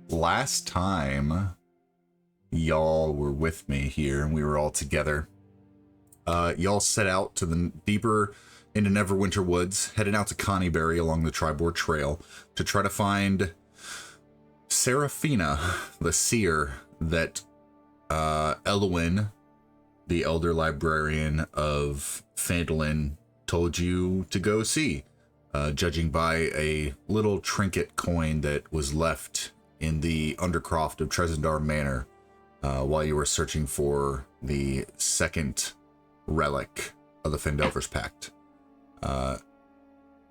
Last time y'all were with me here and we were all together, y'all set out to the deeper into Neverwinter Woods, heading out to Connieberry along the Tribord Trail to try to find Seraphina, the seer that Elwyn, the elder librarian of Phandelver, told you to go see, judging by a little trinket coin that was left in the Undercroft of Trezendar Manor while you were searching for the second relic of the Phandelver's Pact.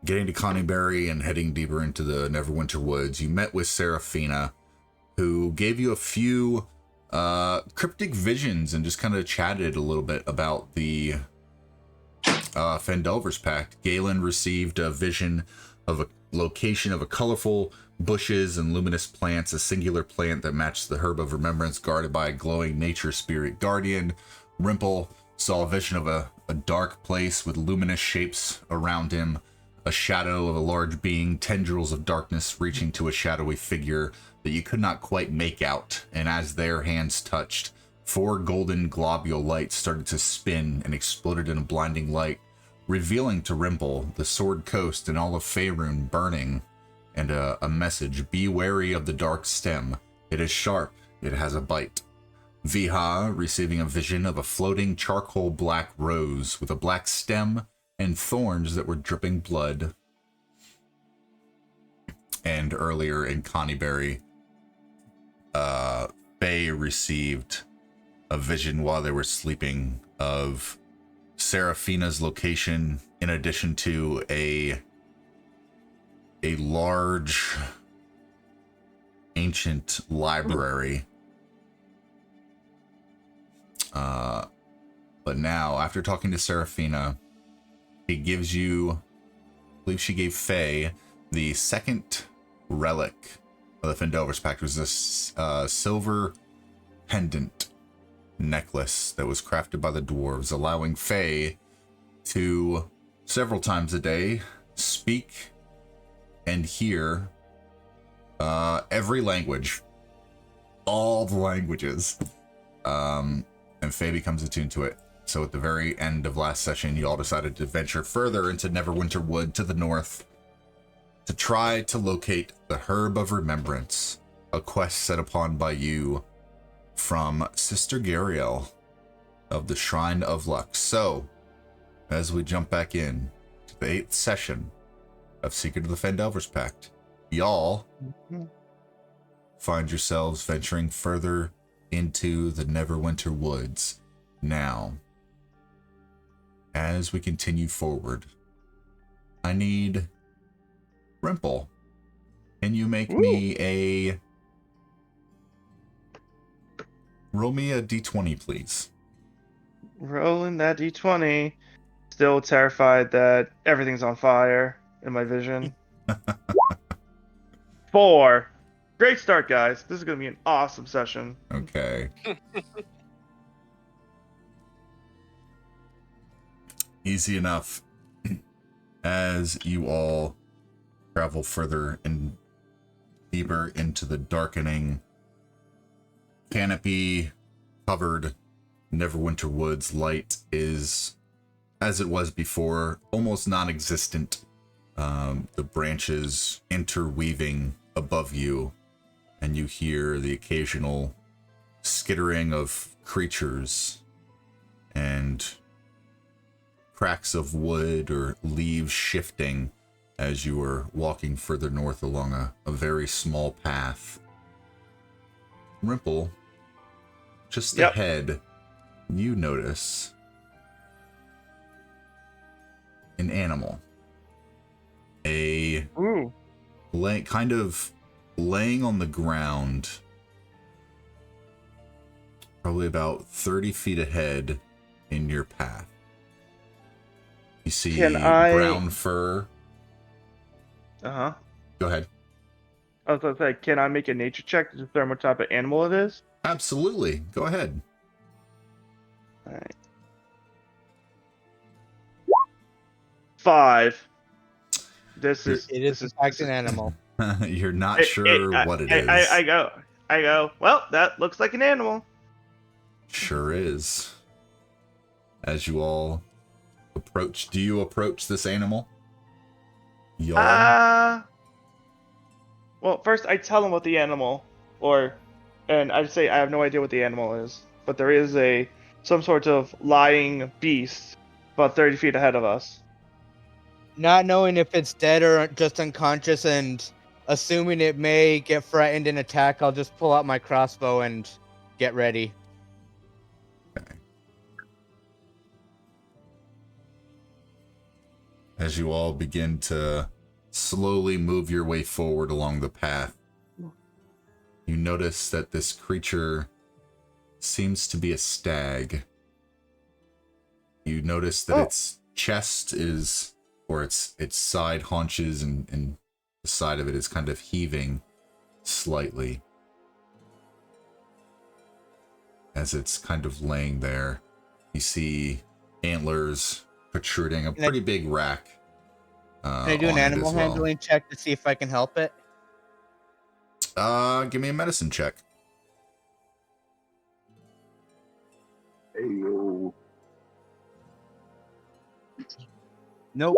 Getting to Connieberry and heading deeper into the Neverwinter Woods, you met with Seraphina, who gave you a few cryptic visions and just kind of chatted a little bit about the Phandelver's Pact. Galen received a vision of a location of a colorful bushes and luminous plants, a singular plant that matched the Herb of Remembrance guarded by a glowing nature spirit guardian. Rimple saw a vision of a dark place with luminous shapes around him, a shadow of a large being, tendrils of darkness reaching to a shadowy figure that you could not quite make out, and as their hands touched, 4 golden globule lights started to spin and exploded in a blinding light, revealing to Rimple the Sword Coast and all of Faerun burning, and a message: be wary of the dark stem. It is sharp, it has a bite. Viha receiving a vision of a floating charcoal black rose with a black stem and thorns that were dripping blood. And earlier in Connieberry, Faye received a vision while they were sleeping of Seraphina's location, in addition to a large ancient library. But now, after talking to Seraphina, he gives you, I believe she gave Faye the second relic of the Phandelver's Pact. It was this silver pendant necklace that was crafted by the dwarves, allowing Faye to, several times a day, speak and hear every language, all the languages, and Faye becomes attuned to it. So at the very end of last session, you all decided to venture further into Neverwinter Wood to the north to try to locate the Herb of Remembrance, a quest set upon by you from Sister Gariel of the Shrine of Lux. So, as we jump back in to the 8th session of Secret of the Phandelver's Pact, y'all find yourselves venturing further into the Neverwinter Woods. Now, as we continue forward, I need Rimple. Can you make me roll me a d20, please? Rolling that d20. Still terrified that everything's on fire in my vision. 4. Great start, guys. This is going to be an awesome session. Okay. Easy enough. As you all travel further and deeper into the darkening, canopy covered Neverwinter Woods, light is, as it was before, almost non-existent. The branches interweaving above you, and you hear the occasional skittering of creatures and cracks of wood or leaves shifting as you are walking further north along a very small path. Rimple, just ahead, you notice an animal. Kind of laying on the ground, probably about 30 feet ahead in your path. You see brown fur. Uh-huh. Go ahead. I was going to say, can I make a nature check to determine what type of animal it is? Absolutely. Go ahead. All right. 5. This You're- is It is in fact an animal. You're not sure what it is. I go. Well, that looks like an animal. Sure is. As you all approach, do you approach this animal? Y'all? Well, first I tell him what the animal, and I say I have no idea what the animal is, but there is some sort of lying beast about 30 feet ahead of us. Not knowing if it's dead or just unconscious and assuming it may get frightened and attack, I'll just pull out my crossbow and get ready. Okay. As you all begin to slowly move your way forward along the path, you notice that this creature seems to be a stag. You notice that its chest is, or its side haunches and the side of it is kind of heaving slightly as it's kind of laying there. You see antlers protruding, a pretty big rack. Can I do an animal handling check to see if I can help it? Give me a medicine check. Ayo. Nope.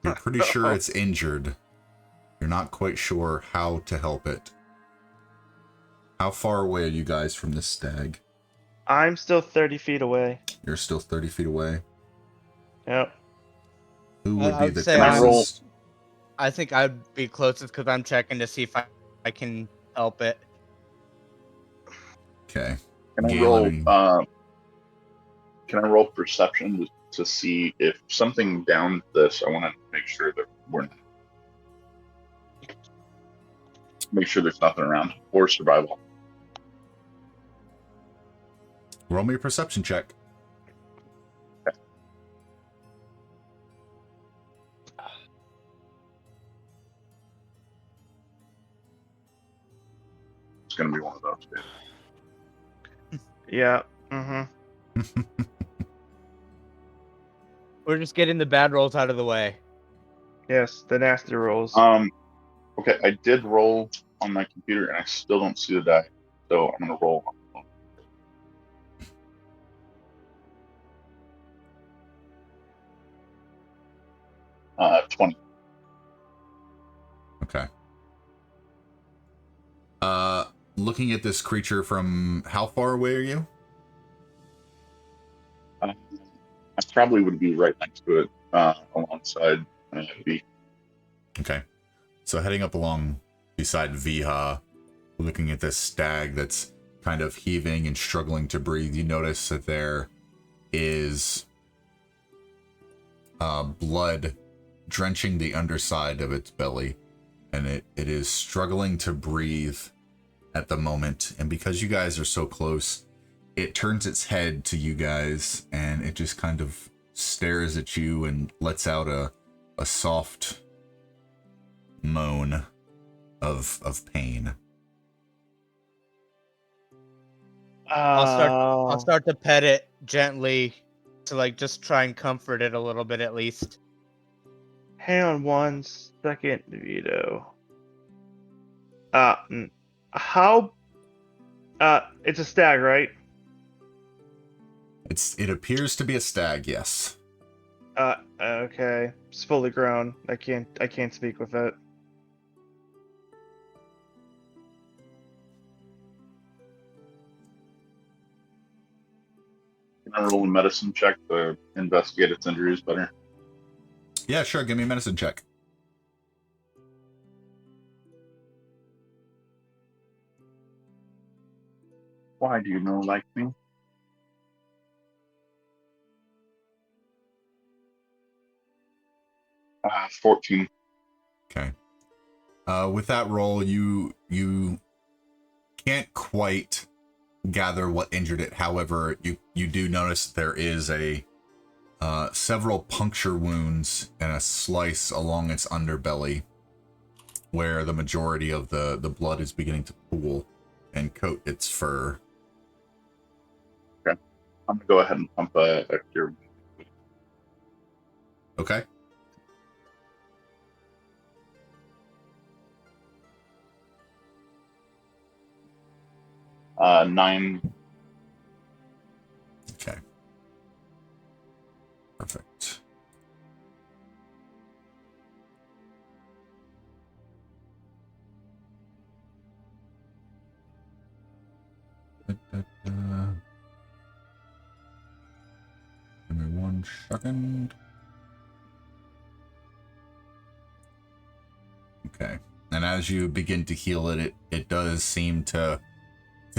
You're pretty sure it's injured. You're not quite sure how to help it. How far away are you guys from this stag? I'm still 30 feet away. You're still 30 feet away. Yep. Who would I be would the say closest? I think I'd be closest because I'm checking to see if I can help it. Okay. Can I Galen. roll? Can I roll perception to see if something down this? I want to make sure that we're not. Make sure there's nothing around, or survival. Roll me a perception check. It's going to be one of those, dude. Yeah. Mm-hmm. We're just getting the bad rolls out of the way. Yes, the nasty rolls. Okay, I did roll on my computer, and I still don't see the die, so I'm going to roll. 20. Okay. Looking at this creature from how far away are you? I probably would be right next to it, alongside B. Okay. So heading up along beside Viha, looking at this stag that's kind of heaving and struggling to breathe, you notice that there is blood drenching the underside of its belly, and it is struggling to breathe at the moment. And because you guys are so close, it turns its head to you guys, and it just kind of stares at you and lets out a soft moan of pain. I'll start to pet it gently to like just try and comfort it a little bit at least. Hang on 1 second, Vito. How? It's a stag, right? It appears to be a stag, yes. Okay. It's fully grown. I can't speak with it. Can I roll a medicine check to investigate its injuries better? Yeah, sure. Give me a medicine check. Why do you know like me? Uh, 14. Okay. With that roll, you can't quite gather what injured it. However, you do notice there is several puncture wounds and a slice along its underbelly, where the majority of the blood is beginning to pool and coat its fur. Okay. I'm gonna go ahead and pump a cure. Okay. Nine. Okay. Perfect. Give me 1 second. Okay. And as you begin to heal it, it does seem to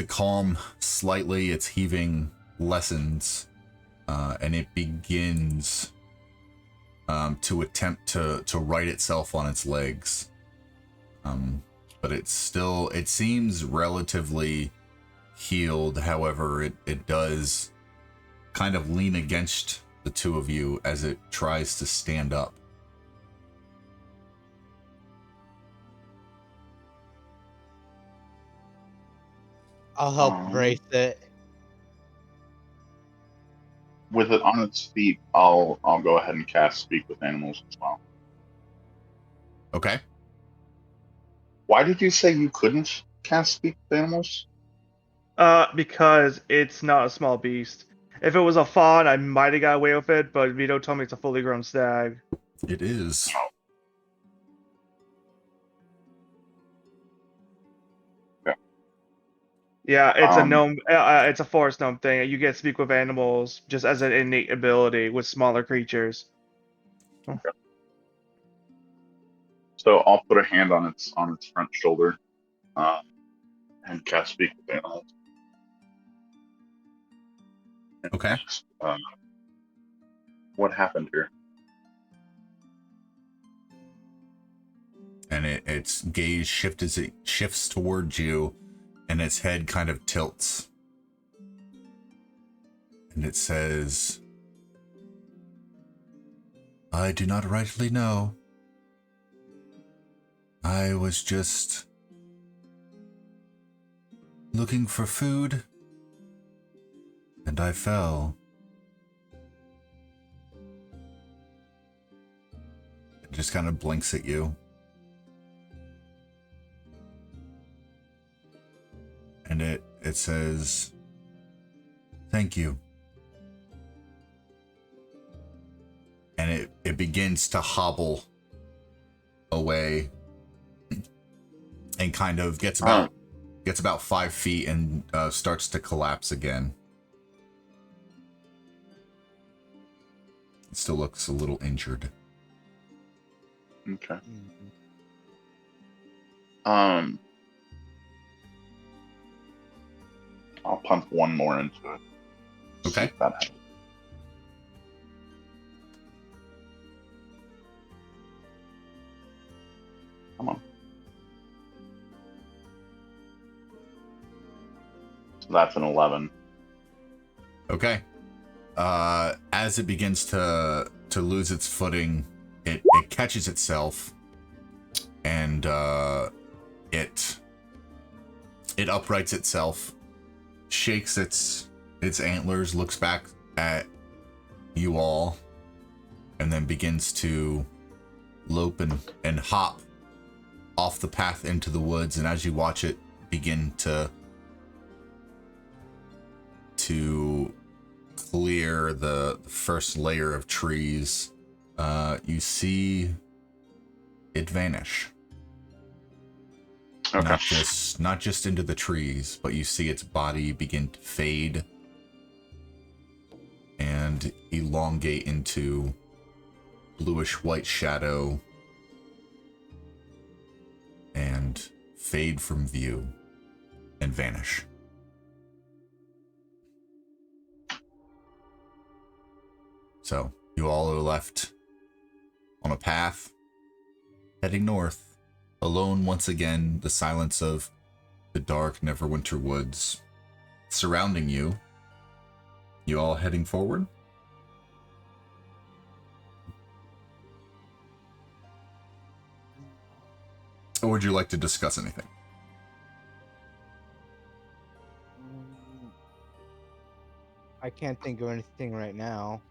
calm slightly. Its heaving lessens, and it begins to attempt to right itself on its legs. But it seems relatively healed. However, it does kind of lean against the two of you as it tries to stand up. I'll help brace it. With it on its feet, I'll go ahead and cast Speak with Animals as well. Okay. Why did you say you couldn't cast Speak with Animals? Because it's not a small beast. If it was a fawn, I might have got away with it, but Vito told me it's a fully grown stag. It is. Yeah, it's a gnome. It's a forest gnome thing. You get speak with animals just as an innate ability with smaller creatures. Okay. So I'll put a hand on its front shoulder, and cast Speak with Animals. And Okay. ask, what happened here? And its gaze shifts towards you, and its head kind of tilts. And it says, I do not rightly know. I was just looking for food, and I fell. It just kind of blinks at you. And it says, thank you. And it begins to hobble away and kind of gets about 5 feet and starts to collapse again. It still looks a little injured. Okay. Mm-hmm. I'll pump one more into it. Okay. See if that helps. Come on. So that's an 11. Okay. As it begins to lose its footing, it catches itself, and it uprights itself, shakes its antlers, looks back at you all, and then begins to lope and hop off the path into the woods. And as you watch it begin to clear the first layer of trees, you see it vanish. Okay. Not just into the trees, but you see its body begin to fade and elongate into bluish white shadow and fade from view and vanish. So you all are left on a path heading north, alone once again. The silence of the dark Neverwinter woods surrounding you. You all heading forward? Or would you like to discuss anything? I can't think of anything right now.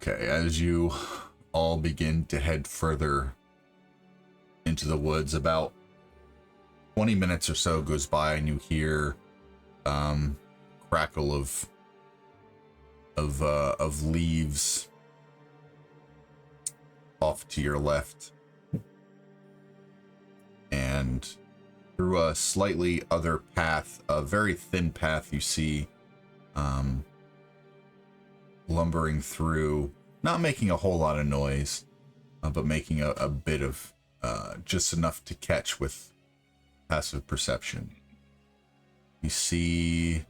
Okay, as you all begin to head further into the woods, about 20 minutes or so goes by, and you hear crackle of leaves off to your left, and through a slightly other path, a very thin path, you see lumbering through, not making a whole lot of noise, but making a bit of just enough to catch with passive perception. You see,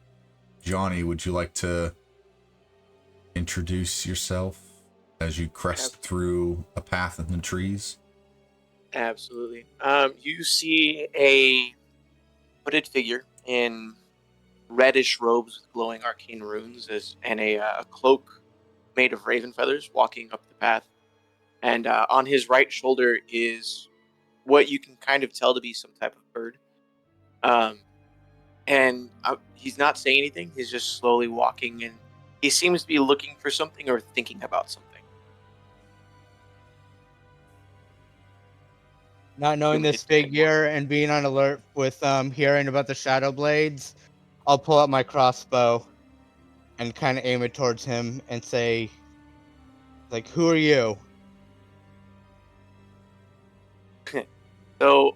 Johnny, would you like to introduce yourself as you crest through a path in the trees? Absolutely. You see a hooded figure in reddish robes with glowing arcane runes and a cloak made of raven feathers walking up the path. And on his right shoulder is what you can kind of tell to be some type of bird. And he's not saying anything. He's just slowly walking, and he seems to be looking for something or thinking about something. Not knowing this figure and being on alert with hearing about the shadow blades, I'll pull out my crossbow and kind of aim it towards him and say, like, who are you? So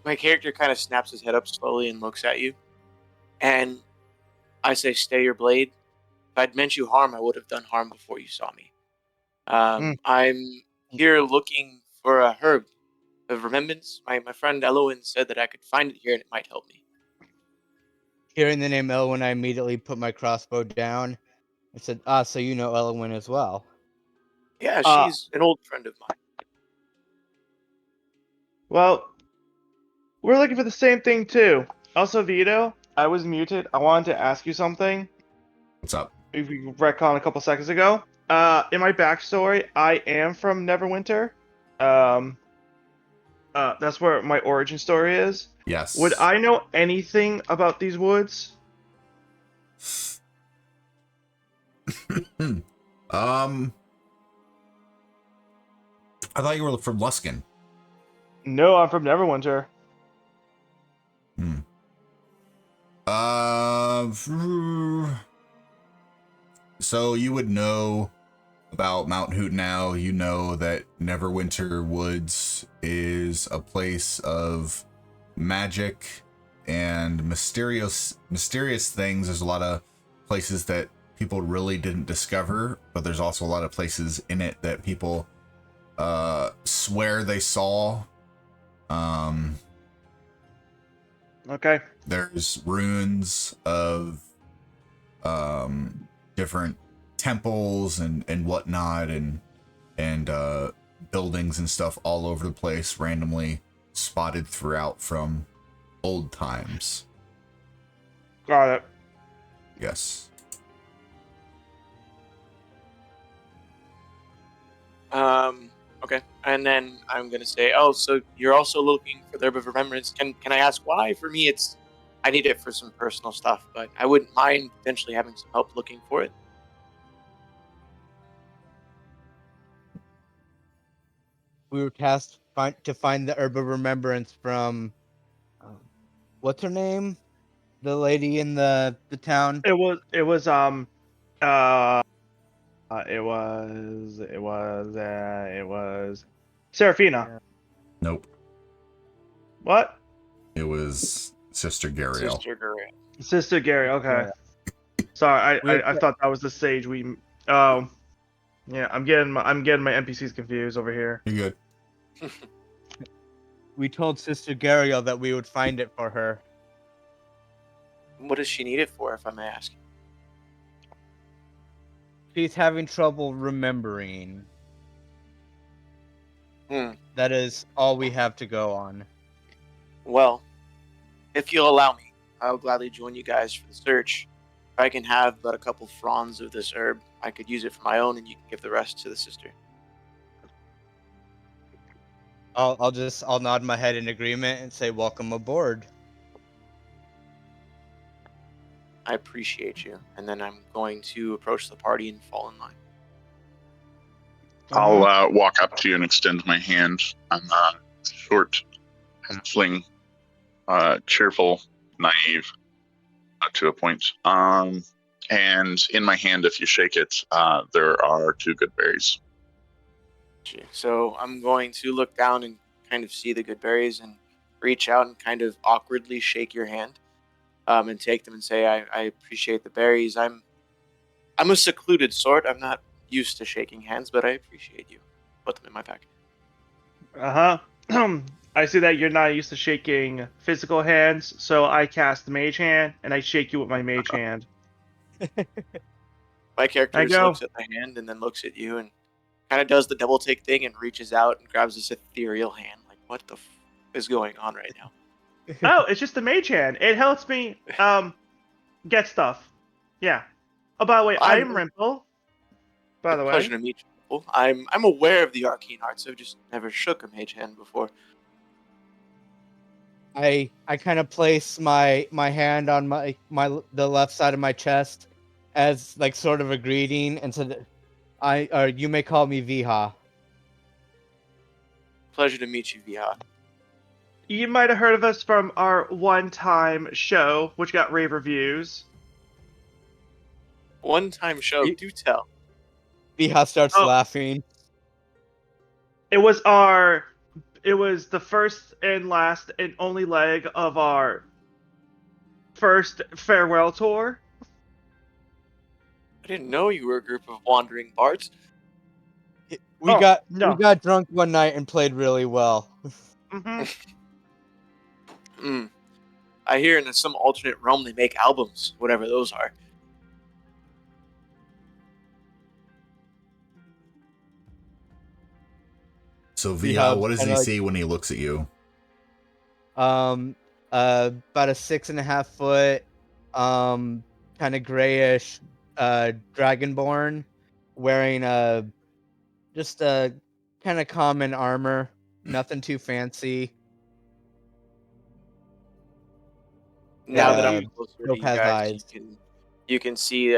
my character kind of snaps his head up slowly and looks at you. And I say, stay your blade. If I'd meant you harm, I would have done harm before you saw me. I'm here looking for a herb of remembrance. My friend Elowen said that I could find it here and it might help me. Hearing the name Elwyn, I immediately put my crossbow down and said, so you know Elwyn as well. Yeah, she's an old friend of mine. Well, we're looking for the same thing too. Also, Vito, I was muted. I wanted to ask you something. What's up? If we retcon a couple seconds ago. In my backstory, I am from Neverwinter. That's where my origin story is. Yes. Would I know anything about these woods? I thought you were from Luskin. No, I'm from Neverwinter. So you would know about Mount Hootnow. You know that Neverwinter Woods is a place of magic and mysterious things. There's a lot of places that people really didn't discover, but there's also a lot of places in it that people swear they saw. Okay. There's ruins of different temples and whatnot, and buildings and stuff all over the place, randomly spotted throughout from old times. Got it. Yes. Okay. And then I'm gonna say, so you're also looking for the Herb of Remembrance. Can I ask why? For me, I need it for some personal stuff, but I wouldn't mind potentially having some help looking for it. We were tasked to find the Herb of Remembrance from, what's her name? The lady in the town. It was Seraphina. Nope. What? It was Sister Gariel. Sister Gary. Okay. Yeah. Sorry, I thought that was the sage we. Oh, yeah. I'm getting my NPCs confused over here. You're good. We told Sister Gariel that we would find it for her. What does she need it for, if I may ask? She's having trouble remembering. That is all we have to go on. Well, if you'll allow me, I'll gladly join you guys for the search. If I can have but a couple fronds of this herb, I could use it for my own, and you can give the rest to the sister. I'll nod my head in agreement and say welcome aboard. I appreciate you. And then I'm going to approach the party and fall in line. I'll walk up to you and extend my hand. I'm a short halfling, cheerful, naive to a point. And in my hand, if you shake it, there are 2 good berries. So I'm going to look down and kind of see the good berries and reach out and kind of awkwardly shake your hand, and take them and say, I appreciate the berries. I'm a secluded sort. I'm not used to shaking hands, but I appreciate you. Put them in my pack. I see that you're not used to shaking physical hands, so I cast the mage hand and I shake you with my mage hand. My character I just go. looks at my hand and then looks at you and kind of does the double take thing and reaches out and grabs this ethereal hand. Like, what the is going on right now? Oh, it's just the mage hand. It helps me get stuff. Yeah. Oh, by the way, I'm Rimple. By the way. Pleasure to meet you. I'm aware of the arcane arts. I've just never shook a mage hand before. I kind of place my hand on the left side of my chest as like sort of a greeting, and said, you may call me Viha. Pleasure to meet you, Viha. You might have heard of us from our one-time show, which got rave reviews. One-time show, do tell. Viha starts laughing. It was the first and last and only leg of our first farewell tour. I didn't know you were a group of wandering bards. We got drunk one night and played really well. I hear in some alternate realm they make albums, whatever those are. So Viha, what does he see when he looks at you? About a 6.5 foot, kind of grayish, dragonborn, wearing just a kind of common armor, nothing too fancy. Now that I'm closer to you guys, you can see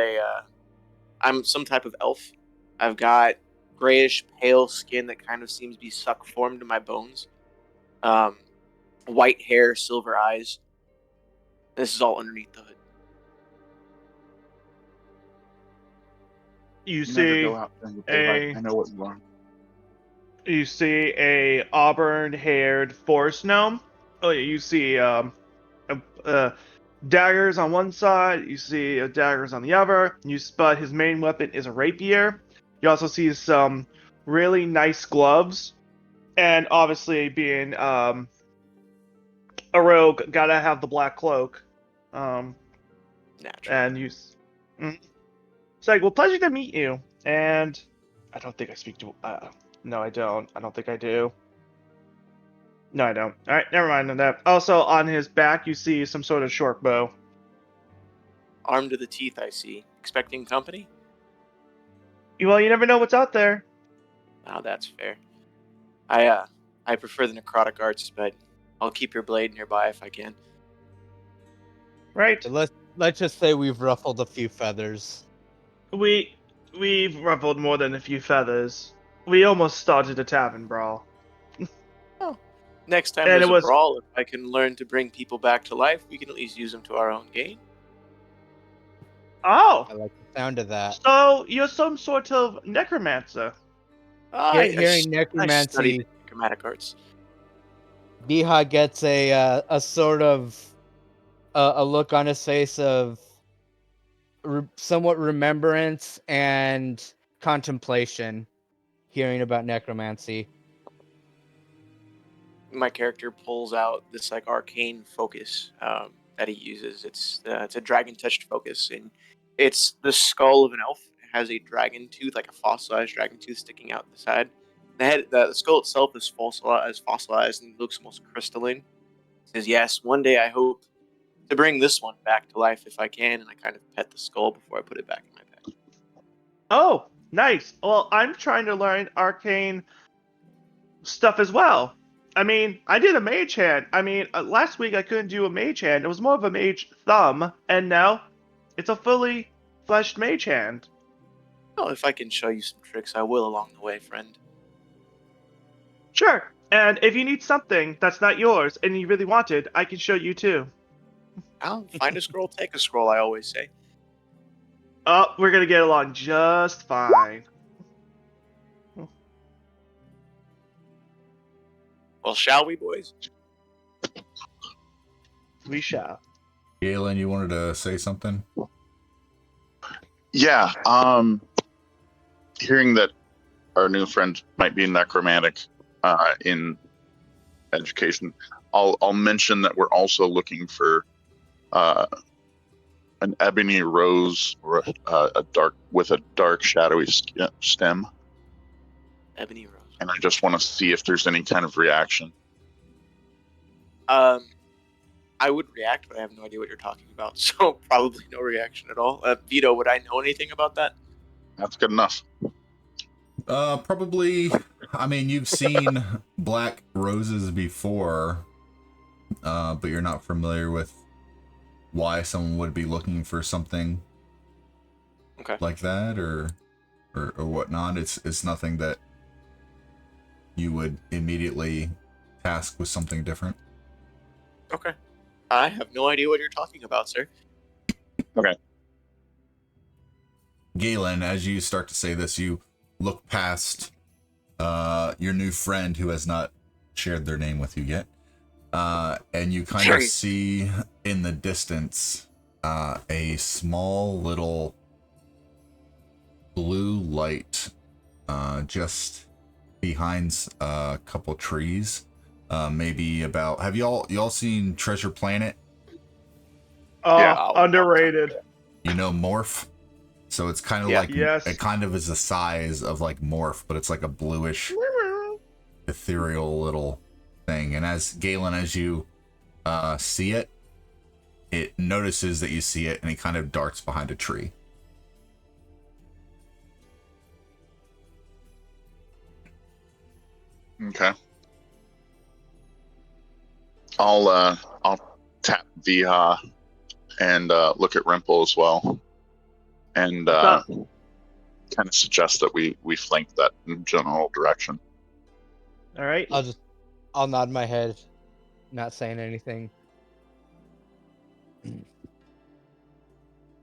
I'm some type of elf. I've got grayish pale skin that kind of seems to be suck formed to my bones. White hair, silver eyes. This is all underneath the hood. You see I know what you want. You see a auburn-haired forest gnome. Oh, yeah, you see daggers on one side. You see daggers on the other. But his main weapon is a rapier. You also see some really nice gloves, and obviously being a rogue, gotta have the black cloak. Naturally. And it's like, well, pleasure to meet you. And I don't think I speak to. No, I don't. I don't think I do. No, I don't. All right, never mind on that. Also, on his back, you see some sort of short bow. Armed to the teeth, I see. Expecting company? Well, you never know what's out there. Oh, that's fair. I prefer the necrotic arts, but I'll keep your blade nearby if I can. Right. Let's just say we've ruffled a few feathers. We've ruffled more than a few feathers. We almost started a tavern brawl. Oh. Next time there's a brawl, if I can learn to bring people back to life, we can at least use them to our own gain. Oh! I like the sound of that. So, you're some sort of necromancer. Hearing necromancy. I studied necromantic arts. Viha gets a sort of a look on his face of somewhat remembrance and contemplation, hearing about necromancy. My character pulls out this like arcane focus that he uses. It's a dragon touched focus, and it's the skull of an elf. It has a dragon tooth, like a fossilized dragon tooth, sticking out the side. The skull itself is fossilized and looks almost crystalline. It says, "Yes, one day I hope to bring this one back to life if I can." And I kind of pet the skull before I put it back in my bag. Oh, nice. Well, I'm trying to learn arcane stuff as well. I mean, I did a mage hand. I mean, last week I couldn't do a mage hand. It was more of a mage thumb, and now it's a fully fleshed mage hand. Oh, if I can show you some tricks, I will along the way, friend. Sure. And if you need something that's not yours and you really want it, I can show you too. I'll find a scroll, take a scroll, I always say. Oh, we're gonna get along just fine. Well, shall we, boys? We shall. Galen, you wanted to say something? Yeah. Hearing that our new friend might be necromantic in education, I'll mention that we're also looking for an ebony rose or a dark shadowy stem, Ebony Rose. and I just want to see if there's any kind of reaction. I would react, but I have no idea what you're talking about, so probably no reaction at all. Vito, would I know anything about that? That's good enough. Probably. I mean, you've seen black roses before, but you're not familiar with why someone would be looking for something like that or whatnot. It's nothing that you would immediately task with something different. Okay. I have no idea what you're talking about, sir. Okay. Galen, as you start to say this, you look past your new friend who has not shared their name with you yet. And you kind of see in the distance a small little blue light just behind a couple trees. Maybe about, have y'all seen Treasure Planet? Oh, Yeah. underrated. You know Morph? So it's kind of like, it kind of is the size of like Morph, but it's like a bluish, ethereal little thing. And as Galen, as you see it, it notices that you see it, and it kind of darts behind a tree. Okay. I'll tap Viha and look at Rimple as well, and kind of suggest that we flank that general direction. All right. I'll nod my head, not saying anything.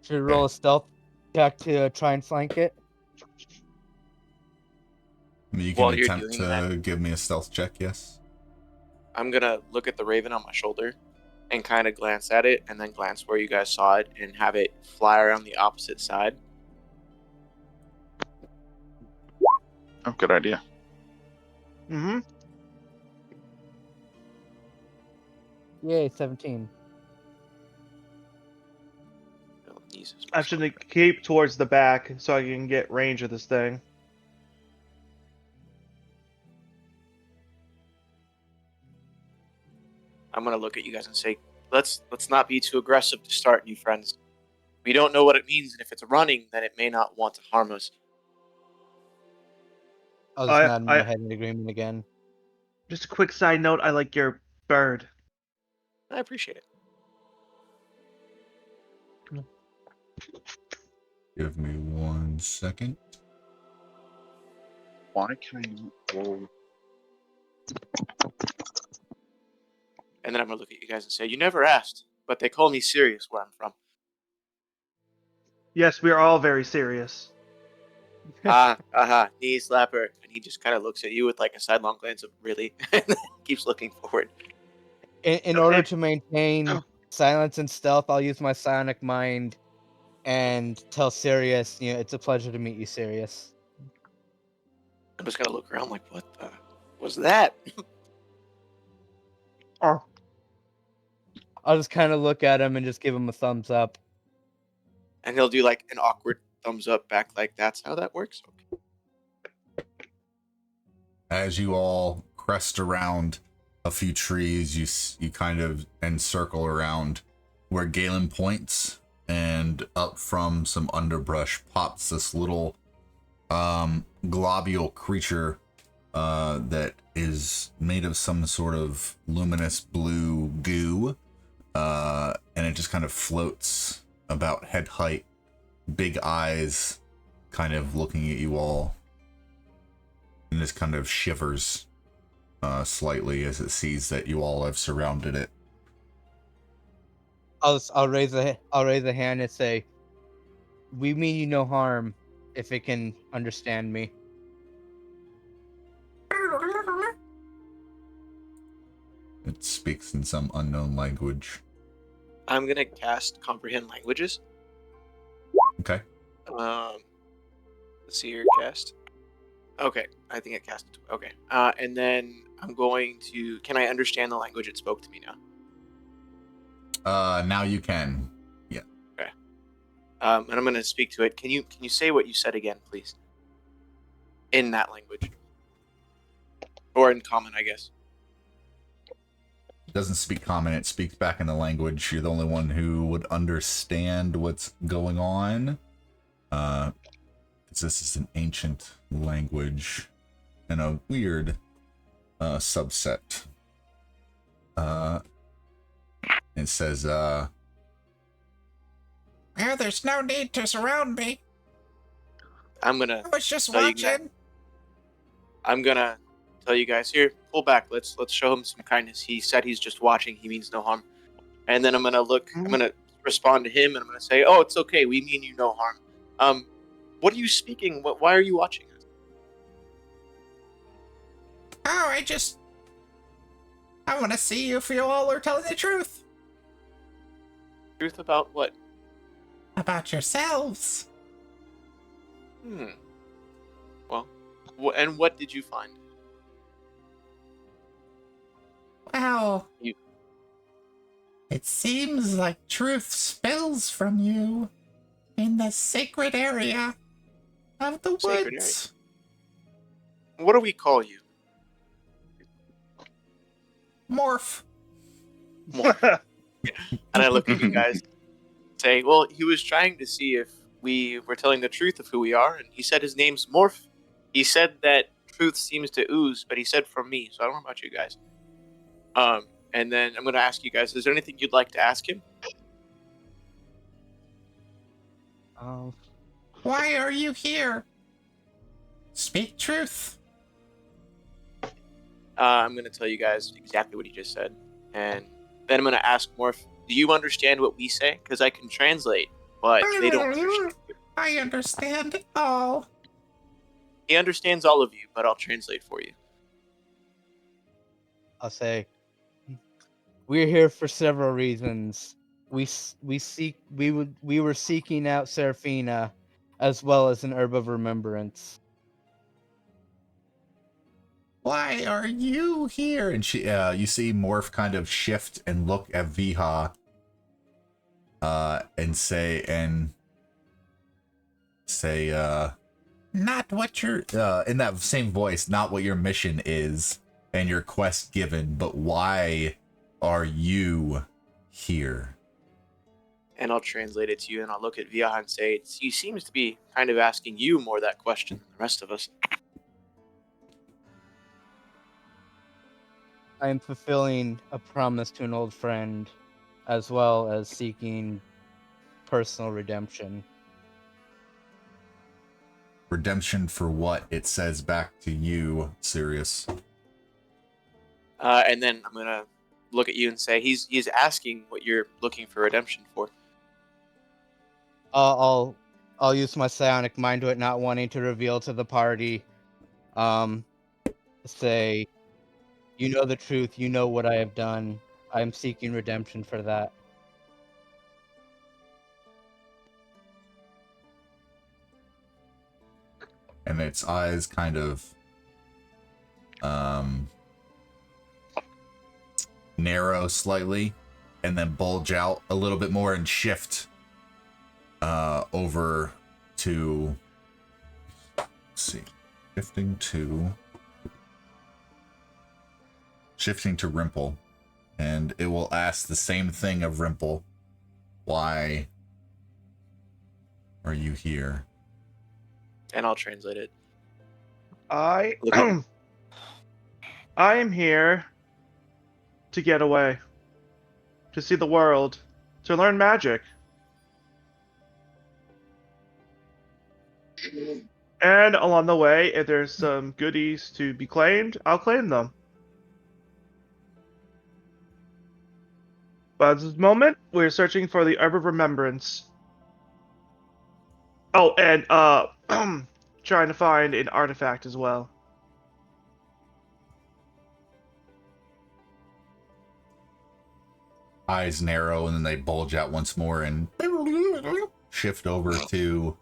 Should we roll a stealth check to try and flank it? I mean, you can While you're attempt doing to that- give me a stealth check, yes? I'm gonna look at the raven on my shoulder and kind of glance at it, and then glance where you guys saw it and have it fly around the opposite side. Oh, good idea. Mm-hmm. Yay, 17. I should keep towards the back so I can get range of this thing. I'm gonna look at you guys and say, let's not be too aggressive to start, new friends. We don't know what it means, and if it's running, then it may not want to harm us. I'll just nod my head in agreement again. Just a quick side note, I like your bird. I appreciate it. Give me 1 second. Why can I not roll? And then I'm gonna look at you guys and say, you never asked, but they call me Sirius where I'm from. Yes, we are all very serious. Knee slapper. And he just kind of looks at you with like a sidelong glance of really, and then keeps looking forward. In order to maintain silence and stealth, I'll use my psionic mind and tell Sirius, it's a pleasure to meet you, Sirius. I'm just gonna look around like, what the was that? Oh. I'll just kind of look at him and just give him a thumbs up. And he'll do like an awkward thumbs up back, like that's how that works. Okay. As you all crest around a few trees, you kind of encircle around where Galen points, and up from some underbrush pops this little globule creature that is made of some sort of luminous blue goo, and it just kind of floats about head height, big eyes, kind of looking at you all, and just kind of shivers slightly as it sees that you all have surrounded it. I'll raise a hand and say, "We mean you no harm, if it can understand me." It speaks in some unknown language. I'm gonna cast Comprehend Languages. Okay. Let's see your cast. Okay, I think it casted. Okay, and then I'm going to. Can I understand the language it spoke to me now? Now you can. Yeah. Okay. And I'm gonna speak to it. Can you say what you said again, please? In that language, or in common, I guess. It doesn't speak common, it speaks back in the language. You're the only one who would understand what's going on. Because this is an ancient language and a weird subset. It says, well, there's no need to surround me. I'm gonna. I was just tell you guys- watching. I'm gonna tell you guys here. Pull back. Let's show him some kindness. He said he's just watching. He means no harm. And then I'm gonna look. I'm gonna respond to him, and I'm gonna say, "Oh, it's okay. We mean you no harm." What are you speaking? Why are you watching us? Oh, I want to see if you all are telling the truth. Truth about what? About yourselves. Well, and what did you find? Well, You- it seems like truth spills from you in the sacred area of the Sacred woods. What do we call you? Morph. And I look at you guys, say, "Well, he was trying to see if we were telling the truth of who we are, and he said his name's Morph. He said that truth seems to ooze, but he said from me, so I don't know about you guys." And then I'm going to ask you guys, is there anything you'd like to ask him? Why are you here? Speak truth. I'm going to tell you guys exactly what he just said. And then I'm going to ask Morph, do you understand what we say? Because I can translate, but they don't understand. I understand it all. He understands all of you, but I'll translate for you. I'll say, we're here for several reasons. We were seeking out Seraphina, as well as an Herb of Remembrance. Why are you here? And she, you see Morph kind of shift and look at Viha, and say, not what your, in that same voice, not what your mission is and your quest given, but why are you here? And I'll translate it to you, and I'll look at Viha and say, he seems to be kind of asking you more that question than the rest of us. I am fulfilling a promise to an old friend, as well as seeking personal redemption. Redemption for what? It says back to you, Sirius. And then I'm going to look at you and say, he's asking what you're looking for redemption for. I'll use my psionic mind to it, not wanting to reveal to the party. Say, you know the truth. You know what I have done. I am seeking redemption for that. And its eyes kind of narrow slightly and then bulge out a little bit more and shift over to, let's see, shifting to Rimple, and it will ask the same thing of Rimple. Why are you here? And I'll translate it. I am here to get away, to see the world, to learn magic. And along the way, if there's some goodies to be claimed, I'll claim them. But at this moment, we're searching for the Herb of Remembrance. Oh, and trying to find an artifact as well. Eyes narrow and then they bulge out once more and shift over to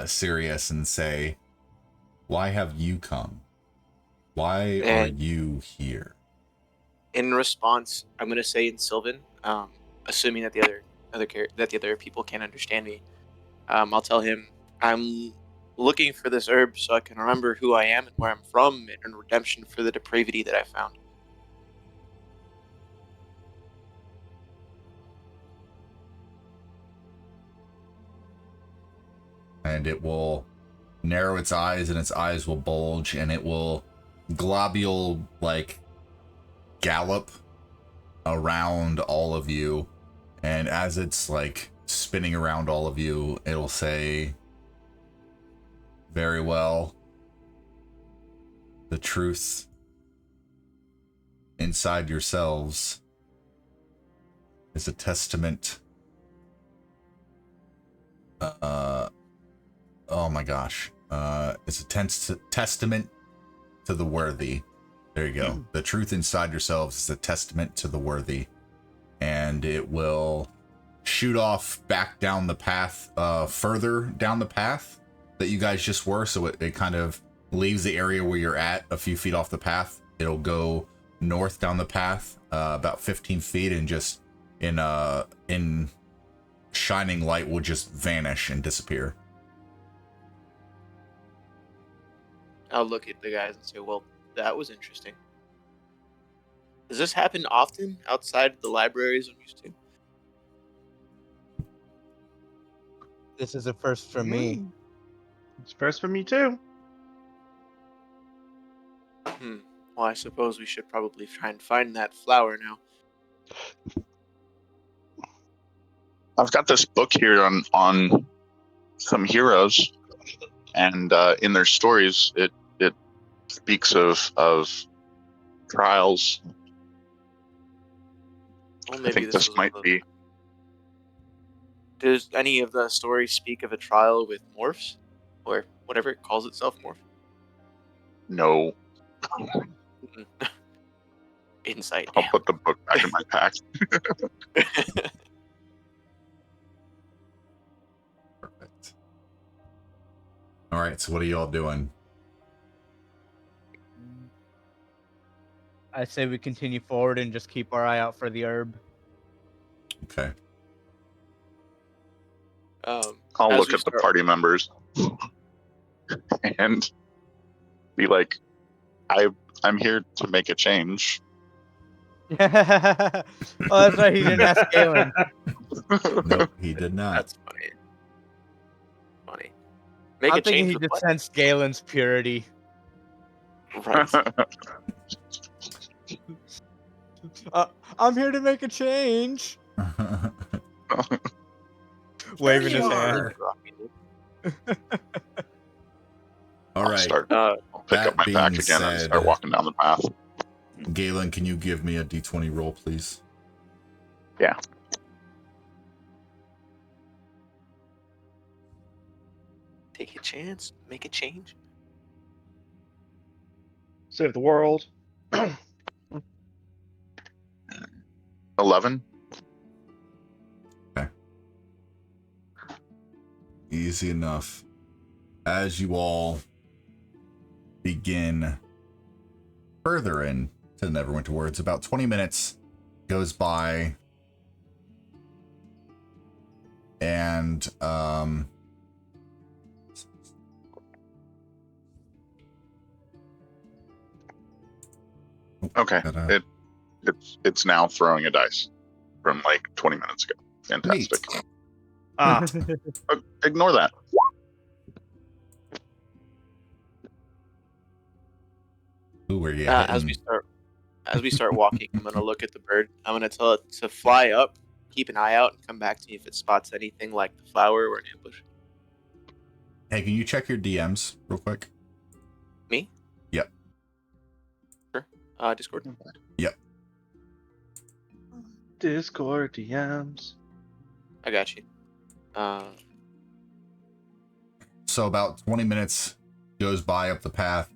Sirius and say, "Why have you come? Why are you here?" In response, I'm going to say in Sylvan, assuming that the other people can't understand me. I'll tell him I'm looking for this herb so I can remember who I am and where I'm from, and redemption for the depravity that I found. And it will narrow its eyes and its eyes will bulge and it will globule like gallop around all of you. And as it's like spinning around all of you, it'll say, "Very well. The truth inside yourselves is a testament. Oh my gosh. It's a testament to the worthy." There you go. The truth inside yourselves is a testament to the worthy. And it will shoot off back down the path, further down the path that you guys just were. So it kind of leaves the area where you're at a few feet off the path. It'll go north down the path, about 15 feet, and just in shining light will just vanish and disappear. I'll look at the guys and say, well, that was interesting. Does this happen often outside the libraries I'm used to? This is a first for me. It's first for me too. Well, I suppose we should probably try and find that flower now. I've got this book here on some heroes, and in their stories, it speaks of trials. Well, I maybe think this might be. Does any of the stories speak of a trial with morphs? Or whatever it calls itself, morph? No. Insight. I'll put the book back in my pack. Perfect. All right, so what are y'all doing? I say we continue forward and just keep our eye out for the herb. Okay. I'll look at the party members and be like, I'm here to make a change. Oh, that's right. He didn't ask Galen. Nope, he did not. That's funny. Funny. Make I'm a thinking change he with what? just sensed Galen's purity. Right. I'm here to make a change. Waving his hand. All right. I'll pick That up my being pack again and said- start walking down the path. Galen, can you give me a d20 roll, please? Yeah. Take a chance. Make a change. Save the world. 11. Easy enough. As you all begin further in to the Neverwinter Woods, about 20 minutes goes by, and Okay. It's now throwing a dice from like 20 minutes ago. Fantastic. Ignore that. Who were you? As we start walking, I'm gonna look at the bird. I'm gonna tell it to fly up, keep an eye out, and come back to me if it spots anything like the flower or an ambush. Hey, can you check your DMs real quick? Me? Yep. Sure. Discord. Yep. Discord DMs. I got you. So about 20 minutes goes by up the path.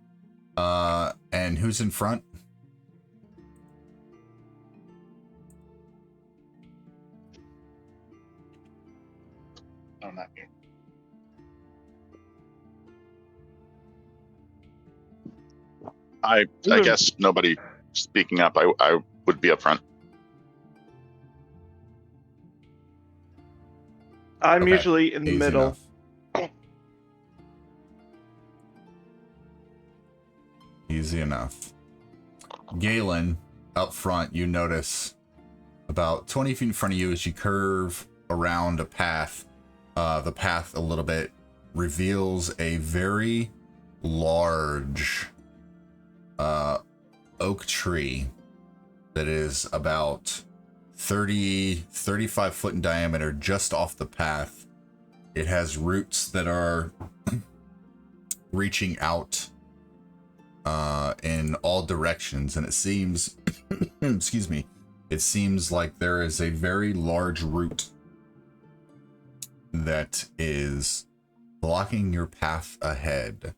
And who's in front? No, not you. I guess nobody speaking up. I would be up front. I'm Okay, usually in the easy middle. enough. Easy enough. Galen, up front, you notice about 20 feet in front of you as you curve around a path. The path a little bit reveals a very large oak tree that is about 35 foot in diameter just off the path. It has roots that are reaching out in all directions, and it seems excuse me, it seems like there is a very large root that is blocking your path ahead.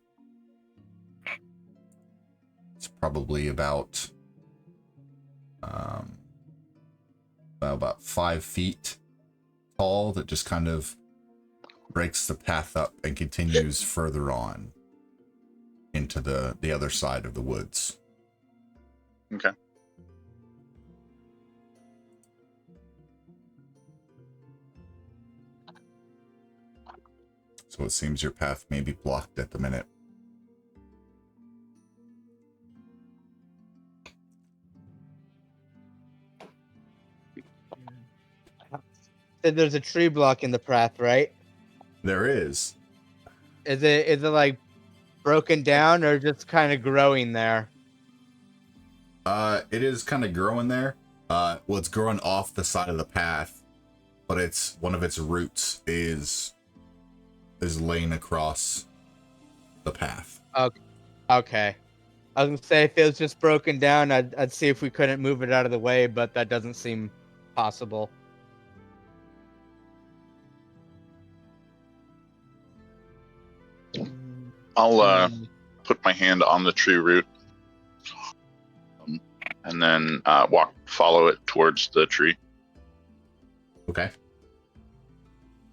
It's probably about 5 feet tall, that just kind of breaks the path up and continues further on into the other side of the woods. Okay. So it seems your path may be blocked at the minute. Said there's a tree blocking the path, right? There is. Is it like broken down or just kind of growing there? It is kind of growing there. Well, it's growing off the side of the path, but it's one of its roots is laying across the path. Okay. I was gonna say if it was just broken down, I'd see if we couldn't move it out of the way, but that doesn't seem possible. I'll put my hand on the tree root, and then follow it towards the tree. Okay.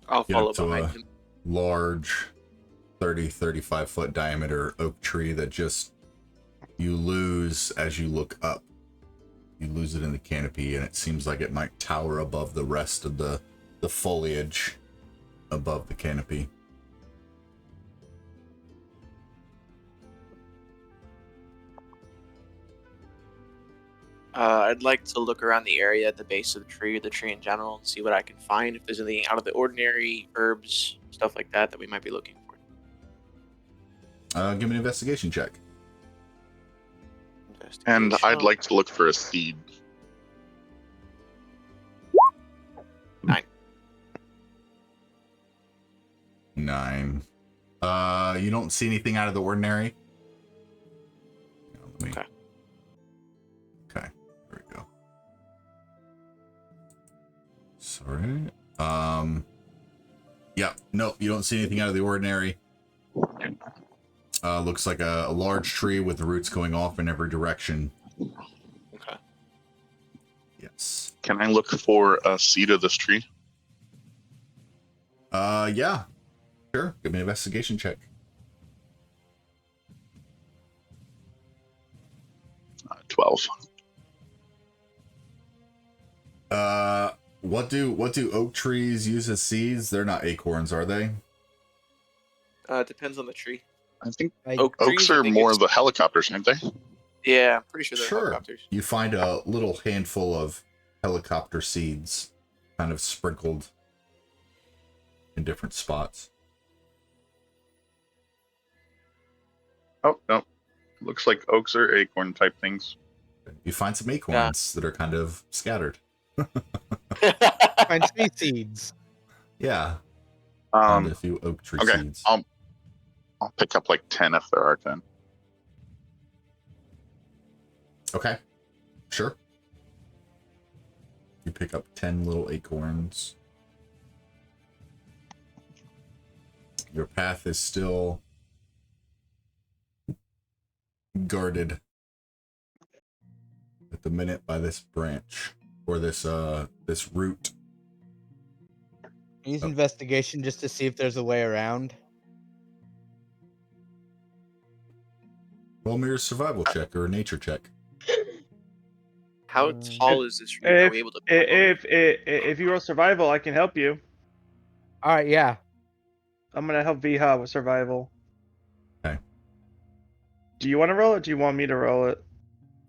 I'll Get follow up to behind a him. large 35 foot diameter oak tree that just you lose as you look up. You lose it in the canopy, and it seems like it might tower above the rest of the foliage above the canopy. I'd like to look around the area at the base of the tree in general, and see what I can find. If there's anything out of the ordinary, herbs, stuff like that we might be looking for. Give me an investigation check. And I'd Investigation. like to look for a seed. 9. You don't see anything out of the ordinary. Okay. Okay, there we go. Sorry. Yeah, no, you don't see anything out of the ordinary. Looks like a large tree with the roots going off in every direction. Okay. Yes. Can I look for a seed of this tree? Yeah. Sure. Give me an investigation check. 12. What do oak trees use as seeds? They're not acorns, are they? Depends on the tree. I think Oak oaks trees, I are think more it's- the helicopters, aren't they? Yeah, I'm pretty sure they're Sure. helicopters. You find a little handful of helicopter seeds kind of sprinkled in different spots. Oh, no. Looks like oaks are acorn type things. You find some acorns that are kind of scattered. Find sweet seeds. Yeah. Find a few oak tree Okay, seeds. I'll pick up like 10 if there are 10. Okay. Sure. You pick up 10 little acorns. Your path is still guarded at the minute by this branch or this root. Use investigation just to see if there's a way around. Roll me your survival check or a nature check. How tall is this root? Are we able to? If you roll survival, I can help you. All right, yeah. I'm gonna help Viha with survival. Okay. Do you want to roll it? Or do you want me to roll it?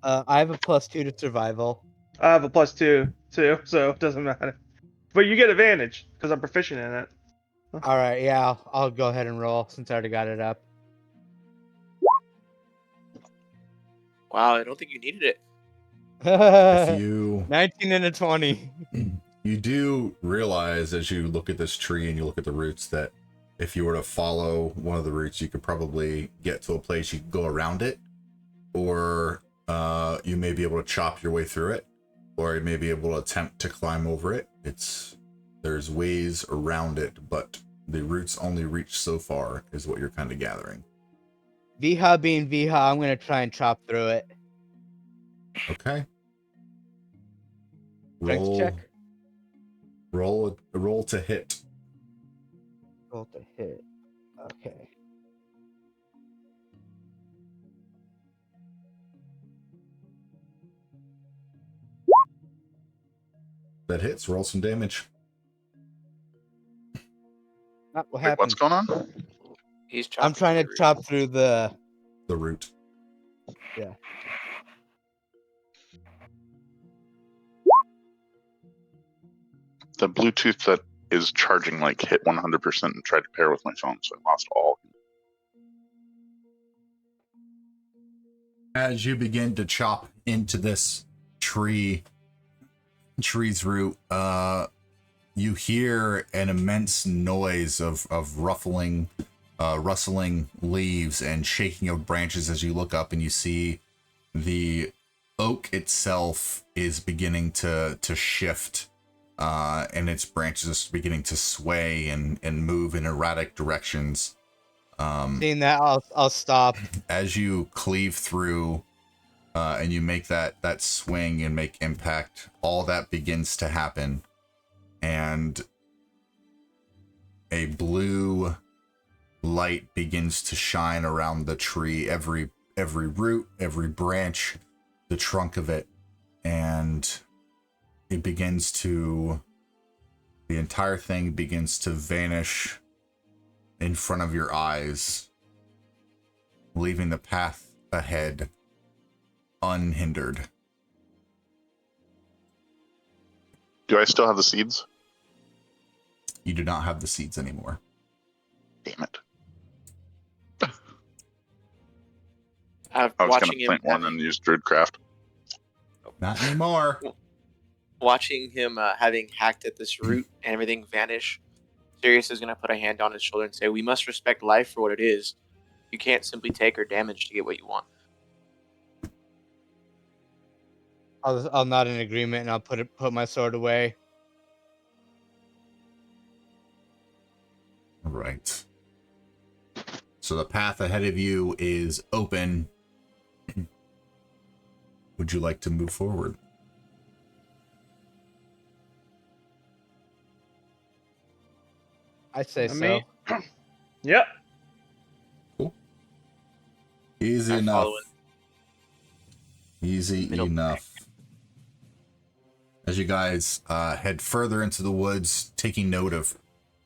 I have a +2 to survival. I have a +2 too, so it doesn't matter. But you get advantage because I'm proficient in it. All right, yeah. I'll go ahead and roll since I already got it up. Wow, I don't think you needed it. If you 19 and a 20. you do realize as you look at this tree and you look at the roots that if you were to follow one of the roots, you could probably get to a place you could go around it, or you may be able to chop your way through it, or you may be able to attempt to climb over it. There's ways around it, but the roots only reach so far, is what you're kind of gathering. Viha being Viha, I'm gonna try and chop through it. Okay. Strength check. Roll to hit. Roll to hit. Okay. That hits. Roll some damage. What Wait, happened? what's going on? He's I'm trying to chop through the. The root. Yeah. The Bluetooth that is charging like hit 100% and tried to pair with my phone, so I lost all. As you begin to chop into this tree's root, you hear an immense noise of rustling leaves and shaking of branches as you look up and you see the oak itself is beginning to shift, and its branches are beginning to sway and move in erratic directions. Seeing that, I'll stop. As you cleave through and you make that swing and make impact, all that begins to happen, and a blue light begins to shine around the tree, every root, every branch, the trunk of it, and the entire thing begins to vanish in front of your eyes, leaving the path ahead unhindered. Do I still have the seeds? You do not have the seeds anymore. Damn it. I I was going to plant one and use Druidcraft. Not anymore. Watching him having hacked at this root and everything vanish, Sirius is going to put a hand on his shoulder and say, "We must respect life for what it is. You can't simply take or damage to get what you want." I'll nod in agreement and I'll put my sword away. All right. So the path ahead of you is open. Would you like to move forward? I say so. Yep. Cool. Easy I'm enough. following. Easy Middle enough. As you guys head further into the woods, taking note of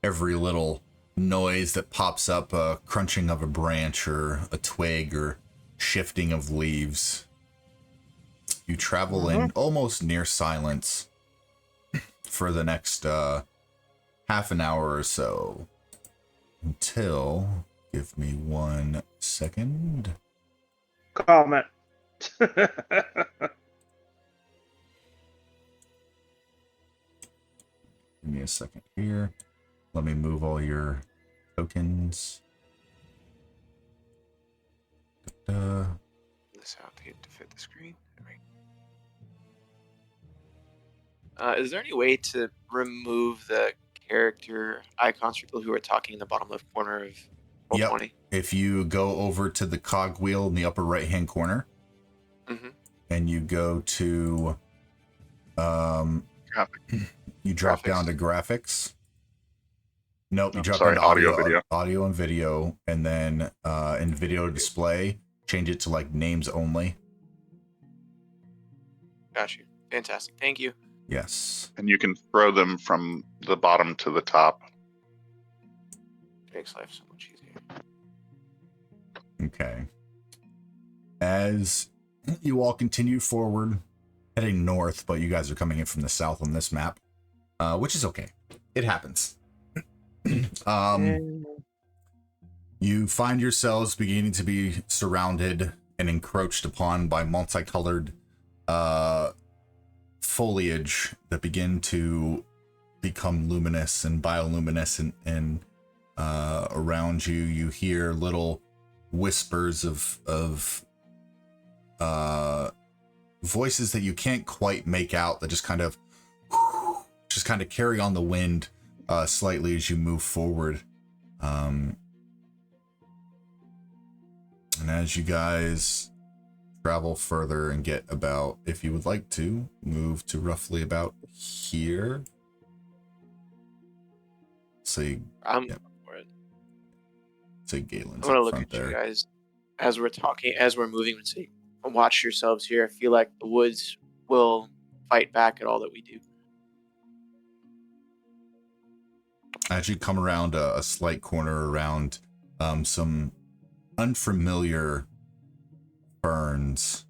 every little noise that pops up, crunching of a branch or a twig or shifting of leaves. You travel in almost near silence for the next half an hour or so until, give me 1 second. Comment. Give me a second here. Let me move all your tokens. This out to fit the screen. Is there any way to remove the character icons for people who are talking in the bottom left corner of Roll20? Yep. If you go over to the cog wheel in the upper right hand corner, and you go to you drop down to graphics. Nope, you drop down to audio and video, and then in video display, change it to like names only. Got you. Fantastic. Thank you. Yes. And you can throw them from the bottom to the top. Makes life so much easier. Okay. As you all continue forward, heading north, but you guys are coming in from the south on this map, which is okay. It happens. You find yourselves beginning to be surrounded and encroached upon by multicolored foliage that begin to become luminous and bioluminescent, and around you you hear little whispers of voices that you can't quite make out, that just kind of carry on the wind slightly as you move forward. And as you guys travel further and get about, if you would like to, move to roughly about here. Say, I'm for it. Say Galen's I'm gonna up look front at there. you guys as we're talking, as we're moving, and say, watch yourselves here. I feel like the woods will fight back at all that we do. As you come around a slight corner around some unfamiliar ferns,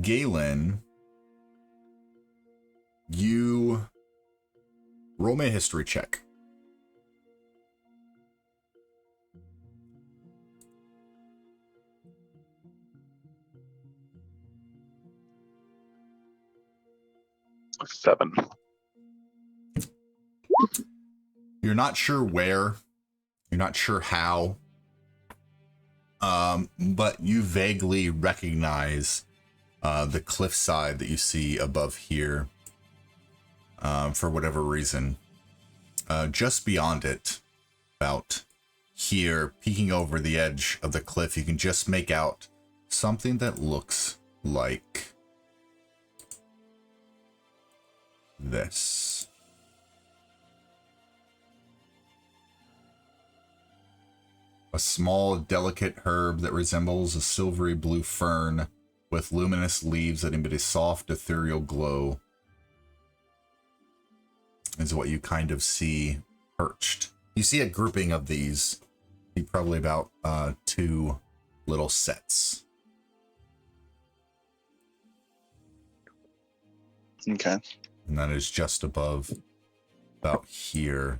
Galen, you roll me a history check. Seven. You're not sure where, you're not sure how, but you vaguely recognize the cliffside that you see above here, for whatever reason. Just beyond it, about here, peeking over the edge of the cliff, you can just make out something that looks like this. A small, delicate herb that resembles a silvery blue fern with luminous leaves that emit a soft, ethereal glow is what you kind of see perched. You see a grouping of these, probably about 2 little sets. Okay. And that is just above, about here.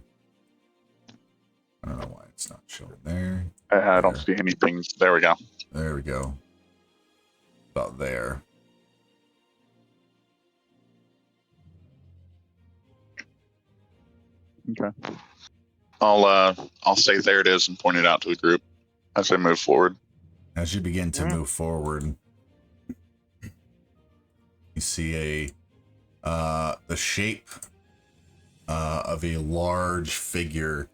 I don't know why it's not showing there. I don't see anything. There we go. There we go. About there. Okay. I'll say there it is and point it out to the group as they move forward. As you begin to move forward, you see the shape of a large figure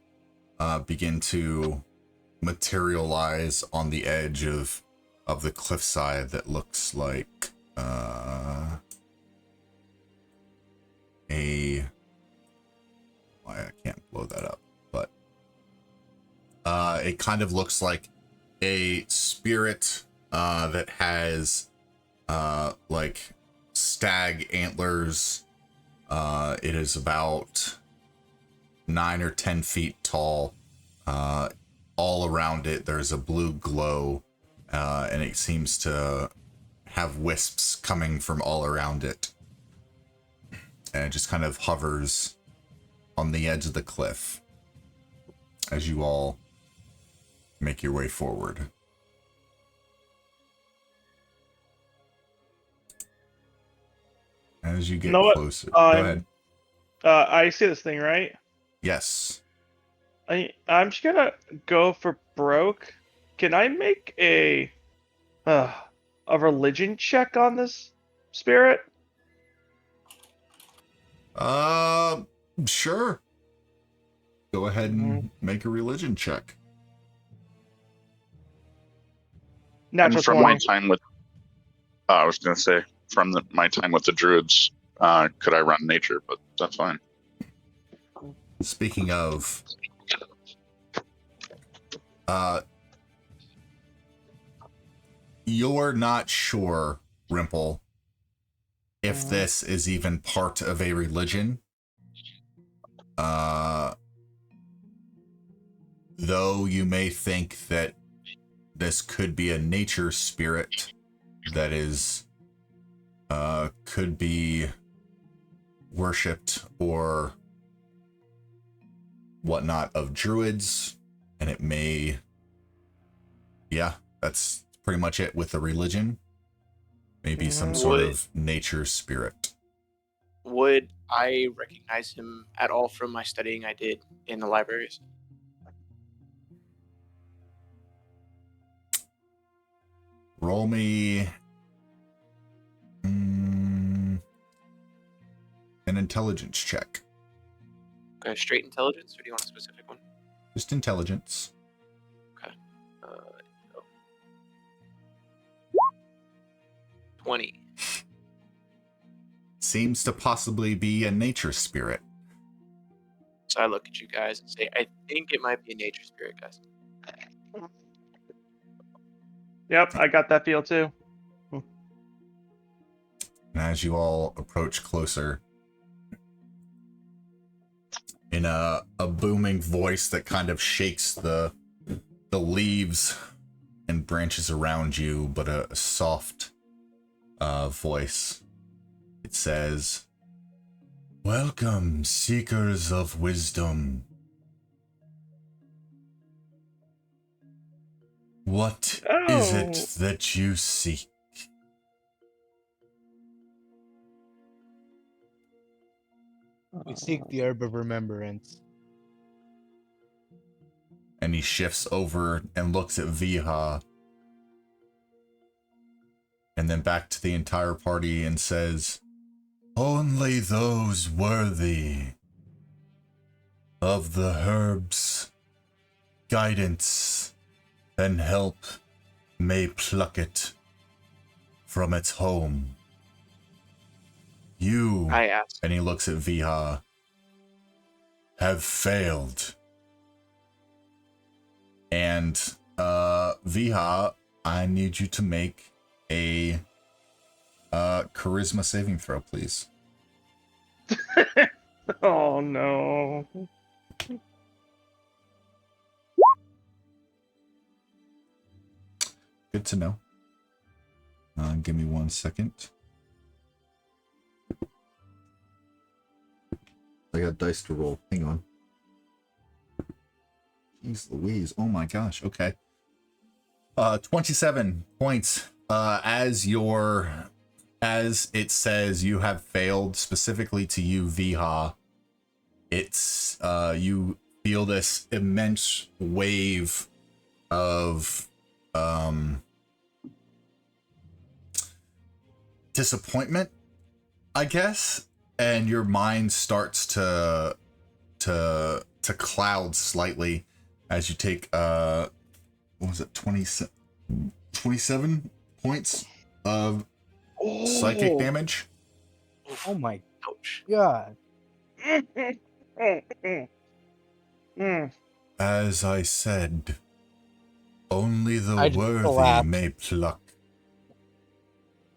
begin to materialize on the edge of the cliffside that looks like why I can't blow that up, but it kind of looks like a spirit that has like stag antlers. It is about 9 or 10 feet tall. All around it, there's a blue glow, and it seems to have wisps coming from all around it. And it just kind of hovers on the edge of the cliff as you all make your way forward. As you get closer, go ahead. I see this thing, right? Yes. I'm just gonna go for broke Can I make a religion check on this spirit? Sure. Go ahead and make a religion check. Natural And from my 20. time with, I was going to say, from my time with the druids, could I run nature? But that's fine. Speaking of, you're not sure, Rimple, if this is even part of a religion. Though you may think that this could be a nature spirit that is, could be worshipped or whatnot of druids, and it may, yeah, that's pretty much it with the religion. Maybe some sort of nature spirit. Would I recognize him at all from my studying I did in the libraries? Roll me an intelligence check. Okay, straight intelligence, or do you want a specific one? Just intelligence. Okay. 20. Seems to possibly be a nature spirit. So I look at you guys and say, I think it might be a nature spirit, guys. Yep, I got that feel too. And as you all approach closer, in a booming voice that kind of shakes the leaves and branches around you, but a soft voice, it says, "Welcome, seekers of wisdom. What is it that you seek?" We seek the Herb of Remembrance. And he shifts over and looks at Viha, and then back to the entire party and says, "Only those worthy of the herb's guidance and help may pluck from its home. You," I asked. and he looks at Viha, "have failed. And, Viha, I need you to make a charisma saving throw, please." Oh no. Good to know. Give me 1 second. I got dice to roll. Hang on. Jeez Louise. Oh my gosh. Okay. 27 points. As it says you have failed, specifically to you, Viha, it's, you feel this immense wave of, disappointment, I guess, and your mind starts to cloud slightly as you take what was it, 27 points of psychic damage. Oh my Ouch. god. As I said, only the I just worthy collapsed. may pluck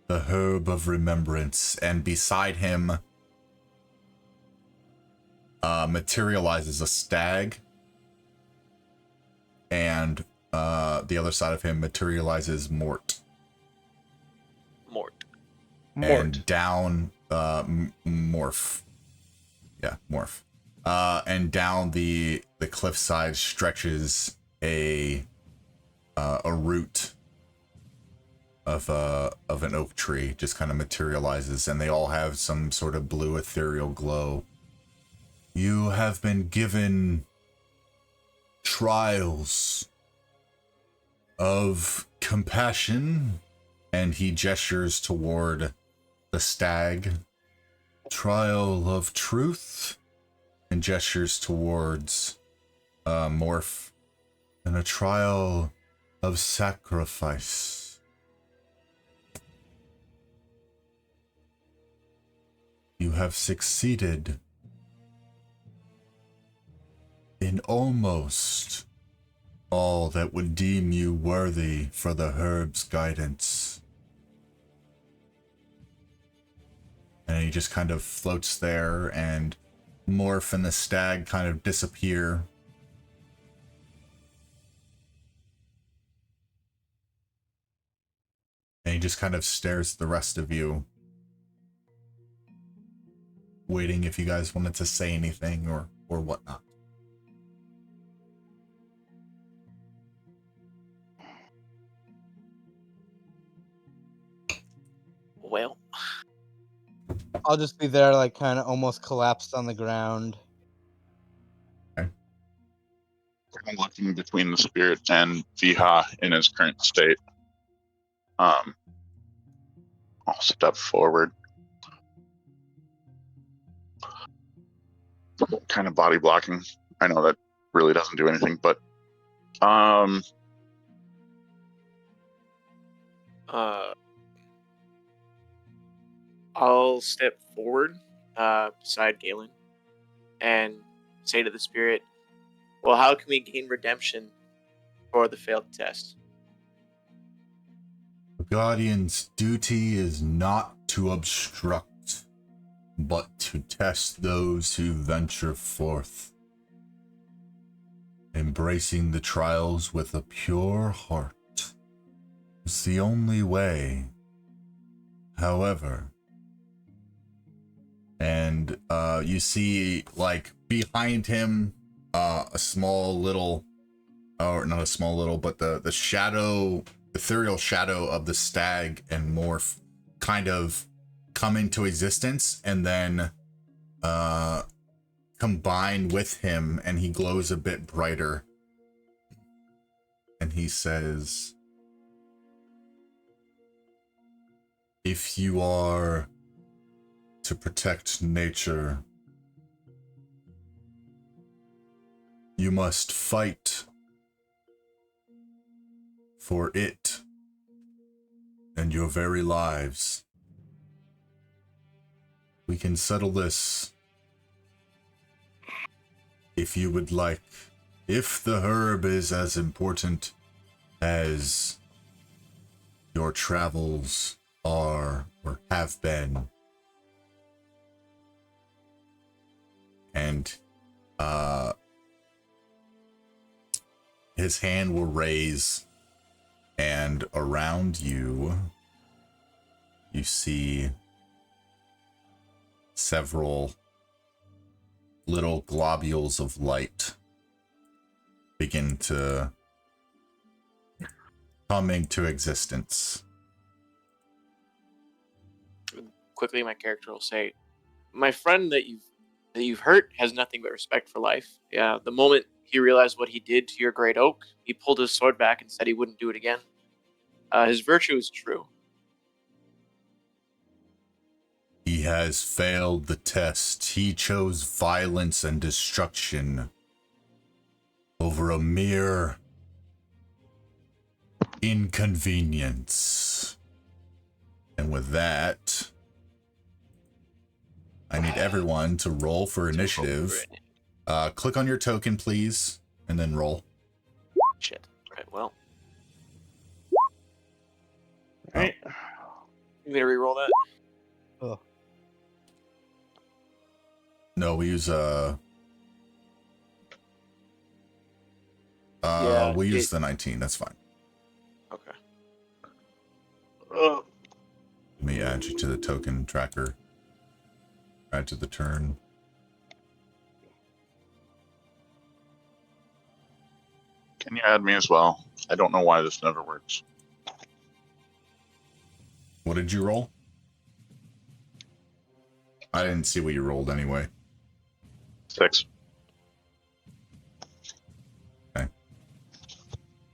the Herb of Remembrance, and beside him materializes a stag, and the other side of him materializes Mort. And down Morph. Yeah, Morph. And down the cliffside stretches a root of an oak tree, just kind of materializes, and they all have some sort of blue ethereal glow. "You have been given trials of compassion, and he gestures toward the stag. Trial of truth, and gestures towards Morph, and a trial of sacrifice. You have succeeded in almost all that would deem you worthy for the Herb's guidance. And he just kind of floats there, and Morph and the stag kind of disappear. And he just kind of stares at the rest of you, waiting if you guys wanted to say anything or whatnot. Well, I'll just be there, like, kind of almost collapsed on the ground. I'm looking between the spirit and Viha in his current state. I'll step forward. Kind of body blocking. I know that really doesn't do anything, but I'll step forward beside Galen and say to the spirit, well, how can we gain redemption for the failed test? The Guardian's duty is not to obstruct, but to test those who venture forth. Embracing the trials with a pure heart is the only way. However, and you see, like, behind him, a small little, or not a small little, but the shadow, ethereal shadow of the stag and Morph kind of come into existence, and then combine with him, and he glows a bit brighter. And he says, if you are to protect nature, you must fight for it and your very lives. We can settle this if you would like. If the herb is as important as your travels are or have been. And his hand will raise, and around you, you see several little globules of light begin to come into existence. Quickly, my character will say, my friend that you've hurt has nothing but respect for life. Yeah, the moment he realized what he did to your great oak, he pulled his sword back and said he wouldn't do it again. His virtue is true. He has failed the test. He chose violence and destruction over a mere inconvenience. And with that, I need everyone to roll for initiative. Click on your token, please, and then roll. Shit. Right, well. Right. You gonna re-roll that? Oh. No, we use Yeah, we use the 19. That's fine. Okay. Ugh. Let me add you to the token tracker. Add to the turn. can you add me as well? I don't know why this never works. What did you roll? I didn't see what you rolled anyway. 6. Okay.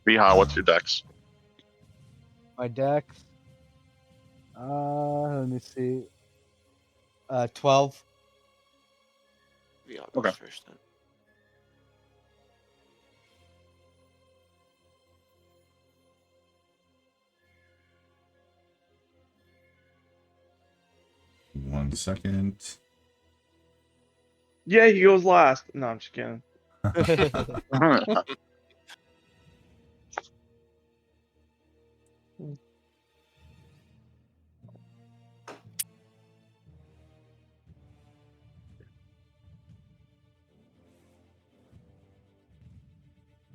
Viha, what's your dex? My dex. Let me see. 12. Yeah, I'll Okay. go first then. One second. Yeah, he goes last. No, I'm just kidding.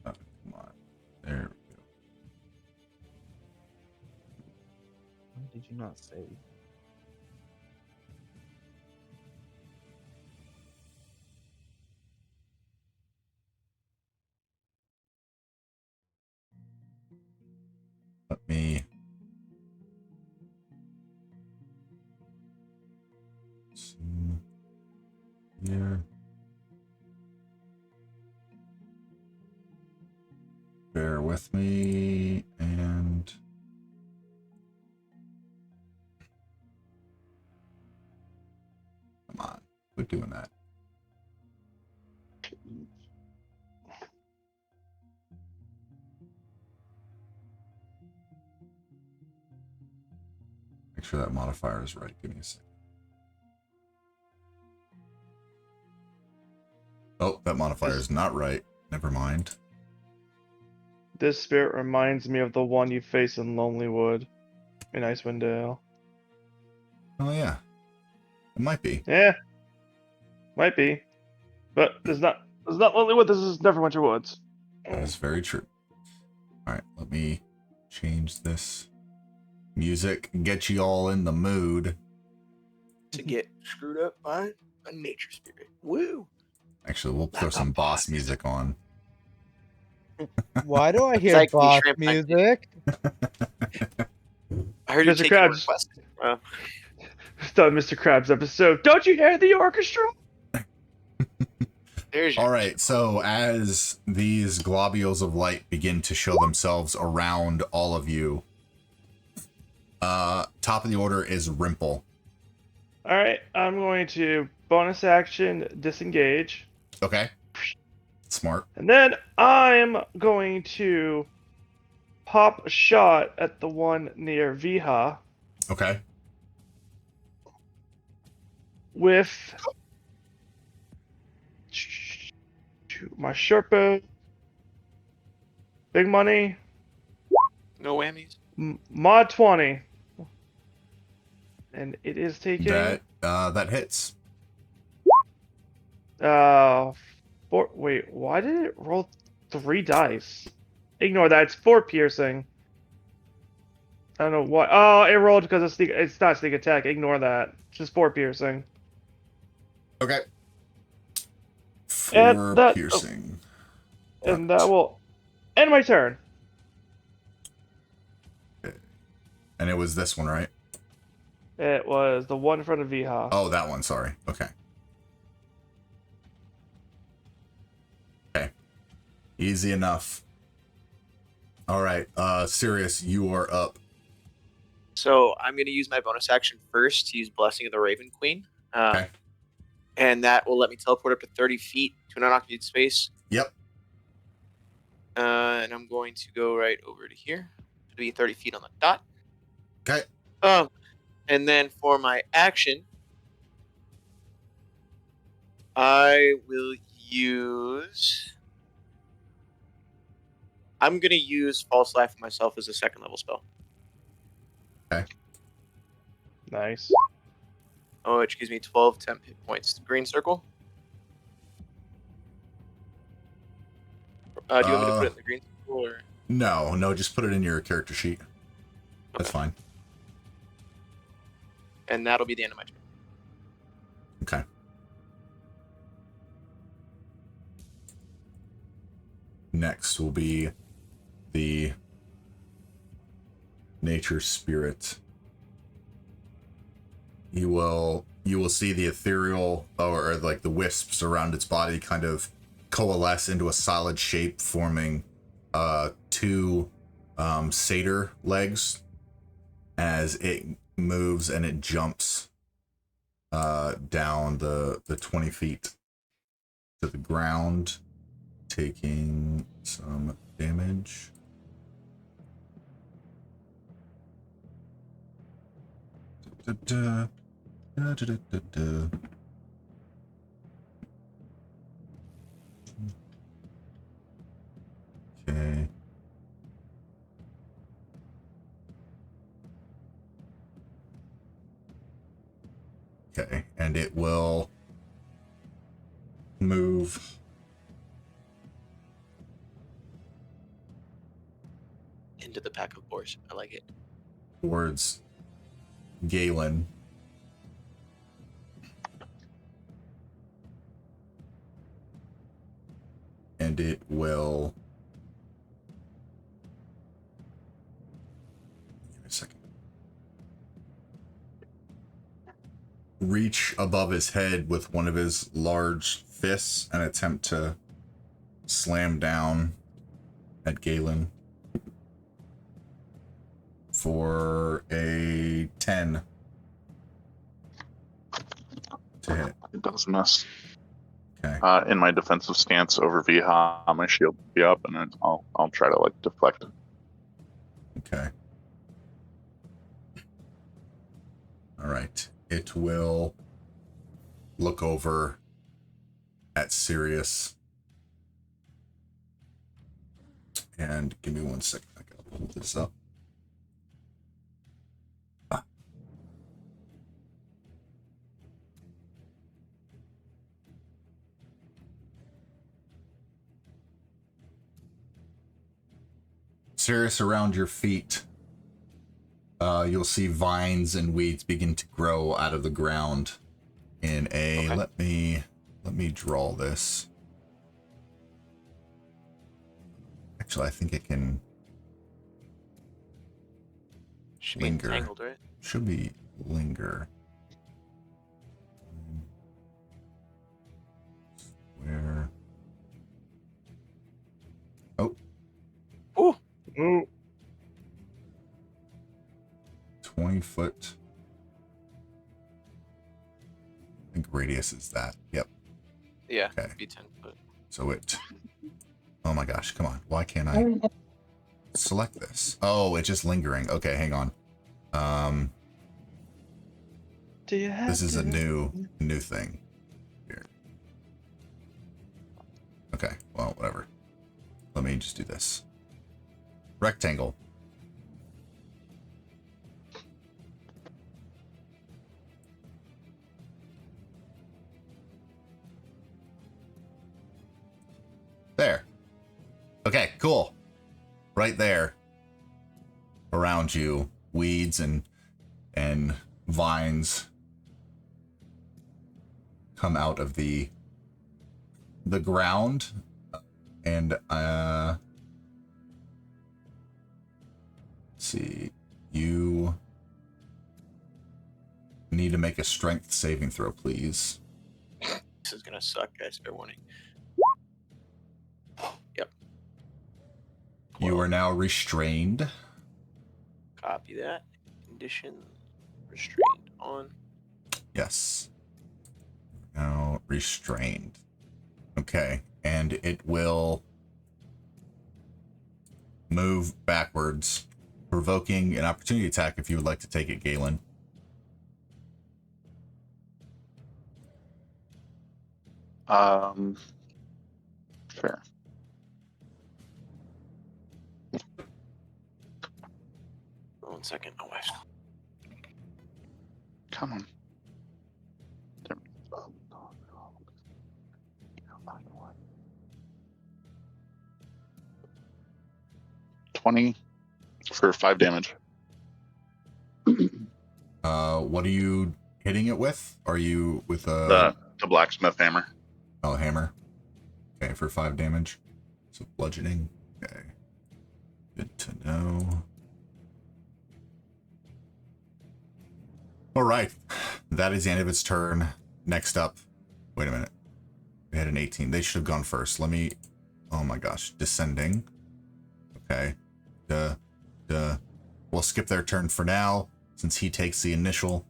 Oh, come on. There we go. Why did you not save? Let me see here. Bear with me, and come on, quit doing that. Make sure that modifier is right. Give me a second. Oh, that modifier is not right. Never mind. This spirit reminds me of the one you face in Lonelywood in Icewind Dale. Oh yeah, it might be. Yeah, might be, but it's not. It's not Lonelywood. This is Neverwinter Woods. That is very true. All right, let me change this music. Get you all in the mood. To get screwed up by a nature spirit. Woo! Actually, we'll throw some boss music on. Why do I hear like me boss shrimp acting. music? I heard you Mr. take your Krabs. request. It's the Mr. Krabs episode. Don't you hear the orchestra? There's your All right, so as these globules of light begin to show themselves around all of you, top of the order is Rimple. All right, I'm going to bonus action disengage, Okay. Smart. and then I'm going to pop a shot at the one near Viha Okay. with my Sherpa. Big money. no whammies. Mod 20. And it is taking That hits. wait, why did it roll 3 dice? Ignore that, it's 4 piercing. I don't know why. Oh, it rolled because it's not sneak attack. Ignore that. It's just 4 piercing. Okay. And 4 that- piercing. And that will end my turn. And it was this one, right? It was the one in front of Viha. Oh, that one, sorry. Okay. Okay. Easy enough. All right, Sirius, you are up. So I'm going to use my bonus action first to use Blessing of the Raven Queen. Okay. And that will let me teleport up to 30 feet to an unoccupied space. Yep. And I'm going to go right over to here. To be 30 feet on the dot. Okay. And then for my action, I will use... I'm going to use False Life for myself as a 2nd level spell. Nice. Oh, which gives me 12 temp hit points. Green circle. Do you want me to put it in the green circle? Or... No, just put it in your character sheet. That's fine. And that'll be the end of my turn. Okay. Next will be the nature spirit. You will see the ethereal or like the wisps around its body kind of coalesce into a solid shape, forming 2 satyr legs as it moves and it jumps down the 20 feet to the ground, taking some damage. Okay. Okay, and it will move Into the pack, of course. I like it. towards Galen. And it will... Give me a second. Reach above his head with one of his large fists and attempt to slam down at Galen for a 10 to hit. It does miss. Okay. In my defensive stance over Viha, my shield will be up, and then I'll try to like deflect. Okay. All right. It will look over at Sirius. And give me 1 second. I gotta pull this up. Sirius, around your feet, you'll see vines and weeds begin to grow out of the ground in a... Okay. Let me draw this. Actually, I think it can Should be linger. entangled, right? Should be linger. Where? Oh, Ooh. Ooh. 20 foot. I think radius is that. Yep. Yeah. Okay. Be 10 foot. So it... Oh my gosh, come on. Why can't I select this? Oh, it's just lingering. Okay, hang on. Do you have This is to... a new thing. Here. Okay, well, whatever. Let me just do this. Rectangle. There. Okay, cool. Right there. Around you, weeds and vines come out of the ground, and let's see, you need to make a strength saving throw, please. This is gonna suck, guys. Fair warning. Yep. You Well, are now restrained. Copy that. Condition restrained on. Yes. Now restrained. Okay, and it will move backwards, provoking an opportunity attack if you would like to take it, Galen. Fair. One second. My wife's. Come on. 20 for 5 damage. What are you hitting it with? Are you with a The blacksmith hammer. hammer? Okay, for 5 damage. So bludgeoning. Okay. Good to know. All right. That is the end of its turn. Next up. Wait a minute. We had an 18. They should have gone first. Let me... Oh my gosh. Descending. Okay. we'll skip their turn for now. Since he takes the initial,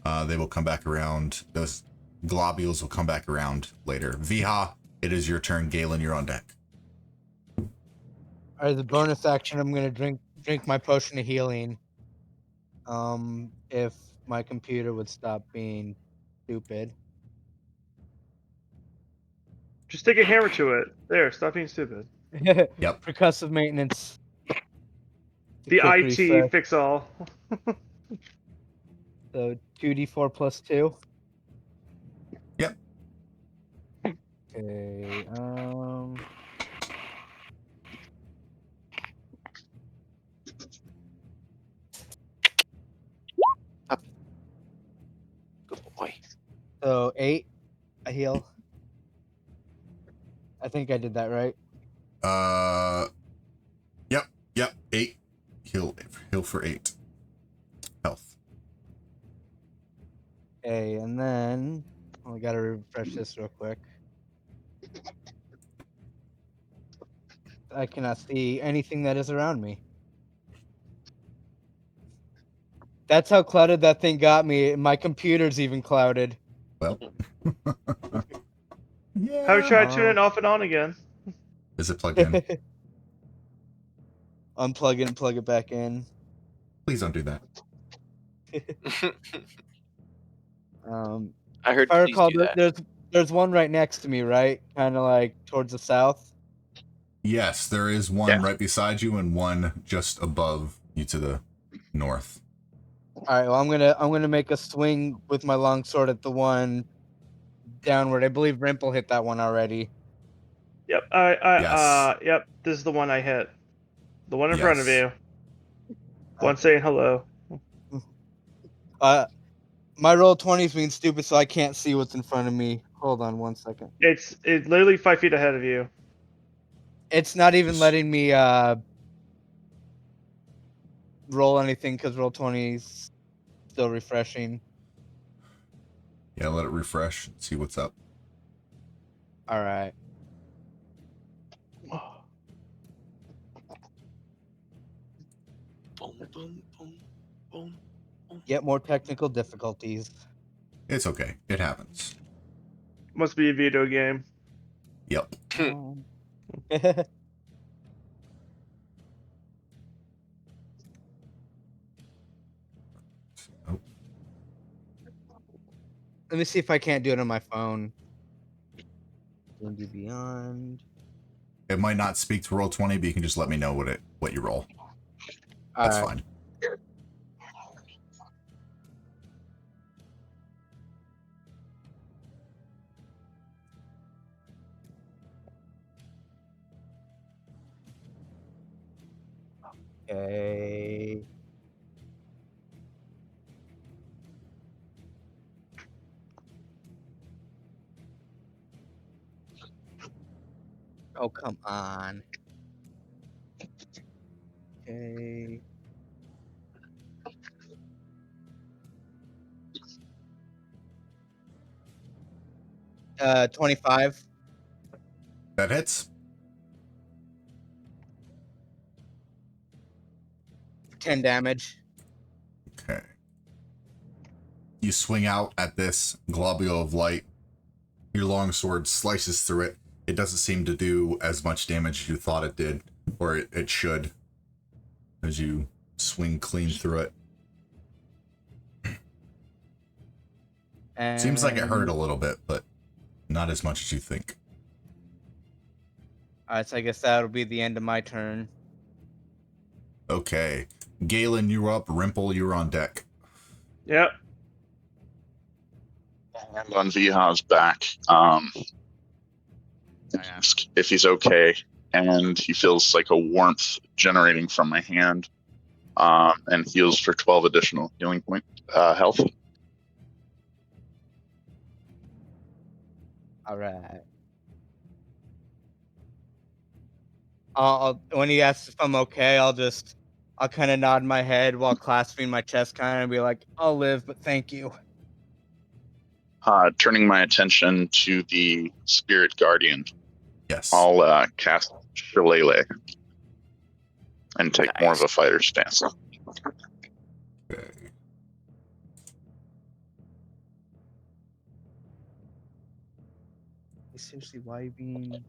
they will come back around. Those globules will come back around later. Viha, it is your turn. Galen, you're on deck. As a bonus action, I'm gonna drink my potion of healing. If my computer would stop being stupid. Just take a hammer to it. There, stop being stupid. Yep. Percussive maintenance. The Quick IT reset. fix all. So 2d4 plus 2. Yep. Okay. Good boy. So 8. I heal. I think I did that right. Yep. 8. Heal for 8. Health. Okay, and then I gotta refresh this real quick. I cannot see anything that is around me. That's how clouded that thing got me. My computer's even clouded. Well. Yeah. Have you tried tuning it off and on again? Is it plugged in? Unplug it and plug it back in. Please don't do that. I heard If I please recall, do that. there's one right next to me, right? Kind of like towards the south. Yes, there is one right beside you and one just above you to the north. All right. Well, I'm gonna make a swing with my longsword at the one downward. I believe Rimple hit that one already. Yep. Yes. Yep. This is the one I hit. The one in front of Yes. you. One saying hello. My roll 20s being stupid, so I can't see what's in front of me. Hold on 1 second. It's literally 5 feet ahead of you. It's not even letting me roll anything because roll 20's still refreshing. Yeah, let it refresh and see what's up. All right. Boom, boom, boom, boom. Yet more technical difficulties. It's okay. It happens. Must be a video game. Yep. Oh. Let me see if I can't do it on my phone. D&D Beyond. It might not speak to roll 20, but you can just let me know what you roll. That's fine. Okay. Oh, come on. Okay. Uh, 25. That hits. 10 damage. Okay. You swing out at this globule of light. Your longsword slices through it. It doesn't seem to do as much damage as you thought it did, or it should, as you swing clean through it. And Seems like it hurt a little bit, but not as much as you think. Alright, so I guess that'll be the end of my turn. Okay. Galen, you're up. Rimple, you're on deck. Yep. And on Viha's back, I ask if he's okay, and he feels like a warmth generating from my hand, and heals for 12 additional healing point health. All right. When he asks if I'm okay, I'll kind of nod my head while clasping my chest, kind of be like, "I'll live, but thank you." Turning my attention to the spirit guardian, Yes. I'll cast Shillelagh and take more of Nice. a fighter stance. Okay. Essentially, why being?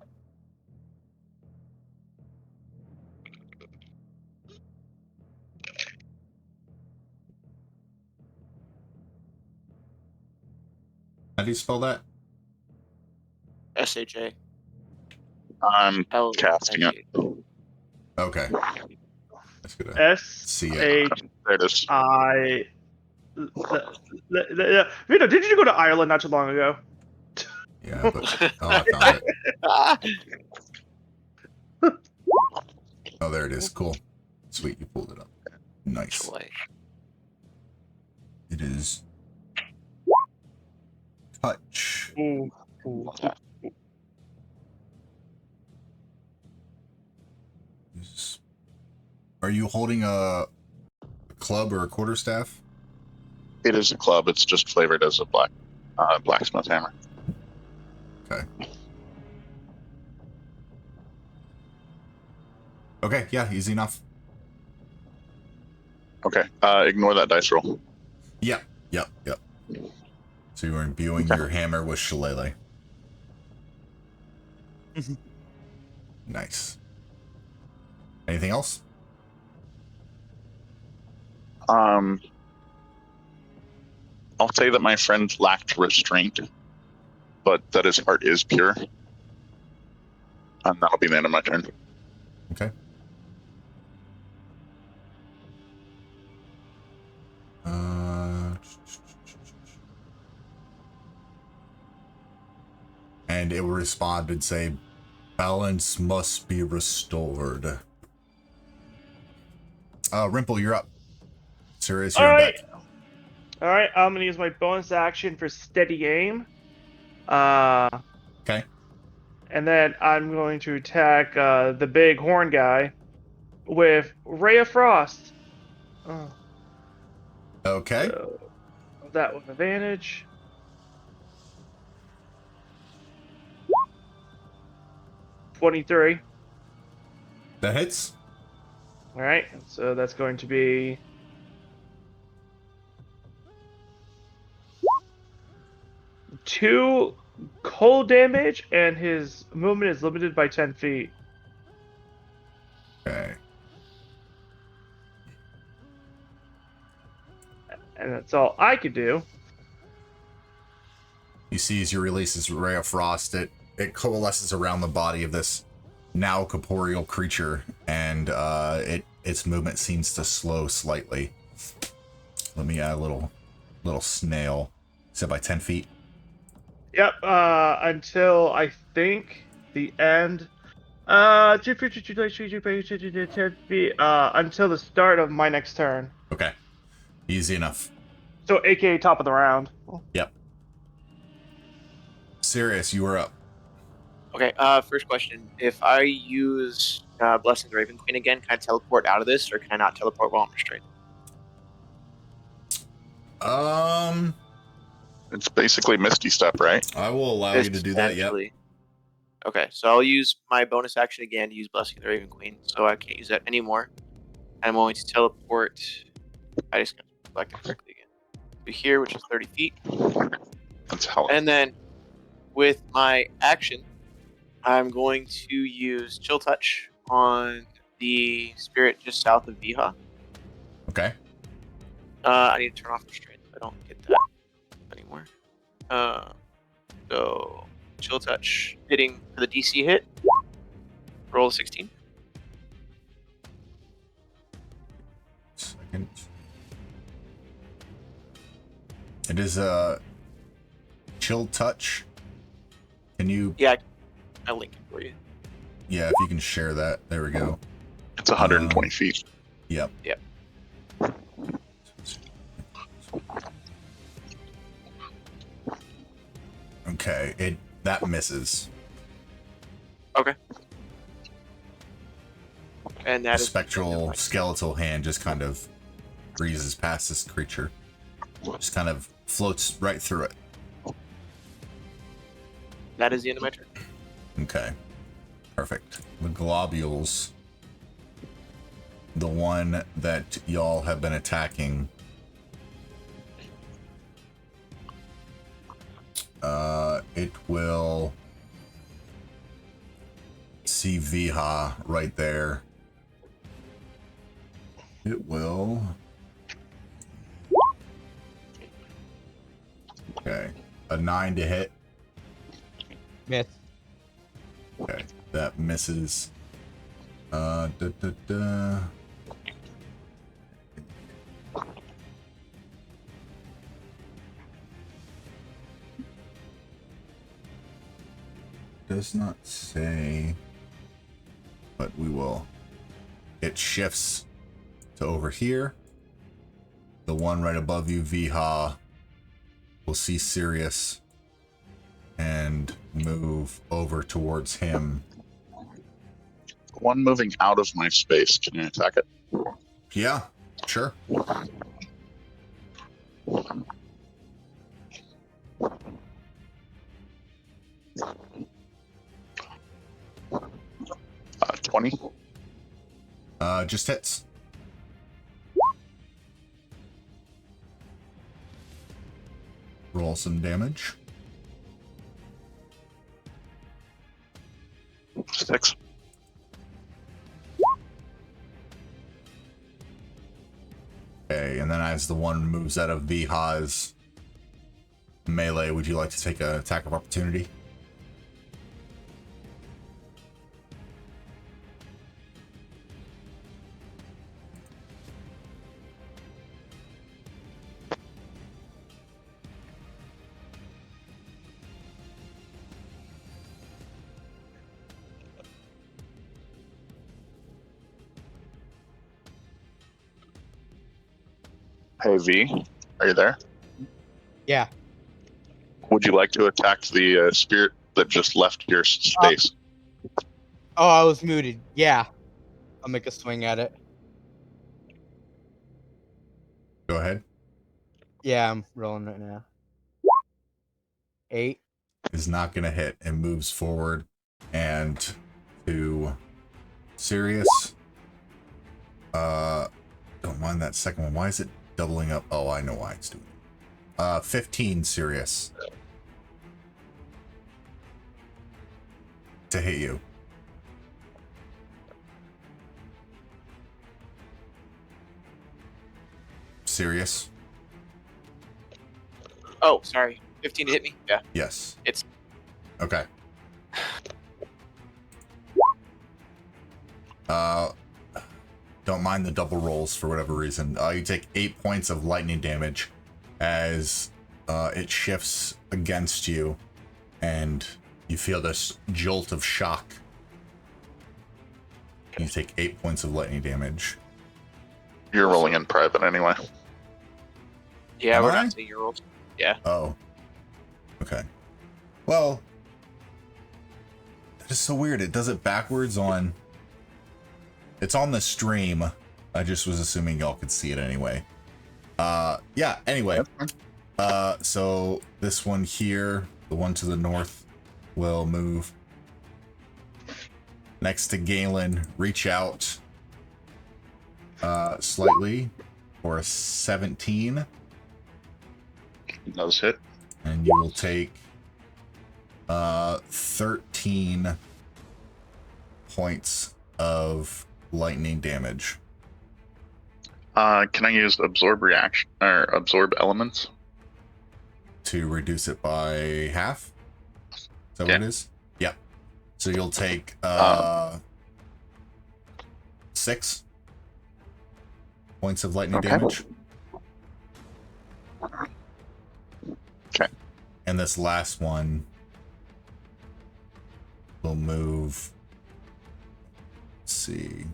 How do you spell that? SHA. I'm L casting it. Okay. That's good. See it. S-H-I... There it is. Vito, did you go to Ireland not too long ago? Yeah, but I found it. Oh, there it is. Cool. Sweet, you pulled it up. Nice. Joy. It is touch. Ooh, ooh. Are you holding a club or a quarterstaff? It is a club. It's just flavored as a blacksmith hammer. Okay. Okay, yeah, easy enough. Okay. Ignore that dice roll. Yep. So you were imbuing your hammer with shillelagh. Nice. Anything else? I'll say that my friend lacked restraint, but that his heart is pure. And that'll be the end of my turn. Okay. And it will respond and say, balance must be restored. Rimple, you're up. Sirius, you're Alright. back. Alright, I'm gonna use my bonus action for steady aim. Okay. And then I'm going to attack the big horn guy with Ray of Frost. Okay. So, that with advantage. $23. That hits. Alright, so that's going to be... two cold damage, and his movement is limited by 10 feet. Okay. And that's all I could do. You see as you release this ray of frost, it coalesces around the body of this now corporeal creature, and its movement seems to slow slightly. Let me add a little snail. Set by 10 feet. Yep, until I think the end. Until the start of my next turn. Okay. Easy enough. So, aka top of the round. Yep. Sirius, you are up. Okay, first question. If I use Blessing the Raven Queen again, can I teleport out of this, or can I not teleport while I'm restrained? It's basically Misty Step, right? I will allow you to do that, yep. Essentially. Okay, so I'll use my bonus action again to use Blessing the Raven Queen, so I can't use that anymore. I'm going to teleport. I just can't select it correctly again. To here, which is 30 feet. That's hell. And then with my action, I'm going to use Chill Touch on the spirit just south of Viha. Okay. I need to turn off restraint so I don't get that anymore. So Chill Touch hitting for the DC hit. Roll a 16. Second. It is a chill touch. Can you? Yeah, I'll link it for you. Yeah, if you can share that. There we go. It's 120 feet. Yep. Yep. Okay, that misses. Okay. And that The is spectral skeletal hand just kind of breezes past this creature. Just kind of floats right through it. That is the end of my turn. Okay. Perfect. The globules the one that y'all have been attacking. It will see Viha right there. It will. Okay. A 9 to hit. Miss. Okay. That misses. Da, da, da. Does not say, but we will. It shifts to over here. The one right above you, Viha, will see Sirius and move over towards him. One moving out of my space. Can you attack it? Yeah, sure. 20. Just hits. Roll some damage. 6. Okay, and then as the one moves out of Viha's melee, would you like to take an attack of opportunity? Hey, V, are you there? Yeah. Would you like to attack the spirit that just left your space? Oh, I was muted. Yeah. I'll make a swing at it. Go ahead. Yeah, I'm rolling right now. 8. Is not going to hit and moves forward and to Sirius. Don't mind that second one. Why is it doubling up? Oh, I know why it's doing it. 15 Sirius to hit you. Sirius. Oh, sorry. 15 to hit me? Yeah. Yes. It's okay. Don't mind the double rolls for whatever reason. You take 8 points of lightning damage as it shifts against you, and you feel this jolt of shock. You take 8 points of lightning damage. You're rolling in private anyway. Yeah, Am we're I? not taking your rolls. Yeah. Oh. Okay. Well, that is so weird. It does it backwards on... It's on the stream. I just was assuming y'all could see it anyway. Yeah, anyway. So this one here, the one to the north, will move next to Galen. Reach out slightly for a 17. Does hit. And you will take 13 points of lightning damage. Can I use absorb reaction or absorb elements? To reduce it by half? Is that what it is? Yep. So you'll take 6 points of lightning damage. Okay. And this last one will move. Let's see.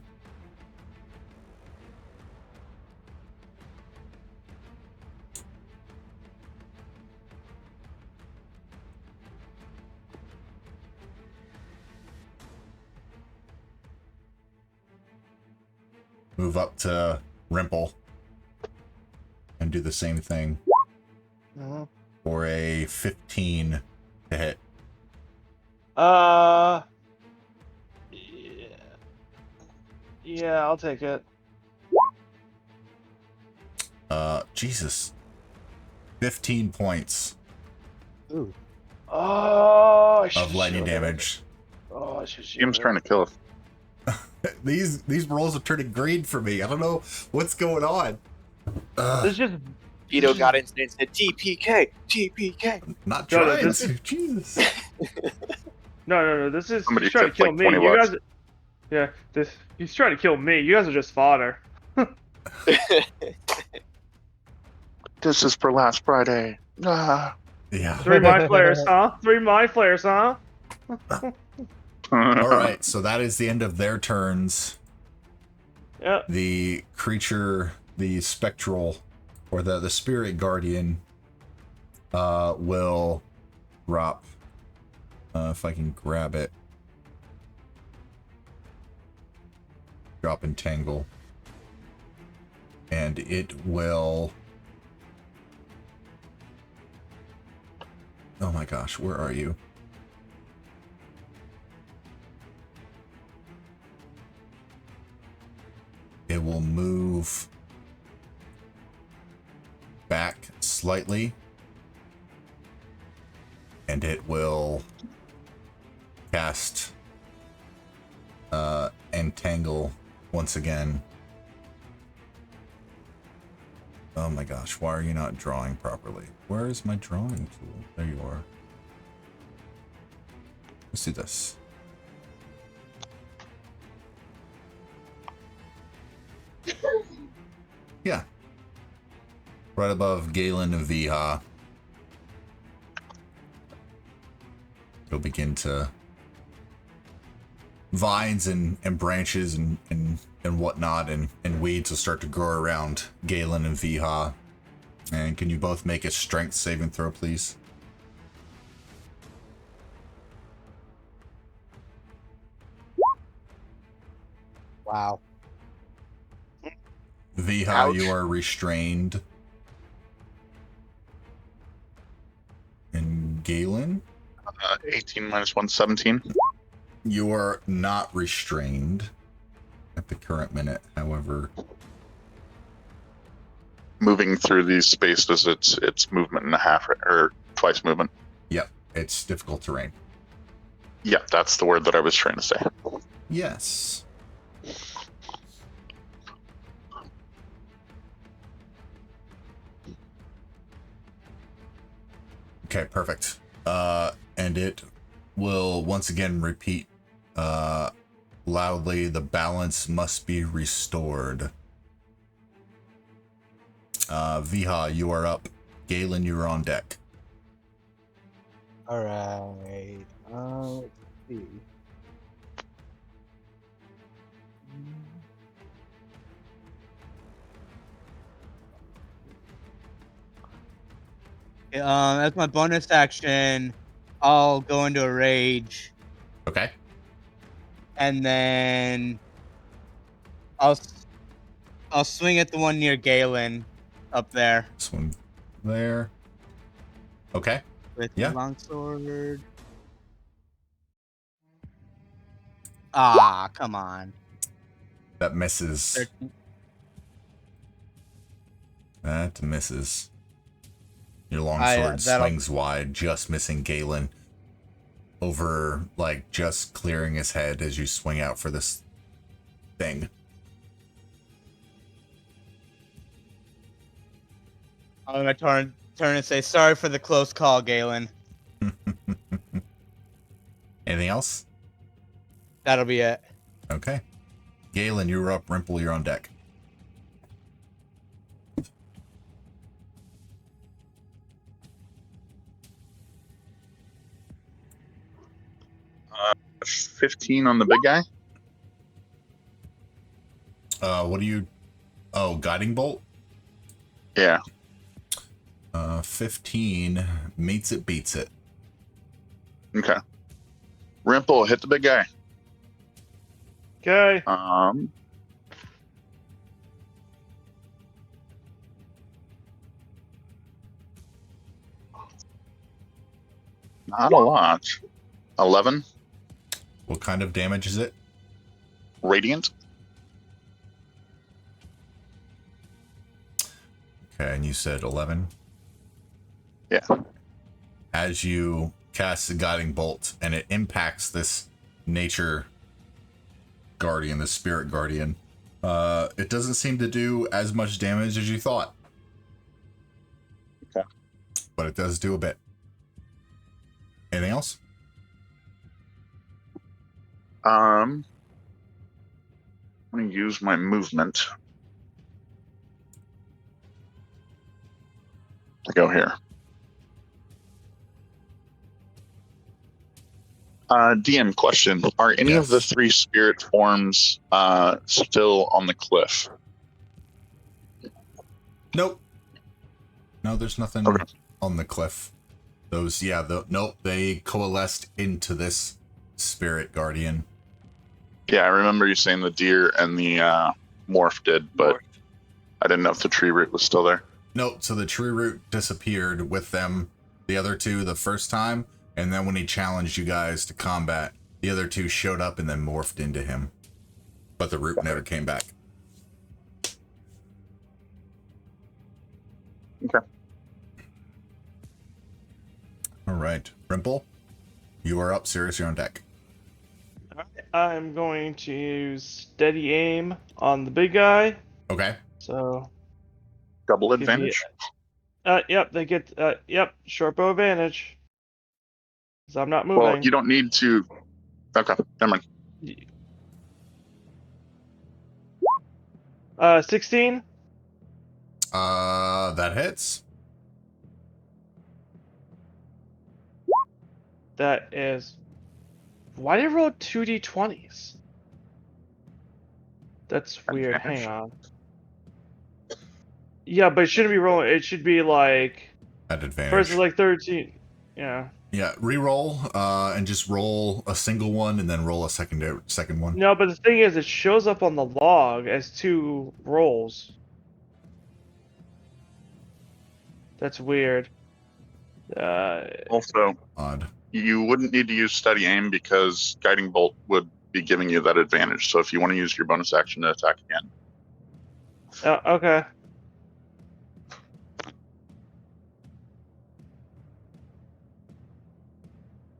Move up to Rimple and do the same thing for a 15 to hit. Yeah. Yeah, I'll take it. Jesus. 15 points Ooh. Oh, of lightning damage. Oh, I should Jim's trying to kill us. These rolls are turning green for me. I don't know what's going on. This just Vito got in and said, TPK, TPK. Not No, no, trying this to. Jesus. no. This is Somebody he's trying to tipped kill like me. 20 You bucks. guys, yeah, he's trying to kill me. You guys are just fodder. This is for last Friday. Ah. Yeah. 3 mind flares, huh? 3 mind flares, huh? All right. So that is the end of their turns. Yep. The creature, the spectral, or the spirit guardian, will drop. If I can grab it. Drop entangle. And it will... Oh my gosh, where are you? It will move back slightly. And it will cast entangle once again. Oh my gosh, why are you not drawing properly? Where is my drawing tool? There you are. Let's do this. Yeah. Right above Galen and Viha. It'll begin to... Vines and branches and whatnot and weeds will start to grow around Galen and Viha. And can you both make a strength saving throw, please? Wow. Viha, Ouch. you are restrained. And Galen, 18 minus 1, 17. you are not restrained at the current minute. However, Moving through these spaces, it's movement and a half, or twice movement. yep, it's difficult terrain. Yeah, that's the word that I was trying to say. Yes. Okay, perfect. And it will once again repeat loudly, the balance must be restored. Viha, you are up. Galen, you are on deck. Alright. Let's see. As my bonus action, I'll go into a rage, Okay. and then I'll swing at the one near Galen, up there This one there. Okay. with Yeah. the longsword. Ah, come on. That misses. 13. That misses. Your I, longsword that'll- swings wide, just missing Galen. Over, like, just clearing his head as you swing out for this thing. I'm gonna turn and say sorry for the close call, Galen. Anything else? That'll be it. Okay. Galen, you're up. Rimple, you're on deck. 15 on the big guy. What do you... Oh, Guiding Bolt? Yeah. 15 meets it, beats it. Okay. Rimple, hit the big guy. Okay. Not a lot. 11 What kind of damage is it? radiant. Okay, and you said 11? Yeah. As you cast the guiding bolt and it impacts this nature guardian, the spirit guardian, it doesn't seem to do as much damage as you thought. Okay. But it does do a bit. Anything else? I'm going to use my movement to go here. DM question. Are any of the Yes. 3 spirit forms still on the cliff? Nope. No, there's nothing Okay. on the cliff. Those, nope, they coalesced into this spirit guardian. Yeah, I remember you saying the deer and the morph did, but I didn't know if the tree root was still there. Nope, so the tree root disappeared with them, the other 2 the first time, and then when he challenged you guys to combat, the other 2 showed up and then morphed into him. But the root never came back. Okay. All right, Rimple, you are up. Sirius, you're on deck. I'm going to use steady aim on the big guy. Okay. So, Double give me- advantage? yep, they get, short bow advantage. Because I'm not moving. Well, you don't need to. Okay, never mind. 16. That hits. That is. Why did I roll 2d20s? That's weird. Advantage. Hang on. Yeah, but it shouldn't be rolling. It should be like. At advantage. First is like 13. Yeah. Yeah, re-roll, and just roll a single one and then roll a second one. No, but the thing is, it shows up on the log as 2 rolls. That's weird. Also, Odd. you wouldn't need to use steady aim because guiding bolt would be giving you that advantage. So if you want to use your bonus action to attack again. Okay.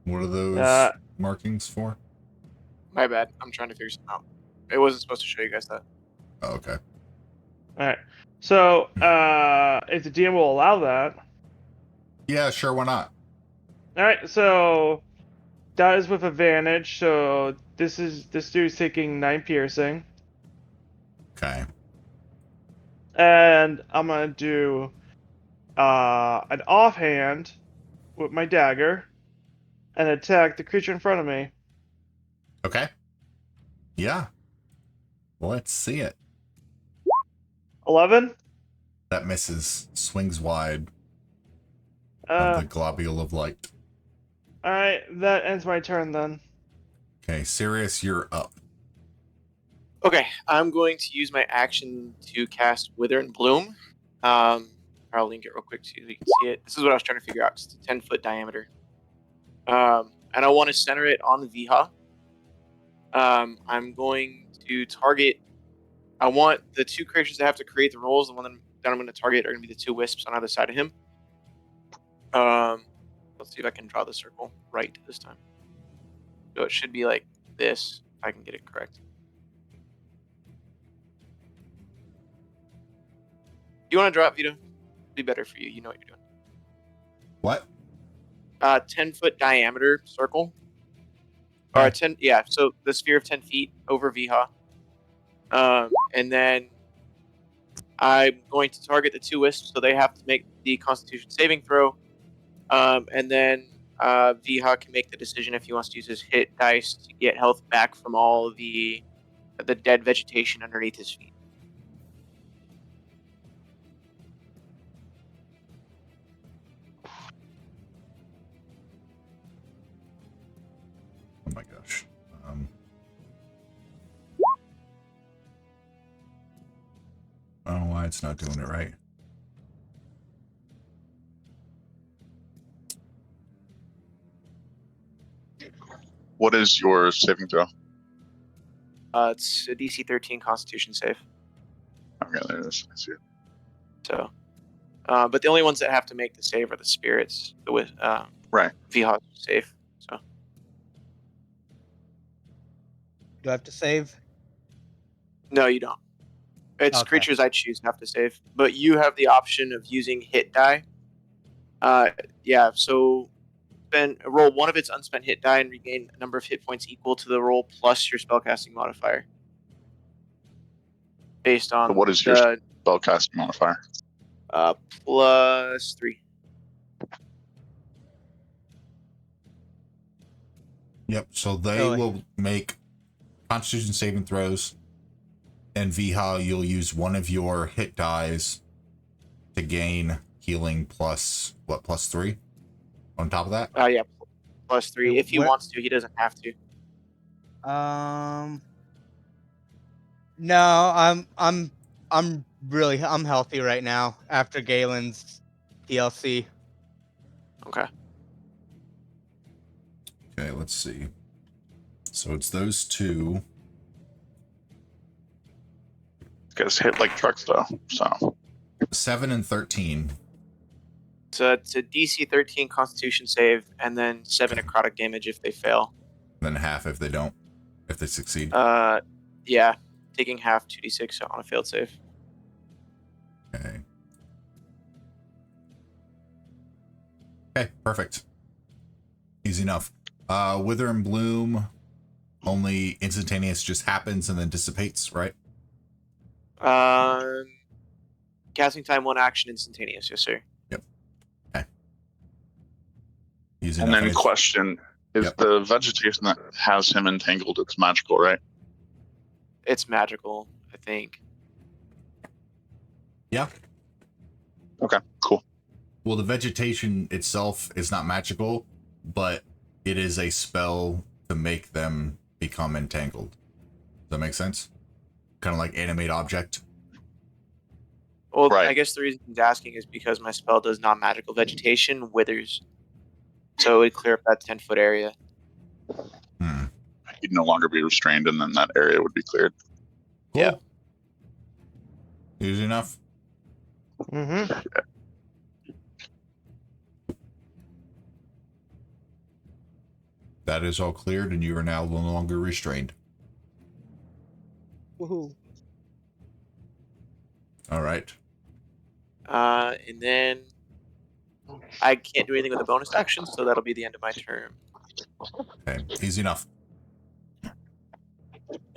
What are those markings for? My bad. I'm trying to figure something out. It wasn't supposed to show you guys that. Oh, okay. Alright. So, if the DM will allow that. Yeah, sure, why not? Alright, so that is with advantage, so this dude's taking 9 piercing. Okay. And I'm gonna do an offhand with my dagger and attack the creature in front of me. Okay. Yeah. Let's see it. 11? That misses. Swings wide of the globule of light. Alright, that ends my turn then. Okay, Sirius, you're up. Okay, I'm going to use my action to cast Wither and Bloom. I'll link it real quick so you can see it. This is what I was trying to figure out. It's a 10-foot diameter. And I want to center it on Viha. I'm going to target... I want the 2 creatures that have to create the rolls. The one that I'm going to target are going to be the 2 wisps on either side of him. Let's see if I can draw the circle right this time. So it should be like this, if I can get it correct. You want to draw it, Vito? It'd be better for you. You know what you're doing. What? 10-foot diameter circle. Or 10, yeah. So the sphere of 10 feet over Viha. And then I'm going to target the 2 wisps, so they have to make the Constitution saving throw. And then Viha can make the decision if he wants to use his hit dice to get health back from all of the dead vegetation underneath his feet. Oh my gosh. I don't know why it's not doing it right. What is your saving throw? It's a DC 13 Constitution save. Okay, there it is. I see it. So But the only ones that have to make the save are the spirits. With Right. Vihas safe. So Do I have to save? no, you don't. It's Okay. creatures I choose have to save, but you have the option of using hit die. Yeah. So then roll one of its unspent hit die and regain a number of hit points equal to the roll plus your spellcasting modifier. Based on So what is your spellcasting modifier? +3. Yep. So they Really? will make Constitution saving throws, and Viha, you'll use one of your hit dies to gain healing plus what? +3 on top of that. Yeah, +3. If he What- wants to, he doesn't have to. No, I'm healthy right now after Galen's DLC. Okay. Okay, let's see. So it's those two. Guys hit like trucks though. So 7 and 13. So it's a DC 13 Constitution save, and then 7 necrotic damage if they fail. Then half if they don't. If they succeed. Yeah, taking half 2d6 on a failed save. Okay. Okay, perfect. Easy enough. Wither and Bloom, only instantaneous just happens and then dissipates, right? Casting time, 1 action, instantaneous. Yes, sir. Easy and enough. then It's- question is Yep. the vegetation that has him entangled, it's magical, right? It's magical, I think. Yeah. Okay, cool. Well, the vegetation itself is not magical, but it is a spell to make them become entangled. Does that make sense? Kind of like animate object. Well, Right. I guess the reason he's asking is because my spell does non-magical vegetation withers, so it would clear up that 10-foot area. Hmm. He'd no longer be restrained, and then that area would be cleared. Cool. Yeah. Easy enough. Mm-hmm. That is all cleared, and you are now no longer restrained. Woohoo! All right. And then I can't do anything with a bonus action, so that'll be the end of my turn. Okay. Easy enough.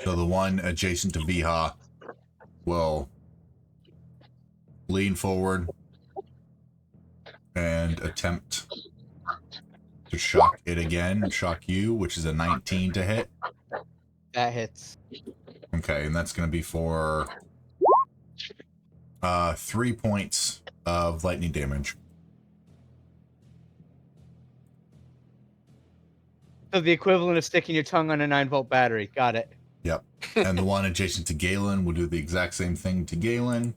So the one adjacent to Viha will lean forward and attempt to shock it again. Shock you, which is a 19 to hit. That hits. Okay, and that's going to be for 3 points of lightning damage. So the equivalent of sticking your tongue on a 9-volt battery. Got it. Yep. And the one adjacent to Galen will do the exact same thing to Galen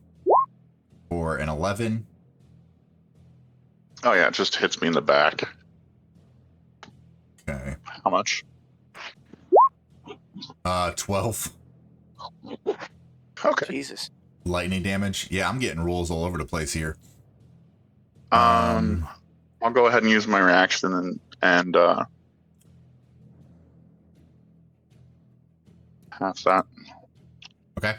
for an 11. Oh yeah, it just hits me in the back. Okay. How much? 12 Okay. Jesus. lightning damage. Yeah, I'm getting rolls all over the place here. I'll go ahead and use my reaction and half that. Okay.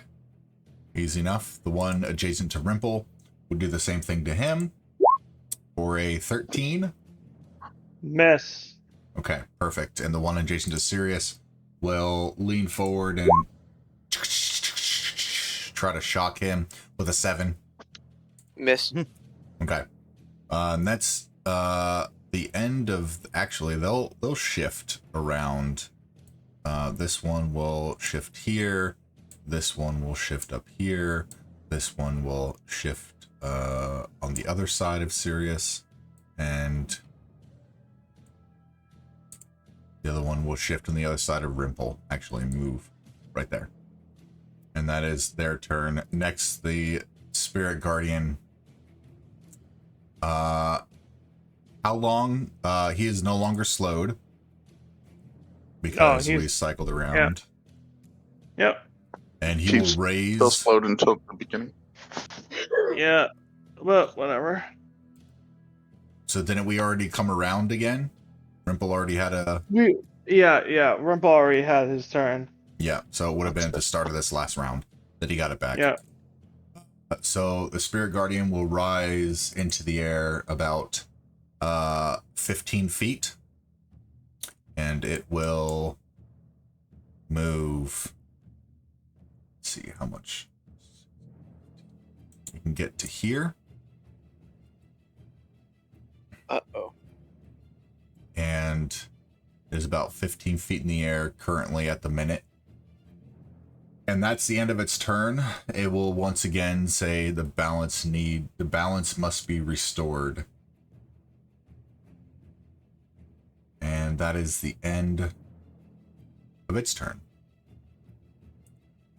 Easy enough. The one adjacent to Rimple would do the same thing to him for a 13. Miss. Okay, perfect. And the one adjacent to Sirius will lean forward and try to shock him with a 7. Miss. Okay. And that's the end of, actually they'll shift around. This one will shift here. This one will shift up here. This one will shift on the other side of Sirius, and the other one will shift on the other side of Rimple. Actually move right there. And that is their turn. Next, the Spirit Guardian. How long? He is no longer slowed because we cycled around. Yep. And he Keeps will raise. Still slowed until the beginning. Yeah. But whatever. So didn't we already come around again? Rimple already had a... Yeah. Rumple already had his turn. Yeah, so it would have been at the start of this last round that he got it back. Yeah. So the Spirit Guardian will rise into the air about 15 feet. And it will move... Let's see how much... You can get to here. Uh-oh. And is about 15 feet in the air currently at the minute. And that's the end of its turn. It will once again say the balance must be restored. And that is the end of its turn.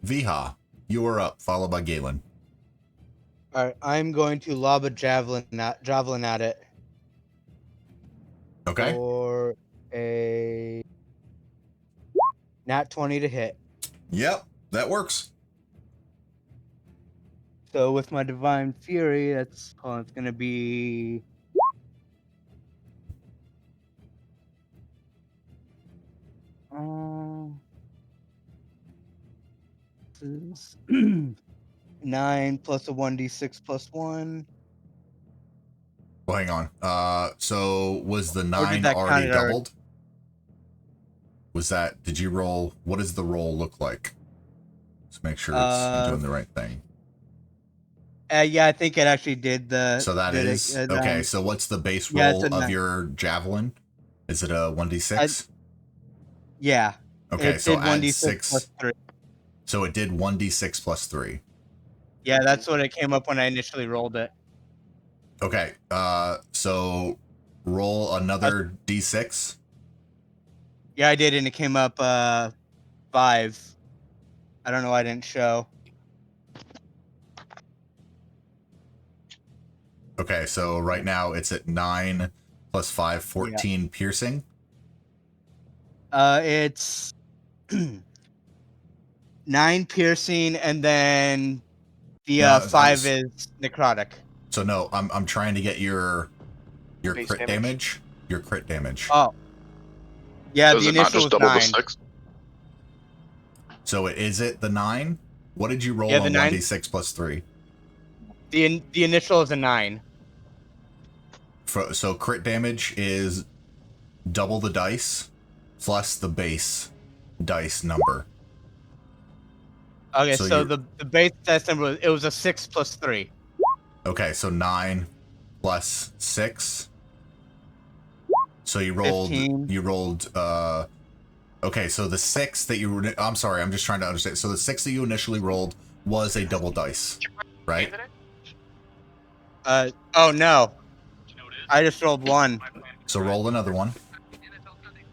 Viha, you are up, followed by Galen. Alright, I'm going to lob a javelin at it. Okay. For a nat 20 to hit. Yep, that works. So with my Divine Fury, it's going to be... this is 9 plus a 1d6 plus 1. Well, hang on. So was the Or did 9 that already count it already? doubled? Was that, did you roll, what does the roll look like? Let's make sure it's doing the right thing. Yeah, I think it actually did the... So that is, okay, so what's the base yeah, it's roll a of 9. your javelin? Is it a 1d6? Yeah. Okay, It so did add 1d6 6. plus 3. So it did 1d6 plus 3. Yeah, that's what it came up when I initially rolled it. Okay, so roll another d6. Yeah, I did, and it came up 5. I don't know why I didn't show. Okay, so right now it's at 9 plus 5, 14 piercing. It's 9 piercing, and then the No, 5 is necrotic. So no, I'm trying to get your Base crit damage. Your crit damage. Oh. Yeah, Does the it not initial just was double 9. the 6? So is it the 9? What did you roll Yeah, the on 9. 1d6 plus 3? The initial is a 9. So crit damage is double the dice plus the base dice number. Okay, So so the base dice number was a 6 plus 3. Okay, so 9 plus 6. So you rolled 15. Okay, so the 6 that you I'm sorry, I'm just trying to understand. So the 6 that you initially rolled was a double dice, right? Oh no. I just rolled 1. So roll another one.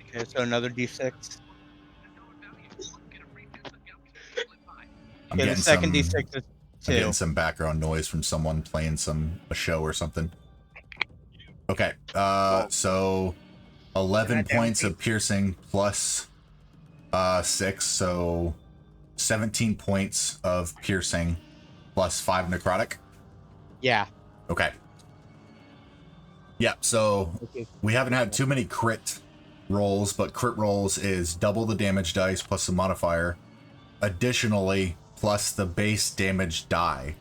Okay, so another d6. I'm Okay, getting the second some d6 is 2. I'm getting some background noise from someone playing a show or something. Okay, so 11 points of piercing plus 6, so 17 points of piercing plus 5 necrotic. Yeah. Okay. Yeah, so we haven't had too many crit rolls, but crit rolls is double the damage dice plus the modifier. Additionally, plus the base damage die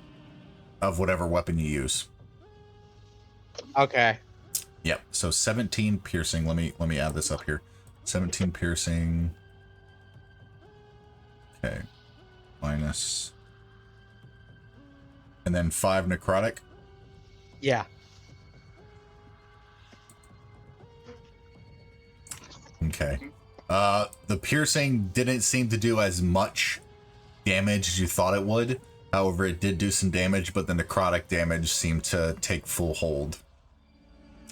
of whatever weapon you use. Okay. Yep. So 17 piercing. Let me add this up here. 17 piercing. Okay. Minus. And then 5 necrotic. Yeah. Okay. The piercing didn't seem to do as much damage as you thought it would. However, it did do some damage, but the necrotic damage seemed to take full hold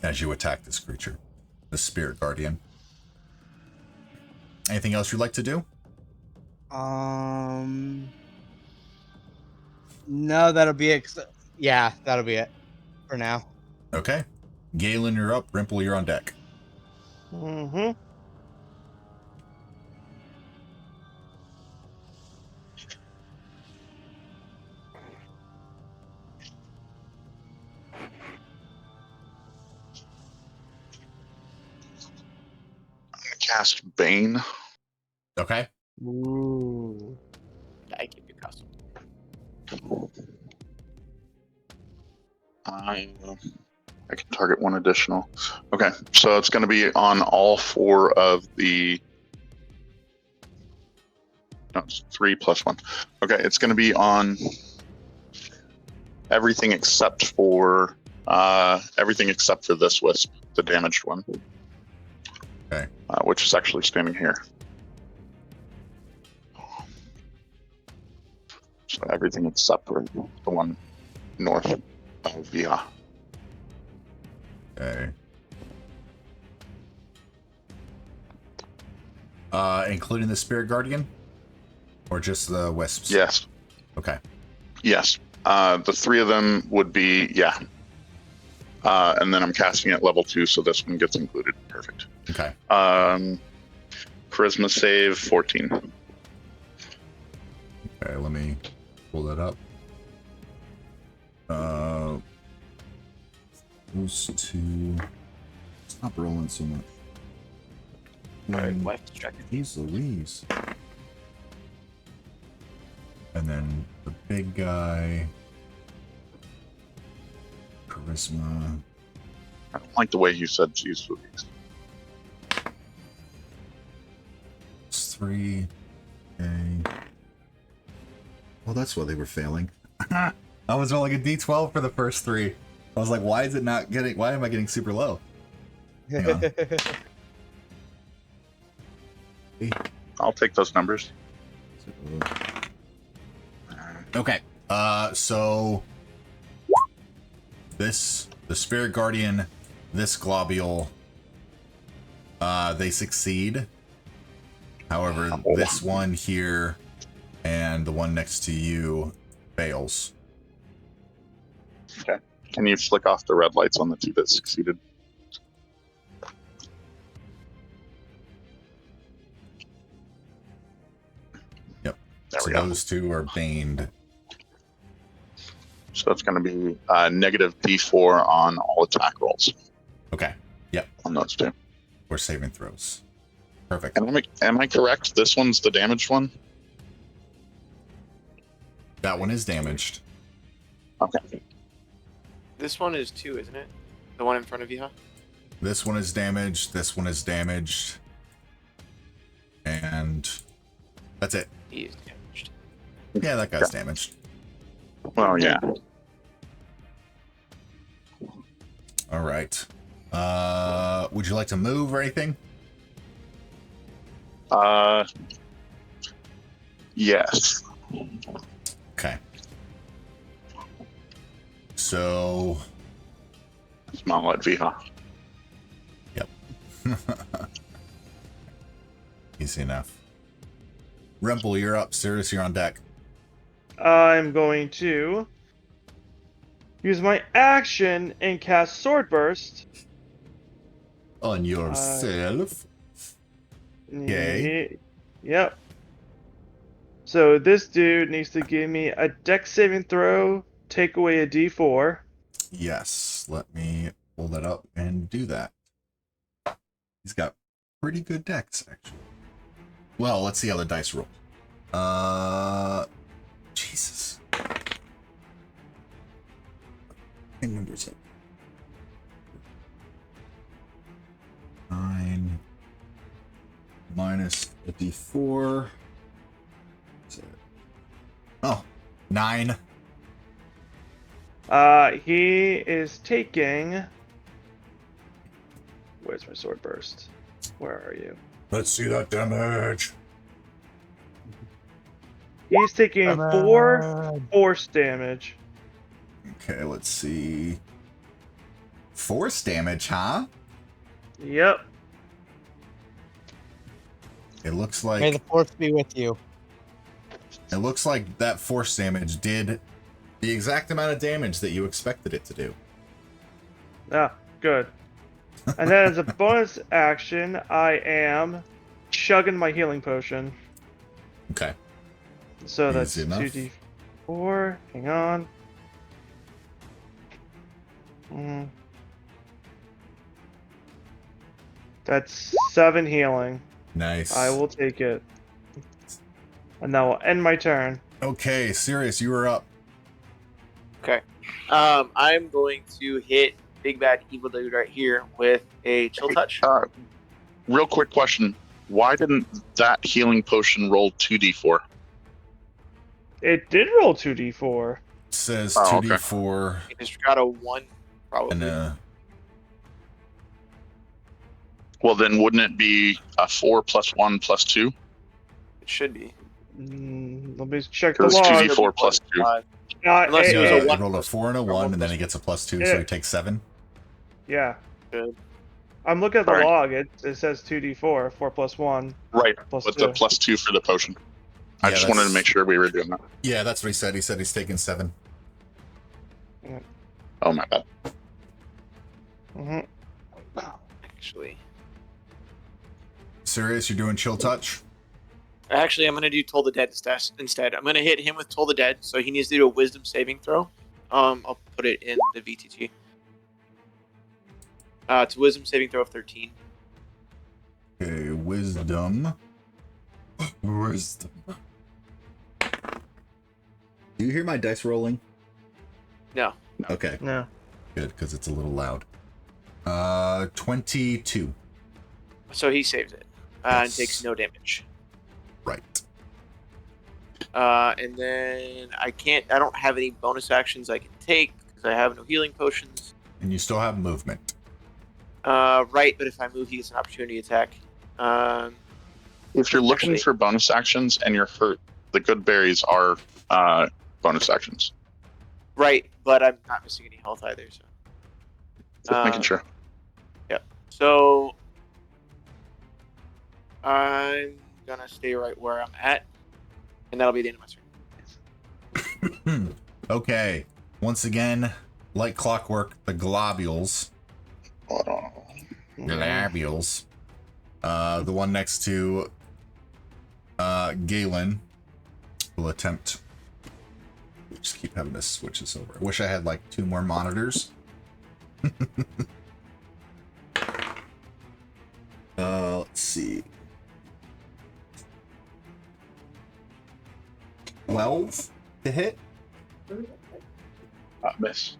as you attack this creature, the Spirit Guardian. Anything else you'd like to do? No, that'll be it. Yeah, that'll be it for now. Okay. Galen, you're up. Rimple, you're on deck. Mm-hmm. cast Bane. Okay. Ooh. I give you custom. I can target one additional. Okay, so it's going to be on all 4 of the. No, it's 3 plus 1. Okay, it's going to be on everything except for this wisp, the damaged one. Okay. Which is actually standing here. So everything except for the one north of Via. Okay. Including the Spirit Guardian? Or just the wisps? Yes. Okay. Yes. The 3 of them would be, yeah. And then I'm casting at level 2, so this one gets included. Perfect. Okay. Charisma save 14. Okay, let me pull that up. Those 2. Stop rolling so much. Alright, wife distracted. Jeez Louise. And then the big guy. Charisma. I don't like the way you said geez Louise. It's 3. Okay. Well, that's why they were failing. I was rolling a d12 for the first 3. I was like, why is it not getting... Why am I getting super low? Hang on. I'll take those numbers. Okay. So... the Spirit Guardian, this globule, they succeed. However, this one here and the one next to you fails. Okay. Can you flick off the red lights on the 2 that succeeded? Yep. There So we go. those 2 are baned. So that's going to be negative D4 on all attack rolls Okay. Yep. on those 2. Or saving throws. Perfect. And am I correct? This one's the damaged one? That one is damaged. Okay. This one is 2, isn't it? The one in front of you, huh? This one is damaged. This one is damaged. And that's it. He is damaged. Yeah, that guy's damaged. Well, yeah. All right. Would you like to move or anything? Yes. Okay. So... Small at Viha. Yep. Easy enough. Rempel, you're up. Sirius, you're on deck. I'm going to use my action and cast Sword Burst. On yourself. Okay. Yep. So this dude needs to give me a dex saving throw, take away a d4. Yes. Let me pull that up and do that. He's got pretty good decks, actually. Well, let's see how the dice roll. Jesus. What numbers up? 9 minus a d4. Oh, 9. He is taking... Where's my Sword Burst? Where are you? Let's see that damage. He's taking 4 force damage. Okay, let's see. Force damage, huh? Yep. It looks May like the force be with you. that force damage did the exact amount of damage that you expected it to do. Ah, good. And then as a bonus action, I am chugging my healing potion. Okay. So that's Easy enough. 2d4. Hang on. That's 7 healing. Nice. I will take it. And that will end my turn. Okay, Sirius, you are up. Okay. I'm going to hit Big Bad Evil Dude right here with a chill touch. Real quick question. Why didn't that healing potion roll 2d4? It did roll 2d4. It says Oh, okay. 2d4 It just got a 1, probably. and Well, then wouldn't it be a 4 plus 1 plus 2? It should be. Let me check the Because log. 2d4 plus 2. Unless it was a he 1 rolled a 4 and a 1, and then he gets a +2, so Yeah. he takes 7. Yeah. Good. I'm looking at the Alright. log. It says 2d4, 4 plus 1. Right, Plus with 2. the plus 2 for the potion. I Yeah, just wanted to that's- make sure we were doing that. Yeah, that's what he said. He said he's taking 7. Oh my bad. Actually, Sirius, you're doing chill touch? I'm going to do Toll the Dead instead. I'm going to hit him with Toll the Dead, so he needs to do a Wisdom saving throw. I'll put it in the VTT. It's a Wisdom saving throw of 13. Okay, wisdom. Wisdom. Do you hear my dice rolling? No. Okay, No. good, because it's a little loud. 22. So he saves it and takes no damage. Right. And then I don't have any bonus actions I can take because I have no healing potions. And you still have movement. Right, but if I move, he gets an opportunity attack. If you're looking Actually- for bonus actions and you're hurt, the good berries are bonus actions. Right, but I'm not missing any health either. So, Just making sure. so I'm gonna stay right where I'm at, and that'll be the end of my turn. Okay. Once again, like clockwork, the globules. Hold on. Globules. The one next to Galen will attempt. Just keep having to switch this over. I wish I had like 2 more monitors. Let's see. 12 to hit. Miss.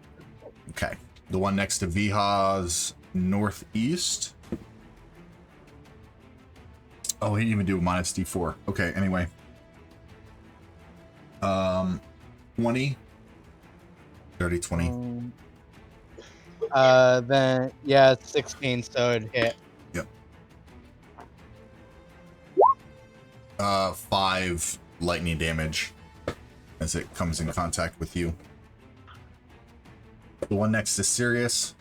Okay. The one next to Viha's northeast. Oh, he didn't even do a minus D4. Okay, anyway. 20. Dirty 20. Then yeah, it's 16, so it hit. 5 lightning damage as it comes in contact with you. The one next to Sirius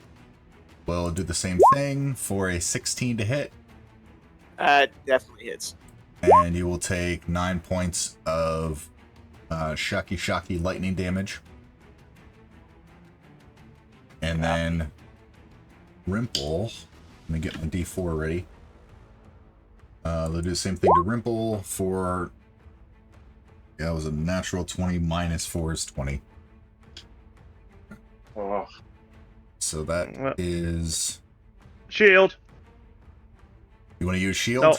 will do the same thing for a 16 to hit, Definitely hits. and you will take 9 points of shocky lightning damage. And then Rimple, let me get my D4 ready. They'll do the same thing to Rimple for, yeah, it was a natural 20 minus 4 is 20. Oh. So that is, Shield. you want to use shield? No.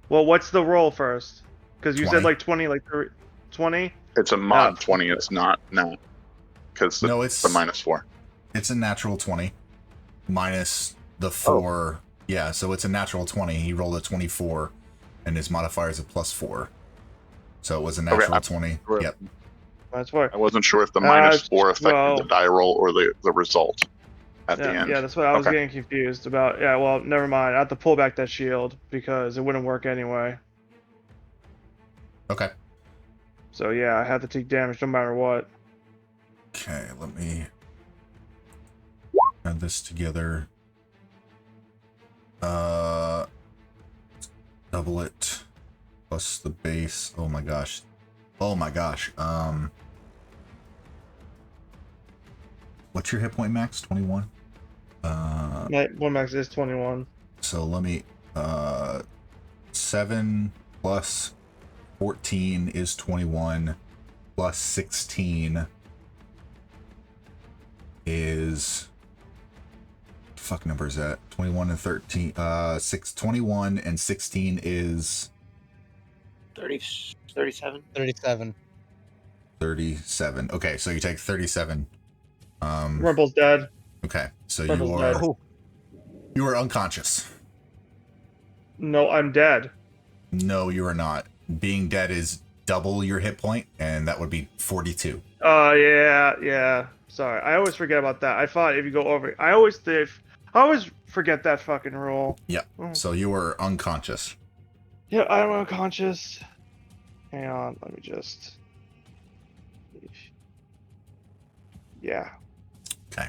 Well, what's the roll first? Because you 20. said like 20, like 20? It's a mod No. 20. It's not now. Because No, it's it's the minus 4. It's a natural 20 minus the 4. Yeah, so it's a natural 20. He rolled a 24 and his modifier is a +4. So it was a natural 20. right. Yep. That's why. I wasn't sure if the minus 4 affected well- the die roll or the result at the Yeah, end. yeah, that's what I was Okay. getting confused about. Yeah, well, never mind. I have to pull back that shield because it wouldn't work anyway. Okay. So yeah, I have to take damage no matter what. Okay, let me add this together. Double it plus the base. Oh my gosh. Oh my gosh. What's your hit point max? 21? My one max is 21. So let me 7 plus 14 is 21 plus 16 is fuck number is that? 21 and 13. 21 and 16 is 37. 37. 37. Okay, so you take 37. Rumple's dead. Okay, so Rumple's dead. you are unconscious. No, I'm dead. No, you are not. Being dead is double your hit point, and that would be 42. Oh, yeah. Sorry, I always forget about that. I thought if you go over, I always forget that fucking rule. Yeah. So you are unconscious. Yeah, I'm unconscious. Hang on, let me just. Yeah. Okay.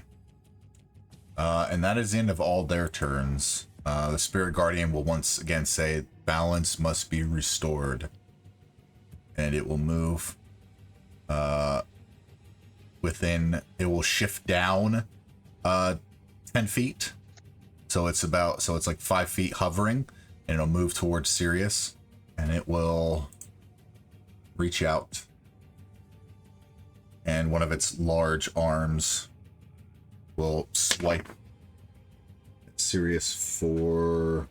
And that is the end of all their turns. The Spirit Guardian will once again say, balance must be restored. And it will move it will shift down 10 feet. So it's like 5 feet hovering, and it'll move towards Sirius, and it will reach out. And one of its large arms will swipe Sirius for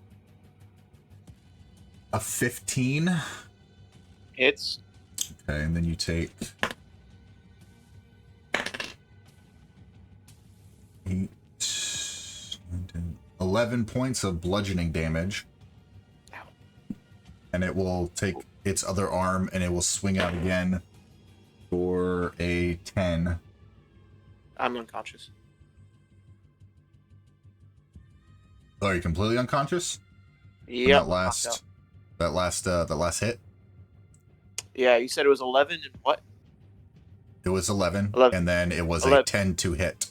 a 15. Hits. Okay, and then you take 11 points of bludgeoning damage. Ow. And it will take its other arm and it will swing out again for a 10. I'm unconscious. Oh, are you completely unconscious? Yeah. That last hit? Yeah, you said it was 11 and what? It was 11, 11. and then it was 11. a 10 to hit.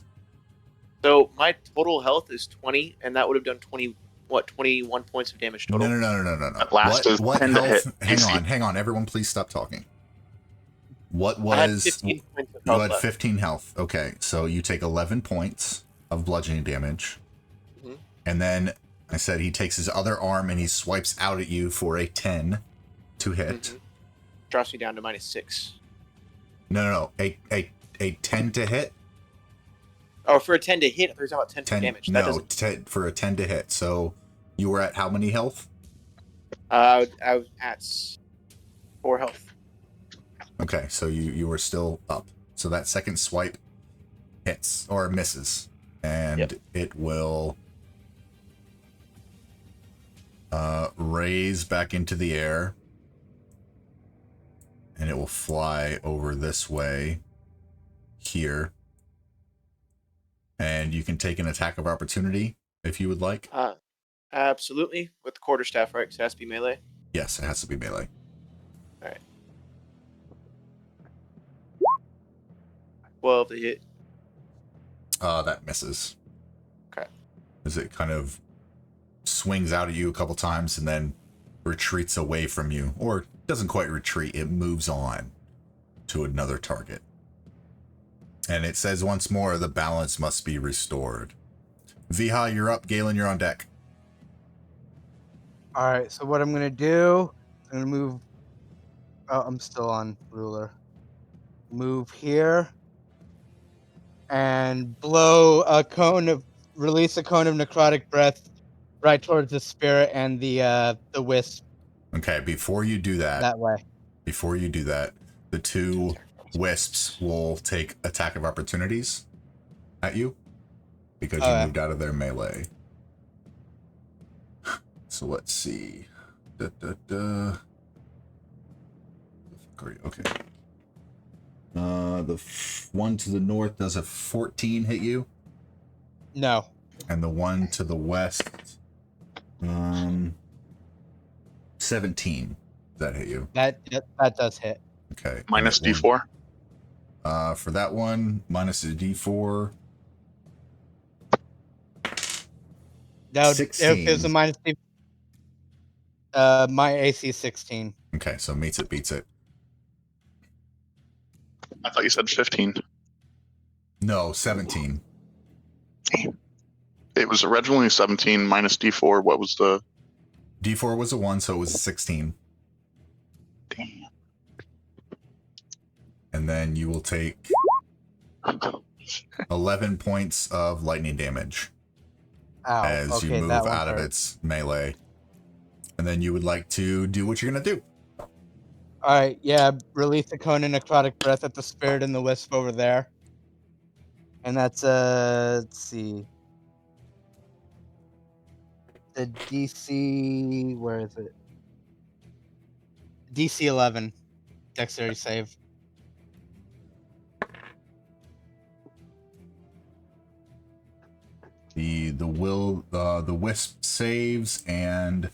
So my total health is 20, and that would have done 21 points of damage total. No. That last is What 10 to health? hit. Hang on, everyone, please stop talking. What I had was 15 points of you health had left. 15 health? Okay, so you take 11 points of bludgeoning damage, and then I said he takes his other arm and he swipes out at you for a 10 to hit. Drops me down to -6. No, a 10 to hit. Oh, for a 10 to hit, there's about 10 for damage. That No, doesn't. for a 10 to hit. So you were at how many health? I was at 4 health. Okay, so you were still up. So that second swipe hits or misses, and it will raise back into the air, and it will fly over this way here. And you can take an attack of opportunity if you would like. Absolutely. With the quarterstaff, right? 'Cause it has to be melee. Yes, it has to be melee. All right. 12 to hit. That misses. Okay. As it kind of swings out at you a couple times and then retreats away from you. Or doesn't quite retreat, it moves on to another target. And it says once more, the balance must be restored. Viha, you're up. Galen, you're on deck. All right, so what I'm going to do, I'm going to move. Oh, I'm still on ruler. Move here. And release a cone of necrotic breath right towards the spirit and the wisp. Okay, before you do that, the two wisps will take attack of opportunities at you because you moved out of their melee. So let's see. Okay. The one to the north does a 14 hit you? No. And the one to the west, 17. Does that hit you? That does hit. Okay. Minus D4. For that one, minus a D4. No, 16. It was a minus. My AC is 16. Okay, so meets it, beats it. I thought you said 15. No, 17. It was originally 17 minus D4. What was the... D4 was a 1, so it was a 16. Damn. And then you will take 11 points of lightning damage. Ow. as you Okay, that move one out of hurt. its melee. And then you would like to do what you're going to do. All right, yeah. Release the cone and necrotic breath at the spirit and the wisp over there, and that's let's see, the DC. Where is it? DC 11, dexterity save. The wisp saves, and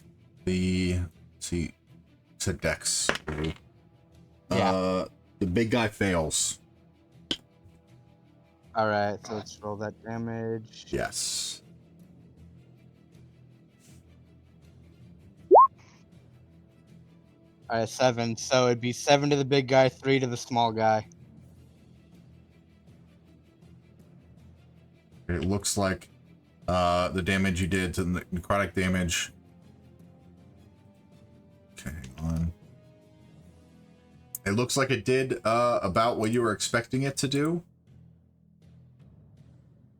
it's a dex. Yeah. The big guy fails. All right, so let's roll that damage. Yes. All right, 7. So it'd be 7 to the big guy, 3 to the small guy. It looks like the damage you did to the necrotic damage. Okay, hang on. It looks like it did about what you were expecting it to do.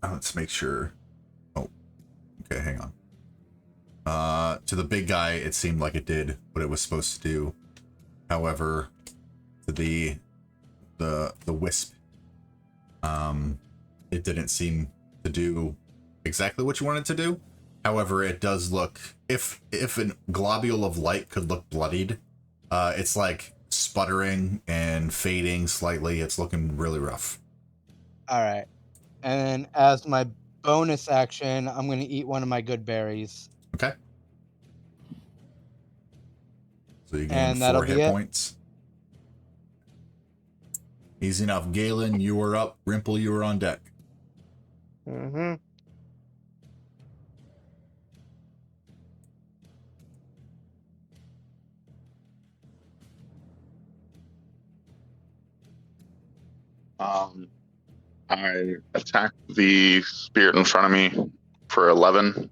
Let's make sure. Oh, okay, hang on. To the big guy, it seemed like it did what it was supposed to do. However, to the wisp, it didn't seem to do exactly what you wanted to do. However, it does look, if a globule of light could look bloodied, it's like sputtering and fading slightly. It's looking really rough. All right. And as my bonus action, I'm going to eat one of my good berries. Okay. So you gain And that'll 4 be hit it. points. Easy enough. Galen, you were up. Rimple, you were on deck. Mm-hmm. I attack the spirit in front of me for 11.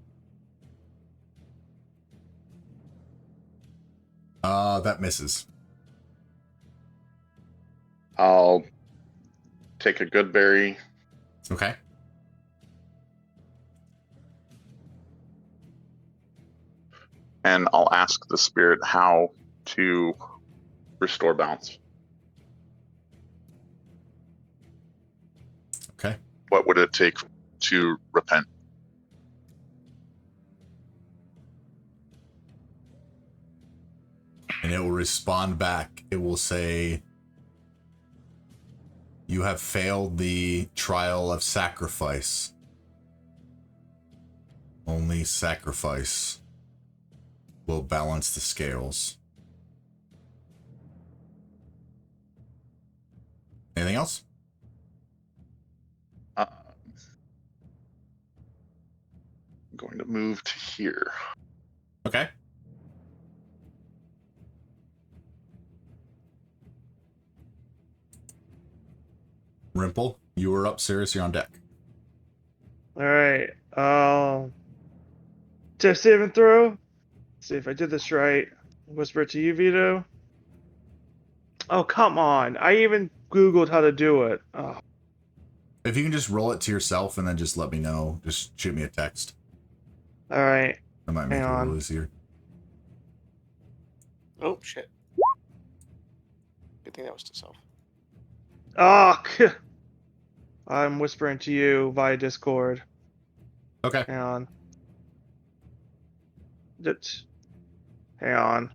That misses. I'll take a good berry. Okay. And I'll ask the spirit how to restore balance. Okay. What would it take to repent? And it will respond back. It will say, "You have failed the trial of sacrifice. Only sacrifice will balance the scales." Anything else? I'm going to move to here. Okay. Rimple, you were up. Sirius, you're on deck. All right. Test saving throw. See if I did this right. Whisper it to you, Vito. Oh, come on. I even Googled how to do it. Oh. If you can just roll it to yourself and then just let me know, just shoot me a text. All right. That might make it a little easier. Oh shit! Good thing that was to self. Oh, I'm whispering to you via Discord. Okay. Hang on. Hang on.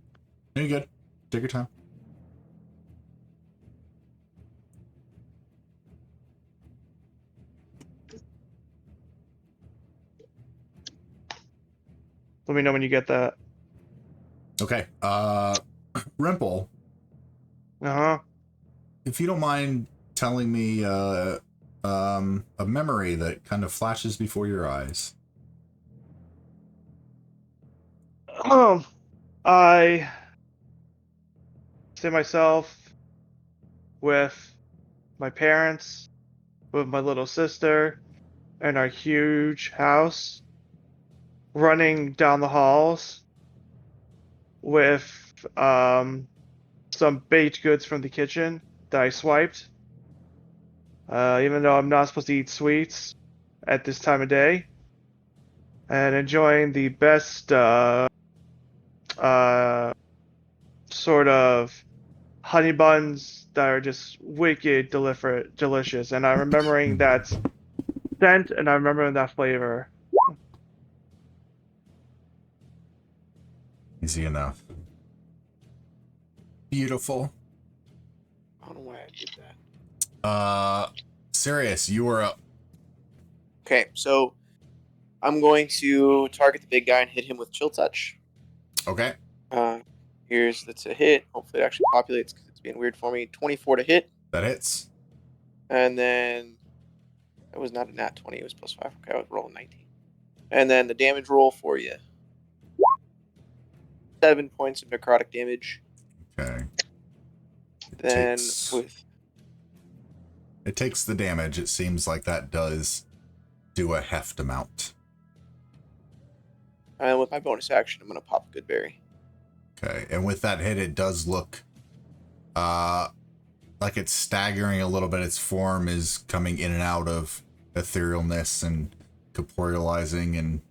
You're good. Take your time. Let me know when you get that. Okay. Rimple, Uh-huh. if you don't mind telling me a memory that kind of flashes before your eyes. I see myself with my parents, with my little sister, and our huge house, running down the halls with some baked goods from the kitchen that I swiped. Even though I'm not supposed to eat sweets at this time of day. and enjoying the best sort of honey buns that are just wicked delicious. And I'm remembering that scent, and I'm remembering that flavor. Easy enough. Beautiful. I don't know why I did that. Sirius, you are up. Okay, so I'm going to target the big guy and hit him with Chill Touch. Okay. That's a hit. Hopefully it actually populates because it's being weird for me. 24 to hit. That hits. And then it was not a nat 20, it was +5. Okay, I was rolling 19. And then the damage roll for you. 7 points of necrotic damage. Okay. Then It takes the damage. It seems like that does do a heft amount. And with my bonus action, I'm going to pop Goodberry. Okay, and with that hit, it does look like it's staggering a little bit. Its form is coming in and out of etherealness and corporealizing, and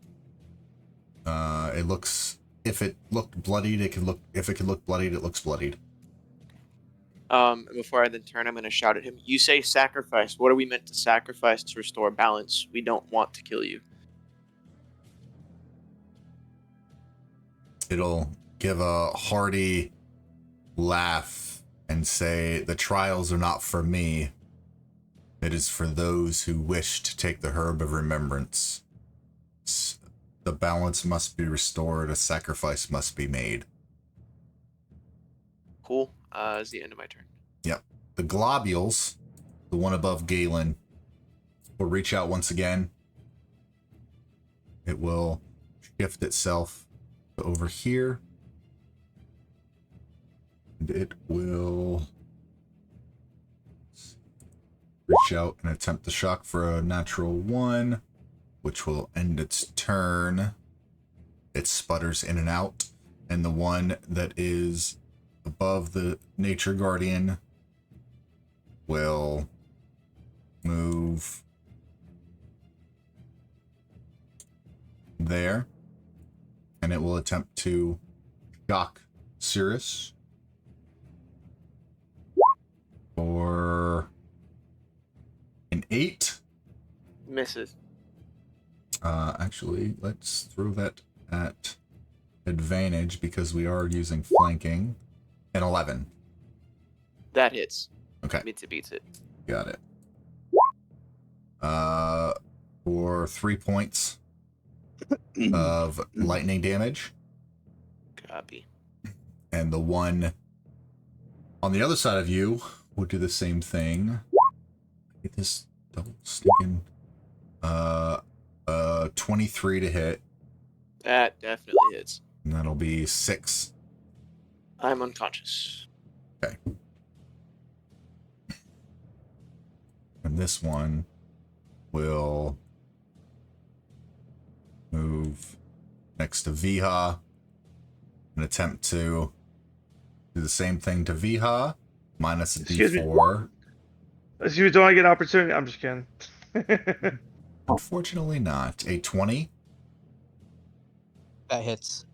it looks. If it looked bloodied, it could look. If it could look bloodied, it looks bloodied. And before I then turn, I'm going to shout at him. You say sacrifice. What are we meant to sacrifice to restore balance? We don't want to kill you. It'll give a hearty laugh and say, "The trials are not for me. It is for those who wish to take the Herb of Remembrance. The balance must be restored. A sacrifice must be made." Cool. Is the end of my turn. Yep. The globules, the one above Galen, will reach out once again. It will shift itself to over here. And it will reach out and attempt to shock for a natural 1, which will end its turn. It sputters in and out. And the one that is above the Nature Guardian will move there. And it will attempt to shock Sirius for an 8. Misses. Actually, let's throw that at advantage because we are using flanking. An 11. That hits. Okay. Beats it. Got it. For 3 points of lightning damage. Copy. And the one on the other side of you will do the same thing. Get this double stinking 23 to hit. That definitely hits. And that'll be 6. I'm unconscious. Okay. And this one will move next to Viha and attempt to do the same thing to Viha, minus a Excuse me. D4. Excuse me, don't I get an opportunity? I'm just kidding. Unfortunately not. A 20. That hits.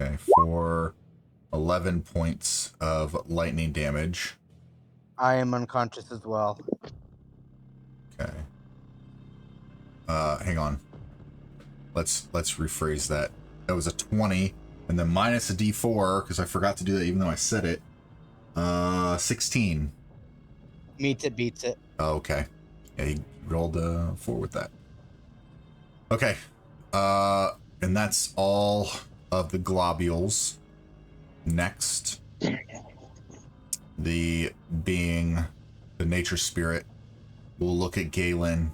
Okay, for 11 points of lightning damage. I am unconscious as well. Okay. Hang on. Let's rephrase that. That was a 20, and then minus a D4 because I forgot to do that even though I said it. 16. Meets it, beats it. Oh, okay. Yeah, he rolled 4 with that. Okay. And that's all of the globules. Next, the being, the nature spirit, will look at Galen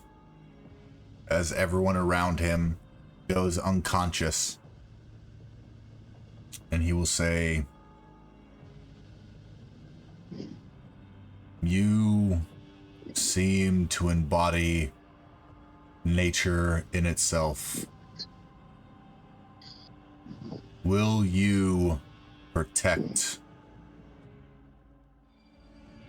as everyone around him goes unconscious. And he will say, "You seem to embody nature in itself. Will you protect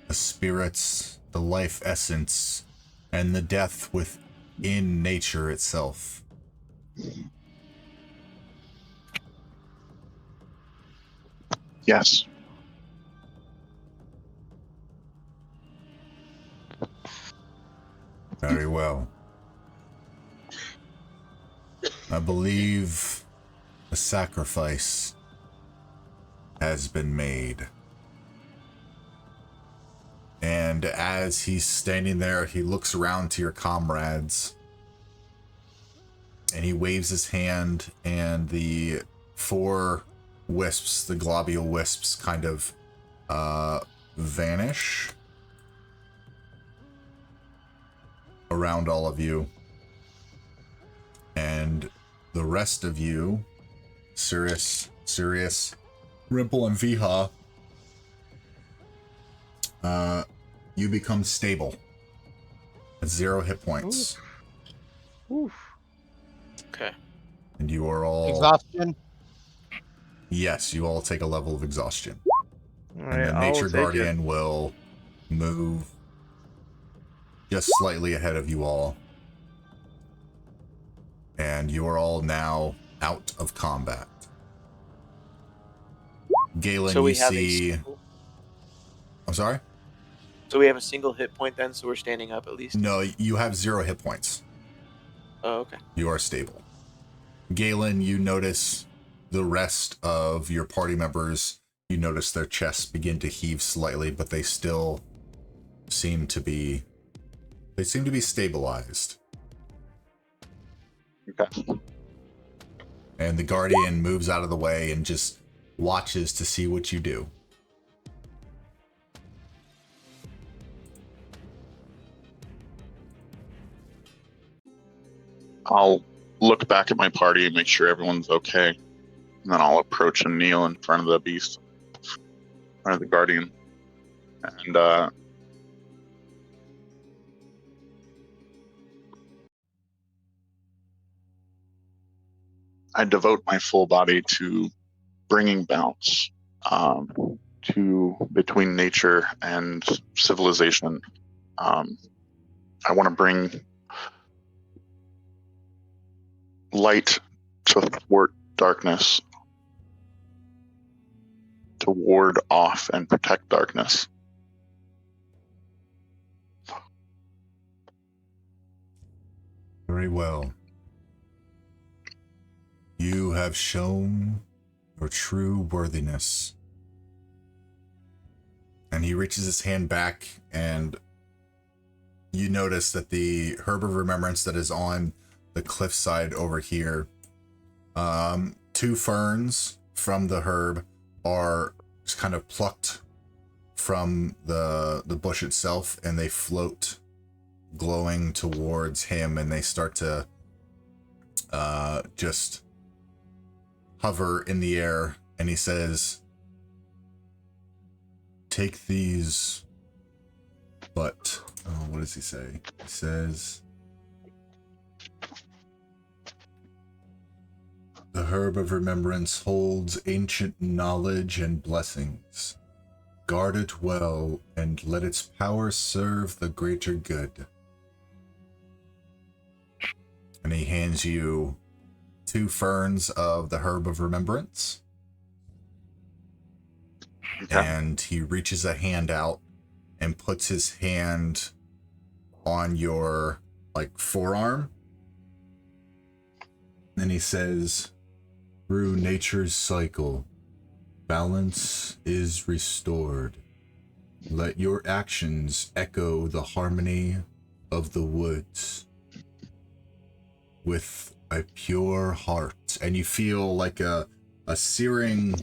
the spirits, the life essence, and the death within nature itself?" Yes. Very well. I believe a sacrifice has been made. And as he's standing there, he looks around to your comrades. And he waves his hand, and the 4 wisps, the globule wisps, kind of vanish around all of you. And the rest of you, Sirius, Rimple, and Viha, you become stable at 0 hit points. Oof. Okay. And you are all... Exhaustion. Yes, you all take a level of exhaustion. All And right, the I'll Nature take it. Guardian will move just slightly ahead of you all. And you are all now out of combat. Galen, So we you have see... I'm sorry? So we have a single hit point then, so we're standing up at least? No, you have 0 hit points. Oh, okay. You are stable. Galen, you notice the rest of your party members, you notice their chests begin to heave slightly, but they still seem to be stabilized. Okay. And the Guardian moves out of the way and just watches to see what you do. I'll look back at my party and make sure everyone's okay. And then I'll approach and kneel in front of the beast, in front of the Guardian. And I devote my full body to bringing balance to between nature and civilization. I want to bring light to thwart darkness, to ward off and protect darkness. Very well. You have shown your true worthiness. And he reaches his hand back, and you notice that the Herb of Remembrance that is on the cliffside over here, 2 ferns from the herb are just kind of plucked from the bush itself, and they float glowing towards him, and they start to just hover in the air. And he says, take these, but what does he say? He says, the Herb of Remembrance holds ancient knowledge and blessings. Guard it well, and let its power serve the greater good. And he hands you 2 ferns of the Herb of Remembrance. Okay. And he reaches a hand out and puts his hand on your, forearm. And he says, through nature's cycle, balance is restored. Let your actions echo the harmony of the woods with a pure heart. And you feel like a searing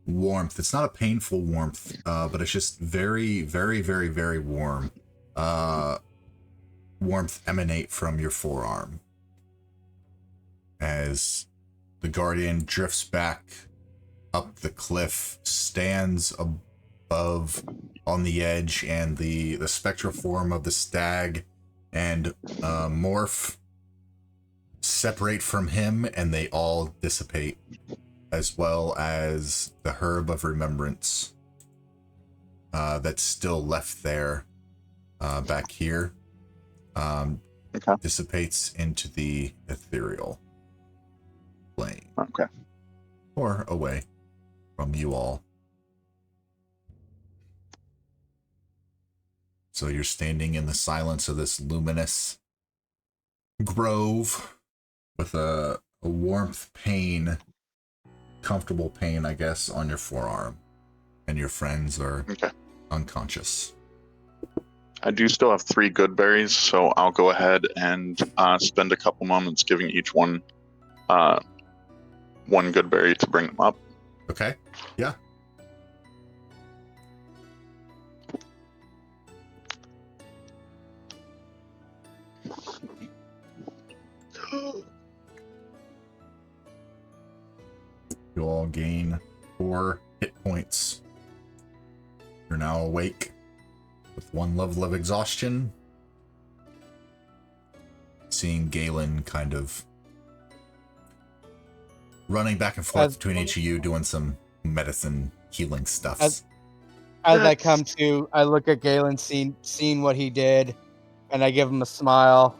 warmth. It's not a painful warmth, but it's just very, very, very, very warm. Warmth emanate from your forearm as the Guardian drifts back up the cliff, stands above on the edge, and the spectral form of the stag and Morph separate from him, and they all dissipate, as well as the Herb of Remembrance that's still left there back here dissipates into the ethereal plane. Okay. Or away from you all. So you're standing in the silence of this luminous grove with a warmth pain, comfortable pain, I guess, on your forearm. And your friends are unconscious. I do still have 3 good berries, so I'll go ahead and spend a couple moments giving each one one good berry to bring them up. Okay. Yeah. You all gain 4 hit points. You're now awake with 1 level of exhaustion. Seeing Galen kind of running back and forth between each of you, doing some medicine healing stuff. As I come to, I look at Galen, seeing what he did, and I give him a smile.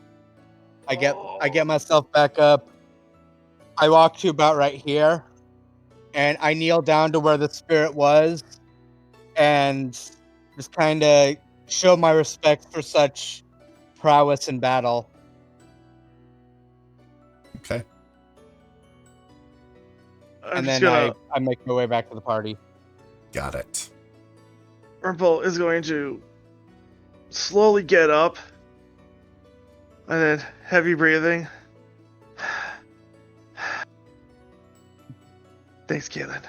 I get myself back up. I walk to about right here, and I kneel down to where the spirit was, and just kind of show my respect for such prowess in battle. Okay. And then I make my way back to the party. Got it. Urpel is going to slowly get up and then heavy breathing. Thanks, Galen.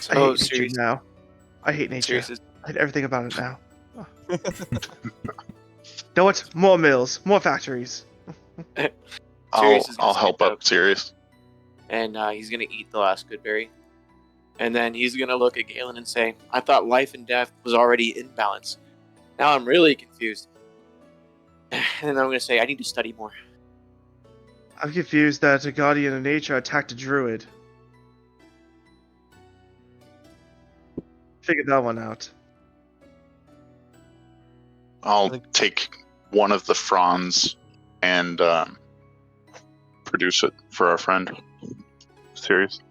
I hate nature now. I hate nature. I hate everything about it now. Know what? More mills, more factories. I'll help up Sirius. And he's going to eat the last good berry. And then he's going to look at Galen and say, I thought life and death was already in balance. Now I'm really confused. And then I'm going to say, I need to study more. I'm confused that a guardian of nature attacked a druid. Figured that one out. I'll take one of the fronds and produce it for our friend. Sirius.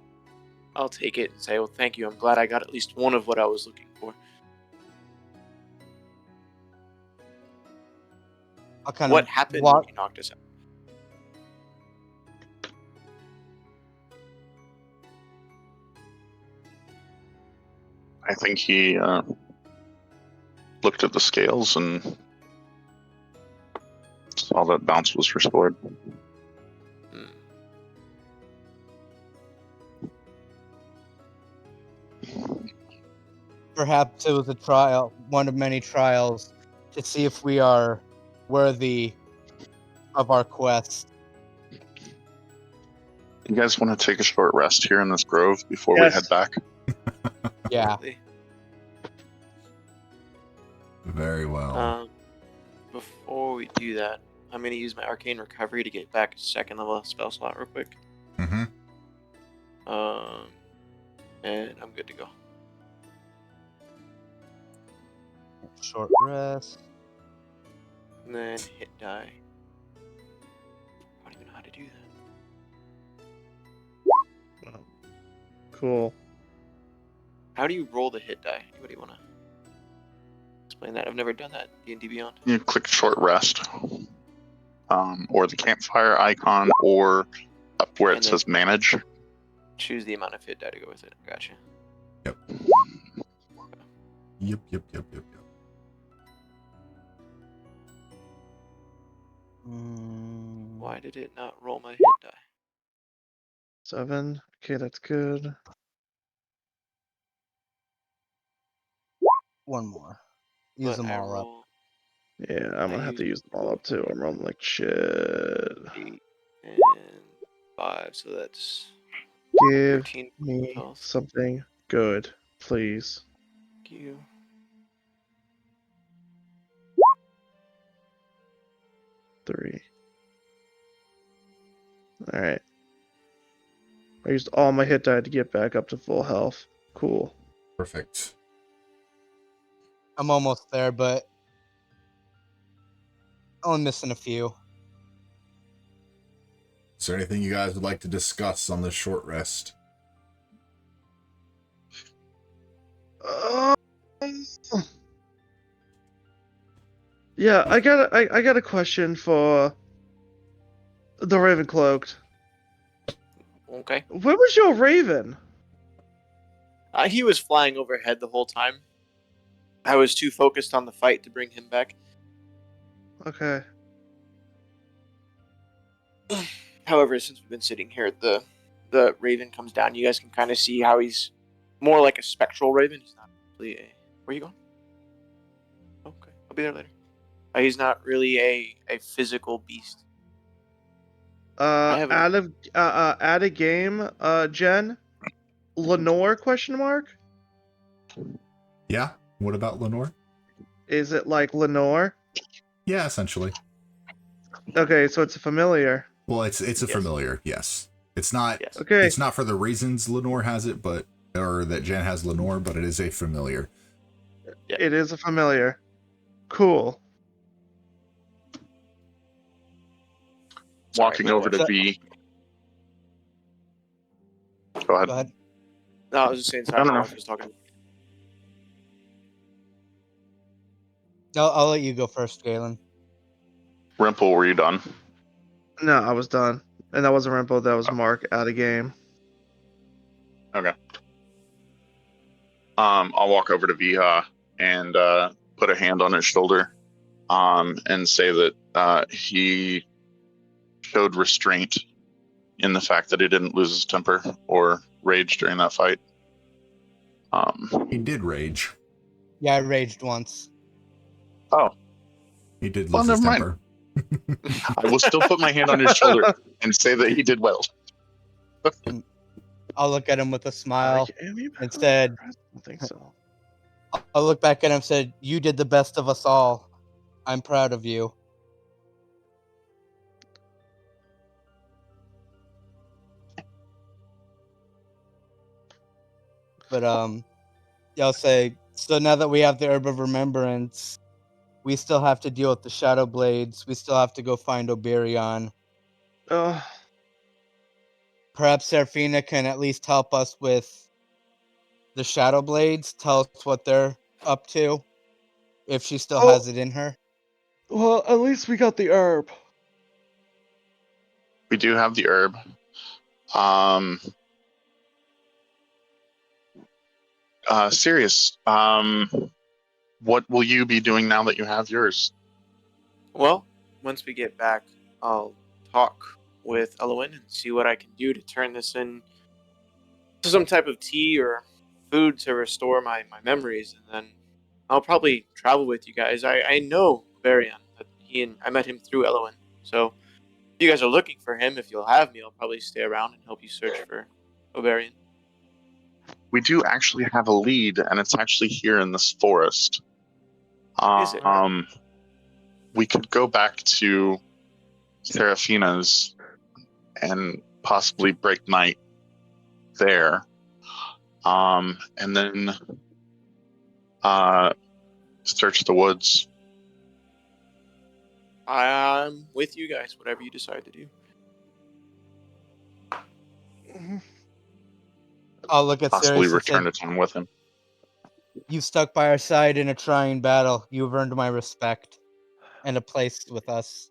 I'll take it and say, well, thank you. I'm glad I got at least one of what I was looking for. What happened when you knocked us out? I think he looked at the scales and saw that bounce was restored. Perhaps it was a trial, one of many trials, to see if we are worthy of our quest. You guys want to take a short rest here in this grove before we head back? Yeah. Very well. Before we do that, I'm going to use my arcane recovery to get back a 2nd level spell slot real quick. Mm-hmm. And I'm good to go. Short rest. And then hit die. I don't even know how to do that. Cool. How do you roll the hit die? Anybody want to explain that? I've never done that in D&D Beyond. You click short rest, or the campfire icon, or up where it says manage. Choose the amount of hit die to go with it. Gotcha. Yep. Yep. Why did it not roll my hit die? 7. Okay, that's good. One more. Use them all up. Yeah, I'm gonna have to use them all up too. I'm rolling like shit. 8 and 5, so that's Give 13 me health. something good, please. Thank you. Three. Alright. I used all my hit die to get back up to full health. Cool. Perfect. I'm almost there, but only missing a few. Is there anything you guys would like to discuss on this short rest? Yeah, I got a question for the Ravencloaked. Okay. Where was your Raven? He was flying overhead the whole time. I was too focused on the fight to bring him back. Okay. However, since we've been sitting here, the raven comes down. You guys can kind of see how he's more like a spectral raven. He's not really a. Where are you going? Okay, I'll be there later. He's not really a physical beast. I have Add a game, Jen. Lenore? Question mark. Yeah. What about Lenore? Is it like Lenore? Yeah, essentially. Okay, so it's a familiar. Well, it's a Yes. familiar. Yes. It's not. Yes. Okay. It's not for the reasons Lenore has it, or that Jen has Lenore, but it is a familiar. Yeah. It is a familiar. Cool. Walking over to So- V. Go ahead. Go ahead. No, I was just saying. Sorry, No. I was just talking. I'll let you go first, Galen. Rimple, were you done? No, I was done. And that wasn't Rimple, that was Mark out of game. Okay. I'll walk over to Viha and put a hand on his shoulder, and say that he showed restraint in the fact that he didn't lose his temper or rage during that fight. He did rage. Yeah, I raged once. He did Well, lose his never mind. temper. I will still put my hand on his shoulder and say that he did well. I'll look at him with a smile. Amy and said- I don't think so. I'll look back at him and said, "You did the best of us all. I'm proud of you." But yeah, I'll say, so now that we have the Herb of Remembrance, we still have to deal with the Shadow Blades. We still have to go find Oberion. Perhaps Seraphina can at least help us with the Shadow Blades. Tell us what they're up to, if she still Oh. has it in her. Well, at least we got the herb. We do have the herb. Sirius, what will you be doing now that you have yours? Well, once we get back, I'll talk with Elowen and see what I can do to turn this into some type of tea or food to restore my memories, and then I'll probably travel with you guys. I know Varian. I met him through Elowen. So if you guys are looking for him, if you'll have me, I'll probably stay around and help you search for Oberion. We do actually have a lead, and it's actually here in this forest. Is it? We could go back to Seraphina's and possibly break night there, and then search the woods. I'm with you guys, whatever you decide to do. I'll look at Possibly Sirius and return say, to town with him. "You've stuck by our side in a trying battle. You've earned my respect and a place with us."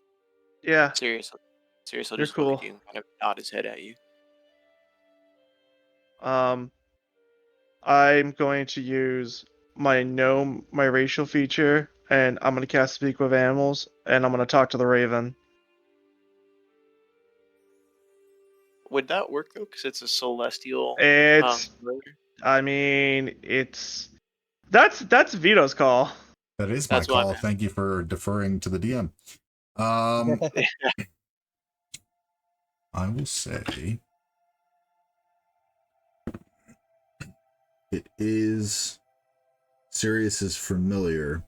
Yeah. Seriously. I'll You're just look cool. at you and kind of nod his head at you. I'm going to use my racial feature, and I'm gonna cast Speak with Animals, and I'm gonna talk to the Raven. Would that work though? Because it's a celestial. It's, familiar? I mean, that's Vito's call. That is my That's what I call. meant. Thank you for deferring to the DM. I will say it is Sirius's familiar.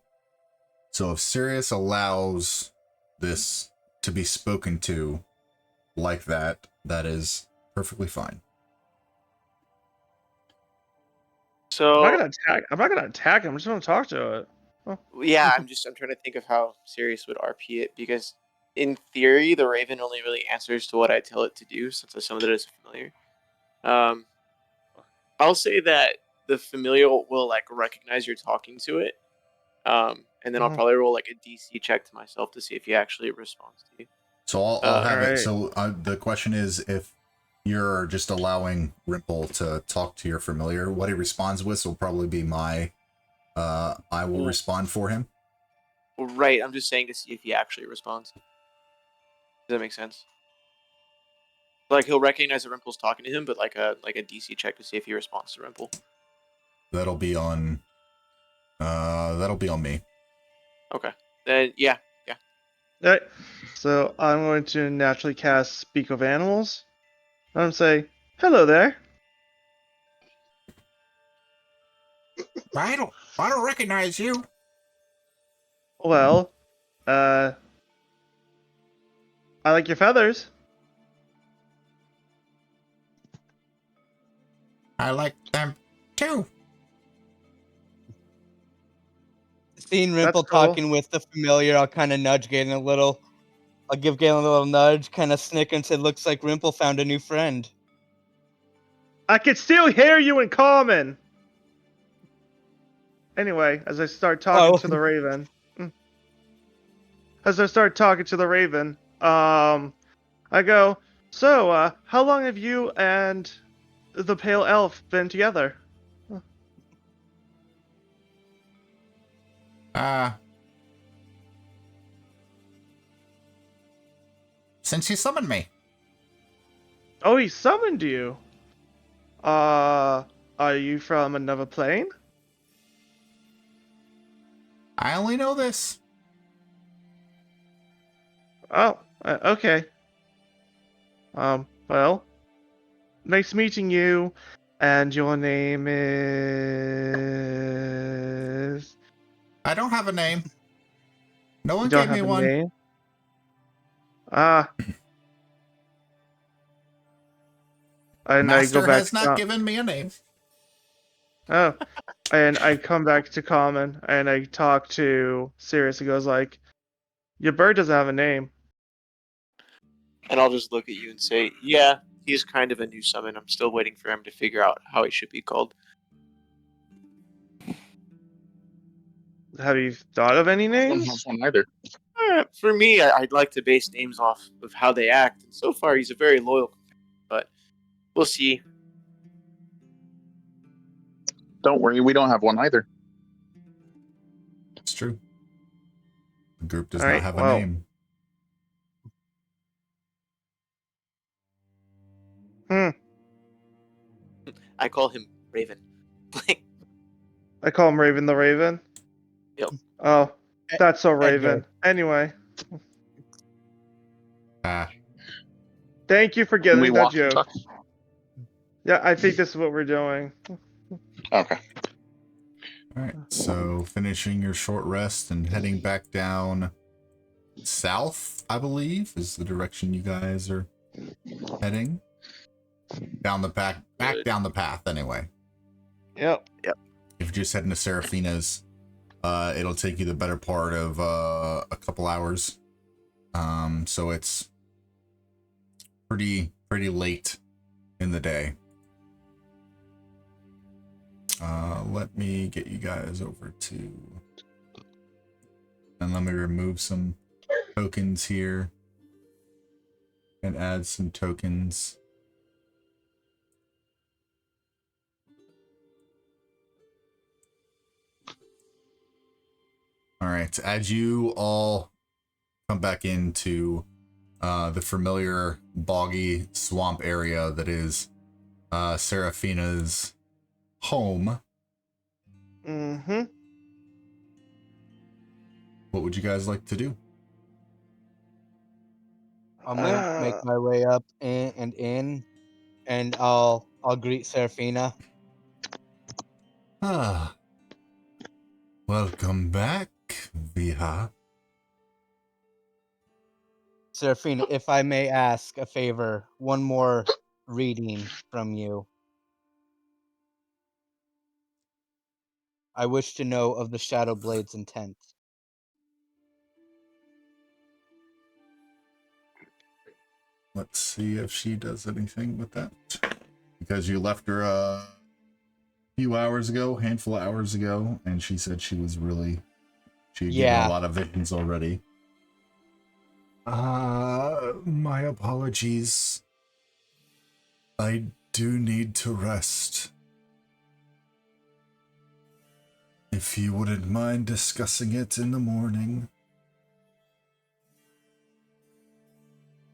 So if Sirius allows this to be spoken to like that, that is perfectly fine. So I'm not gonna attack him. I'm just gonna talk to it. yeah, I'm trying to think of how Sirius would RP it, because in theory the Raven only really answers to what I tell it to do, since I summoned it as a familiar. I'll say that the familiar will like recognize you're talking to it, and then I'll Mhm. probably roll like a DC check to myself to see if he actually responds to you. So I'll have it. Alright. So the question is, if you're just allowing Rimple to talk to your familiar, what he responds with will probably be my. I will respond for him. Right, I'm just saying to see if he actually responds. Does that make sense? Like he'll recognize that Rimple's talking to him, but like a DC check to see if he responds to Rimple. That'll be on. That'll be on me. Okay. Then yeah. Alright. So I'm going to naturally cast Speak of Animals. I'm say, hello there. I don't recognize you. Well, I like your feathers. I like them too. Seeing That's Rimple cool. talking with the familiar, I'll kind of nudge Galen a little. I'll give Galen a little nudge, kind of snicker and say, looks like Rimple found a new friend. I can still hear you in common. Anyway, as I start talking to the raven. As I start talking to the raven, I go, so, how long have you and the pale elf been together? Since you summoned me. Oh, he summoned you. Are you from another plane? I only know this. Oh, okay. Well, nice meeting you. And your name is... I don't have a name. No You one don't gave have me a one. name? Ah. And I go Master back has to not given me a name. Oh. And I come back to common and I talk to Sirius. He goes like, your bird doesn't have a name. And I'll just look at you and say, yeah, he's kind of a new summon. I'm still waiting for him to figure out how he should be called. Have you thought of any I don't have names? one either. For me, I'd like to base names off of how they act. And so far, he's a very loyal companion, but we'll see. Don't worry, we don't have one either. It's true. The group does All not right, have a well. name. I call him Raven. I call him Raven the Raven. Yep. Oh, that's so Raven. Edgar. Anyway, Ah, thank you for Can we getting that walk and joke. talk? Yeah, I think this is what we're doing. Okay. all right. So finishing your short rest and heading back down south, I believe, is the direction you guys are heading. Down the back down the path anyway. Yep. If you're just heading to Seraphina's, it'll take you the better part of a couple hours. So it's pretty late in the day. Let me get you guys over to, and let me remove some tokens here and add some tokens. All right, as you all come back into the familiar boggy swamp area that is Seraphina's home, Mm-hmm. what would you guys like to do? I'm gonna make my way up in, and I'll greet Seraphina. Ah, welcome back, Viha. Seraphina, if I may ask a favor, one more reading from you. I wish to know of the Shadow Blade's intent. Let's see if she does anything with that. Because you left her a few few hours ago, handful of hours ago, and she said she had given a lot of visions already. My apologies. I do need to rest. If you wouldn't mind discussing it in the morning.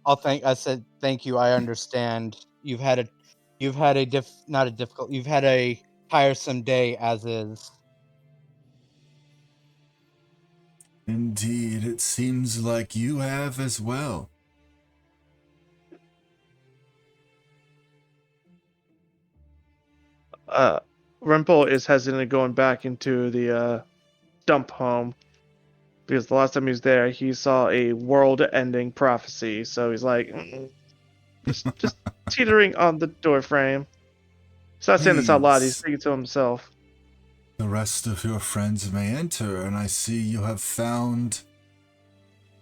I said thank you. I understand. You've had a tiresome day as is. Indeed, it seems like you have as well. Rimple is hesitant going back into the dump home because the last time he was there, he saw a world-ending prophecy. So he's like, just teetering on the doorframe. He's not saying this out loud. He's Please, thinking to himself. the rest of your friends may enter, and I see you have found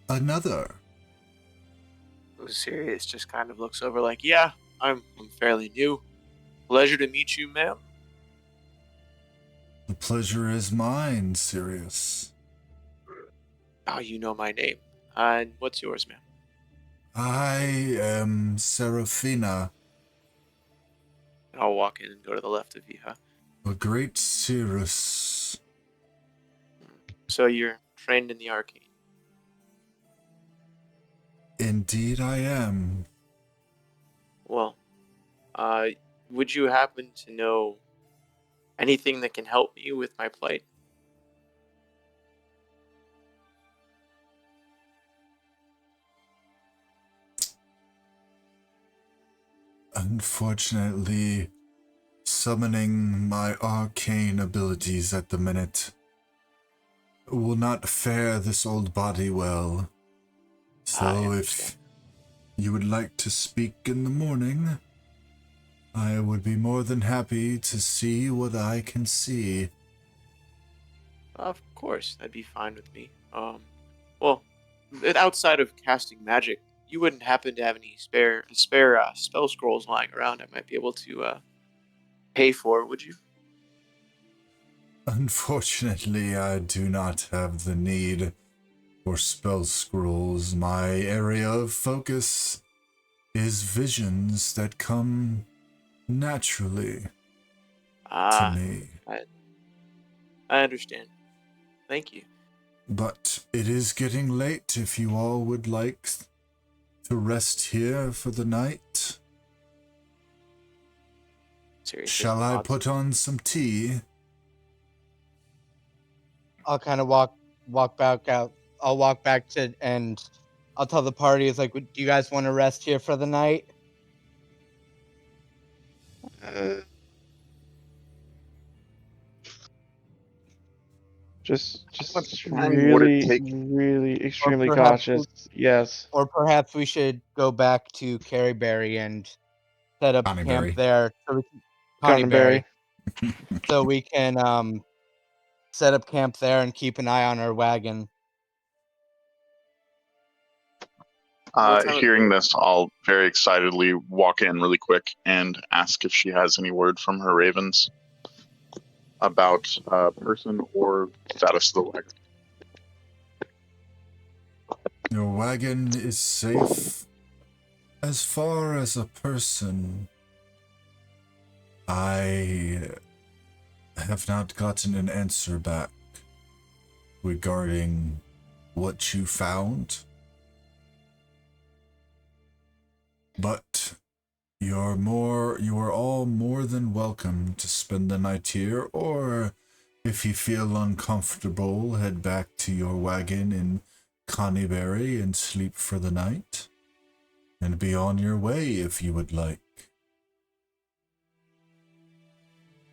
another. Sirius just kind of looks over like, yeah, I'm fairly new. Pleasure to meet you, ma'am. The pleasure is mine, Sirius. Ah, you know my name. And what's yours, ma'am? I am Seraphina, I'll walk in and go to the left of you, huh? a great Sirius. So you're trained in the arcane. Indeed I am. Well, would you happen to know anything that can help me with my plight? Unfortunately, summoning my arcane abilities at the minute will not fare this old body well. So if you would like to speak in the morning, I would be more than happy to see what I can see. Of course, that'd be fine with me. Well, outside of casting magic, you wouldn't happen to have any spare spell scrolls lying around I might be able to pay for, would you? Unfortunately, I do not have the need for spell scrolls. My area of focus is visions that come naturally to me. I understand. Thank you. But it is getting late. If you all would like to rest here for the night, Seriously, shall I put on some tea? I'll kind of walk back out. I'll walk back to and I'll tell the party, it's like, do you guys want to rest here for the night? Just much time would it take? really extremely perhaps cautious. Yes. Or perhaps we should go back to Carryberry and set up camp Connieberry. there. Connieberry. So we can set up camp there and keep an eye on our wagon. Hearing this, I'll very excitedly walk in really quick and ask if she has any word from her ravens about person or status of the wagon. Your wagon is safe. As far as a person, I have not gotten an answer back regarding what you found. But you are all more than welcome to spend the night here, or if you feel uncomfortable, head back to your wagon in Connieberry and sleep for the night, and be on your way if you would like.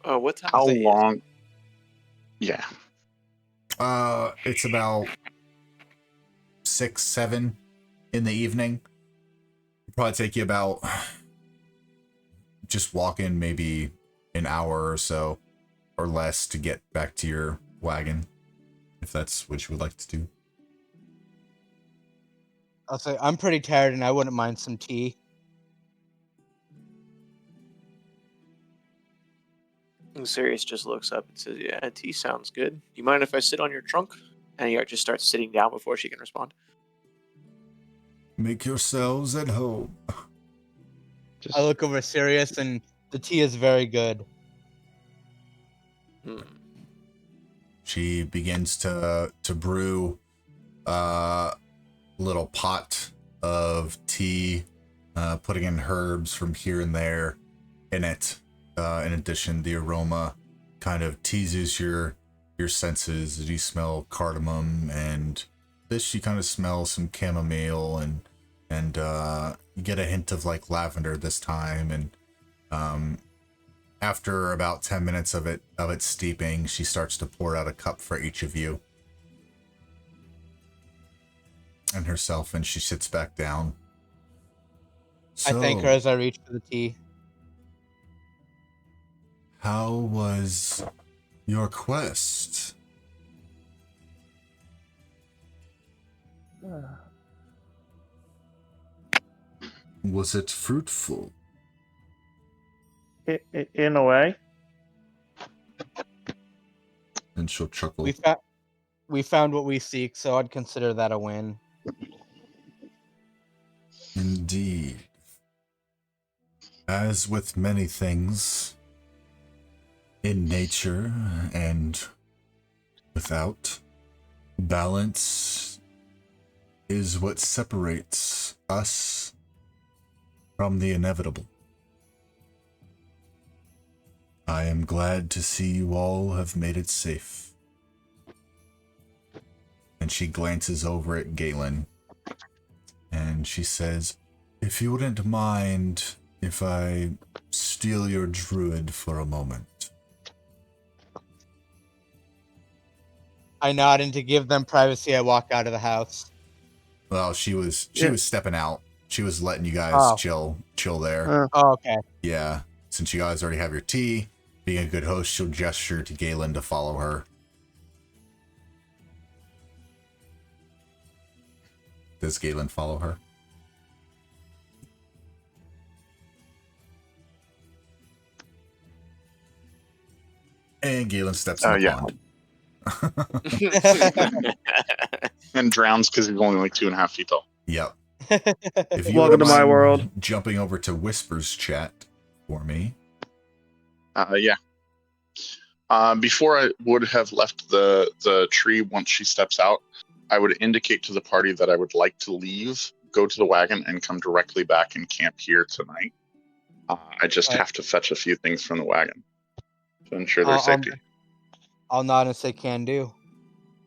What time How of day long? is Yeah. It's about 6, 7 in the evening. It'll probably take you about just walking maybe an hour or so or less to get back to your wagon, if that's what you would like to do. I'll say I'm pretty tired and I wouldn't mind some tea. And Sirius just looks up and says, "Yeah, tea sounds good. You mind if I sit on your trunk?" And he just starts sitting down before she can respond. Make yourselves at home. I look over Sirius, and the tea is very good. She begins to brew a little pot of tea, putting in herbs from here and there in it. In addition, the aroma kind of teases your senses as you smell cardamom, and this you kind of smell some chamomile, and you get a hint of like lavender this time. And after about 10 minutes of it steeping, she starts to pour out a cup for each of you and herself, and she sits back down. I thank her as I reach for the tea. How was your quest? Was it fruitful? In a way. And she'll chuckle. We found what we seek, so I'd consider that a win. Indeed. As with many things in nature and without, balance is what separates us from the inevitable. I am glad to see you all have made it safe. And she glances over at Galen, and she says, "If you wouldn't mind if I steal your druid for a moment." I nod, and to give them privacy, I walk out of the house. Well, she was stepping out. She was letting you guys chill there. Oh, okay. Yeah, since you guys already have your tea, being a good host, she'll gesture to Galen to follow her. Does Galen follow her? And Galen steps in the pond. And drowns because he's only like 2.5 feet tall. Yep. If you Welcome to my world. Jumping over to Whispers chat for me. Before I would have left the tree once she steps out, I would indicate to the party that I would like to leave, go to the wagon, and come directly back and camp here tonight. I just have to fetch a few things from the wagon to ensure their safety. I'll nod and say, "Can do."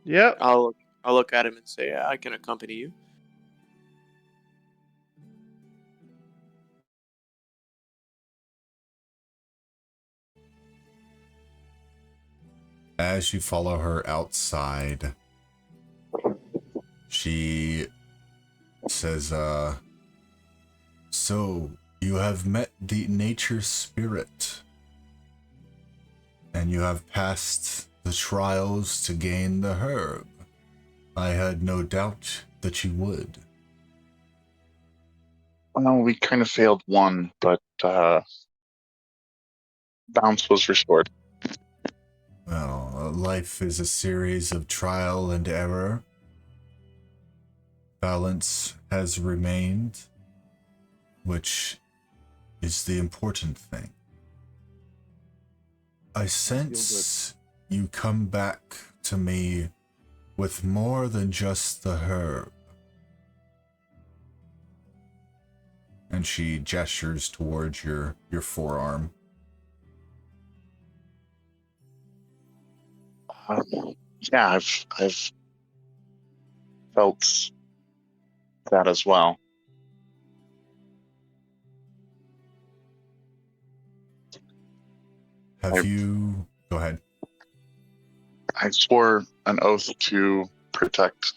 Yep. I'll look at him and say, "I can accompany you." As you follow her outside, she says, "So you have met the nature spirit, and you have passed the trials to gain the herb. I had no doubt that you would." Well, we kind of failed one, but balance was restored. Well, life is a series of trial and error. Balance has remained, which is the important thing. I sense you come back to me with more than just the herb. And she gestures towards your forearm. Yeah, I've felt that as well. Have you... Go ahead. I swore an oath to protect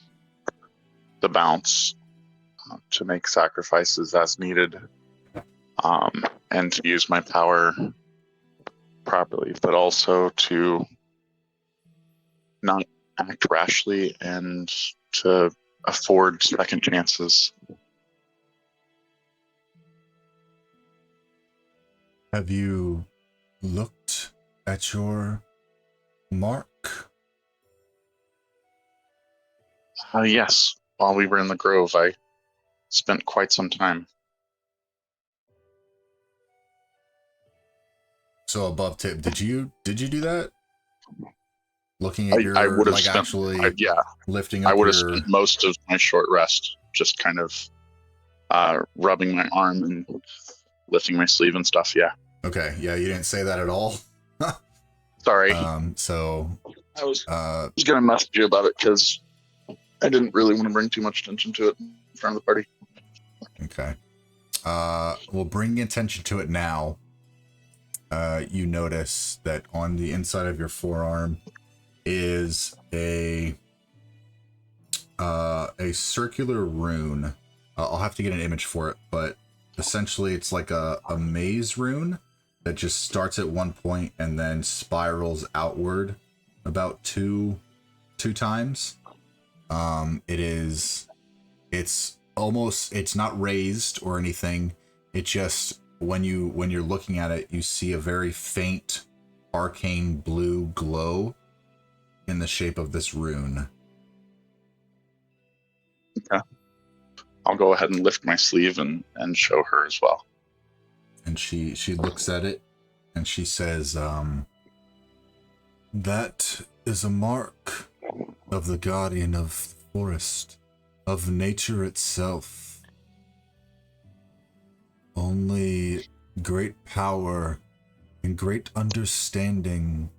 the balance, to make sacrifices as needed, and to use my power properly, but also to not act rashly and to afford second chances. Have you looked at your mark? Yes. While we were in the grove, I spent quite some time. So above tip, did you do that? Looking at I your would have like spent. actually lifting I up would have your. spent most of my short rest just kind of rubbing my arm and lifting my sleeve and stuff. Yeah. Okay, yeah, you didn't say that at all. Sorry. So I was gonna message you about it because I didn't really want to bring too much attention to it in front of the party. Okay. We'll bring attention to it now. You notice that on the inside of your forearm is a circular rune. I'll have to get an image for it, but essentially it's like a maze rune that just starts at one point and then spirals outward about two times. It's not raised or anything. It just, when you're looking at it, you see a very faint arcane blue glow in the shape of this rune. Okay. I'll go ahead and lift my sleeve and show her as well. And she looks at it and she says, that is a mark of the guardian of the forest, of nature itself. Only great power and great understanding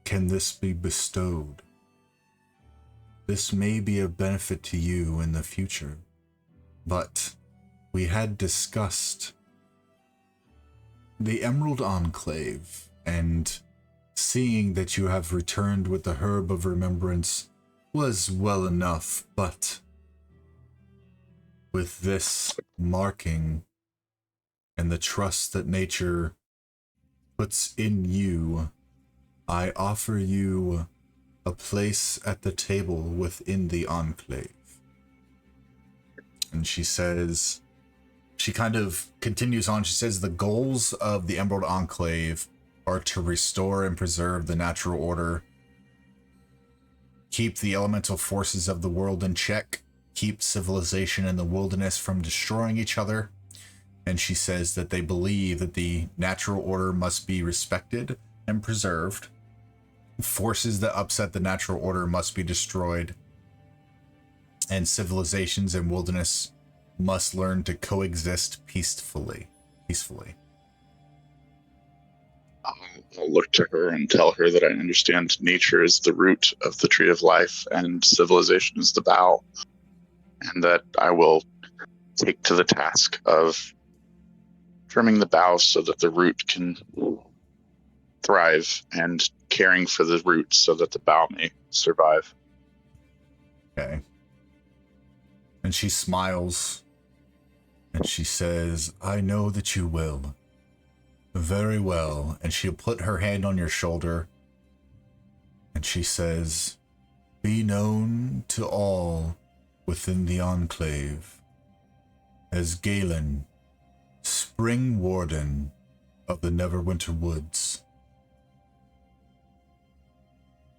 can this be bestowed. This may be a benefit to you in the future, but we had discussed the Emerald Enclave, and seeing that you have returned with the Herb of Remembrance was well enough, but with this marking and the trust that nature puts in you, I offer you a place at the table within the Enclave. And she says, she kind of continues on, she says the goals of the Emerald Enclave are to restore and preserve the natural order, keep the elemental forces of the world in check, keep civilization and the wilderness from destroying each other. And she says that they believe that the natural order must be respected and preserved. Forces that upset the natural order must be destroyed. And civilizations and wilderness must learn to coexist peacefully. I'll look to her and tell her that I understand nature is the root of the tree of life and civilization is the bough, and that I will take to the task of trimming the boughs so that the root can thrive and caring for the root so that the bough may survive. Okay. And she smiles and she says, I know that you will. Very well. And she'll put her hand on your shoulder and she says, be known to all within the Enclave as Galen, Spring Warden of the Neverwinter Woods.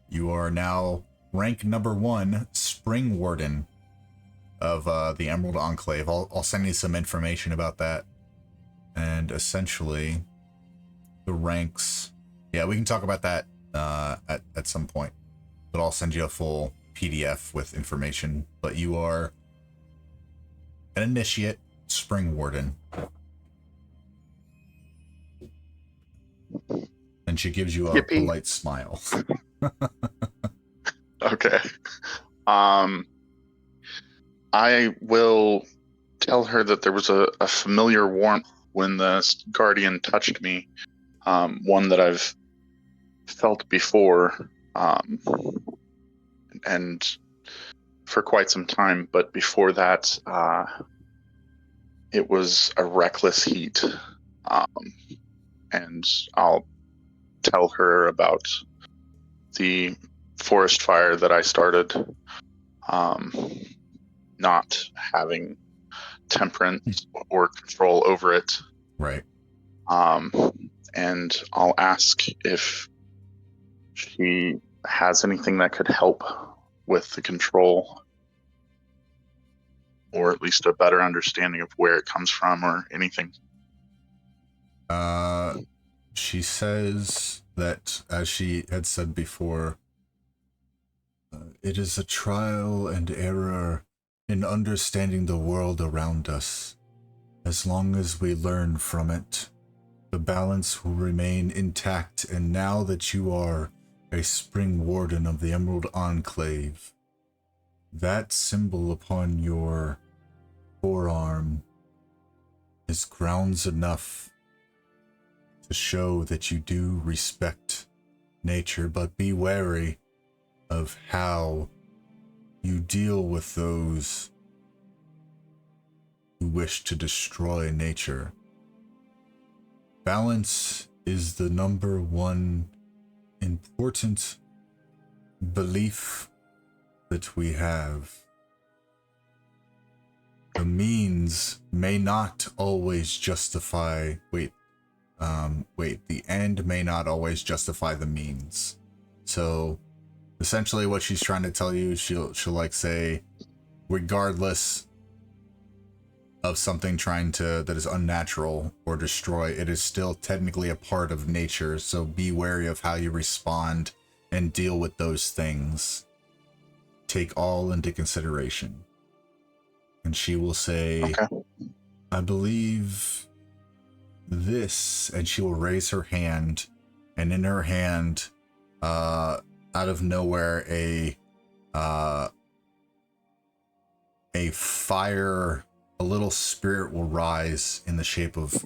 You are now rank number 1, Spring Warden of the Emerald Enclave. I'll send you some information about that. And essentially, the ranks... Yeah, we can talk about that at some point. But I'll send you a full PDF with information. But you are an initiate, Spring Warden. And she gives you a Yippee. polite smile. Okay. I will tell her that there was a familiar warmth when the guardian touched me, one that I've felt before, and for quite some time, but before that, it was a reckless heat, and I'll tell her about the forest fire that I started, not having temperance or control over it. Right. and I'll ask if she has anything that could help with the control, or at least a better understanding of where it comes from or anything. She says that, as she had said before, it is a trial and error in understanding the world around us. As long as we learn from it, the balance will remain intact, and now that you are a Spring Warden of the Emerald Enclave, that symbol upon your forearm is grounds enough to show that you do respect nature, but be wary of how you deal with those who wish to destroy nature. Balance is the number one important belief that we have. The means may not always justify... the end may not always justify the means. So, essentially what she's trying to tell you, she'll like say, regardless of something that is unnatural or destroy, it is still technically a part of nature, so be wary of how you respond and deal with those things. Take all into consideration. And she will say, Okay. I believe this, and she will raise her hand, and in her hand, out of nowhere, a fire, a little spirit will rise in the shape of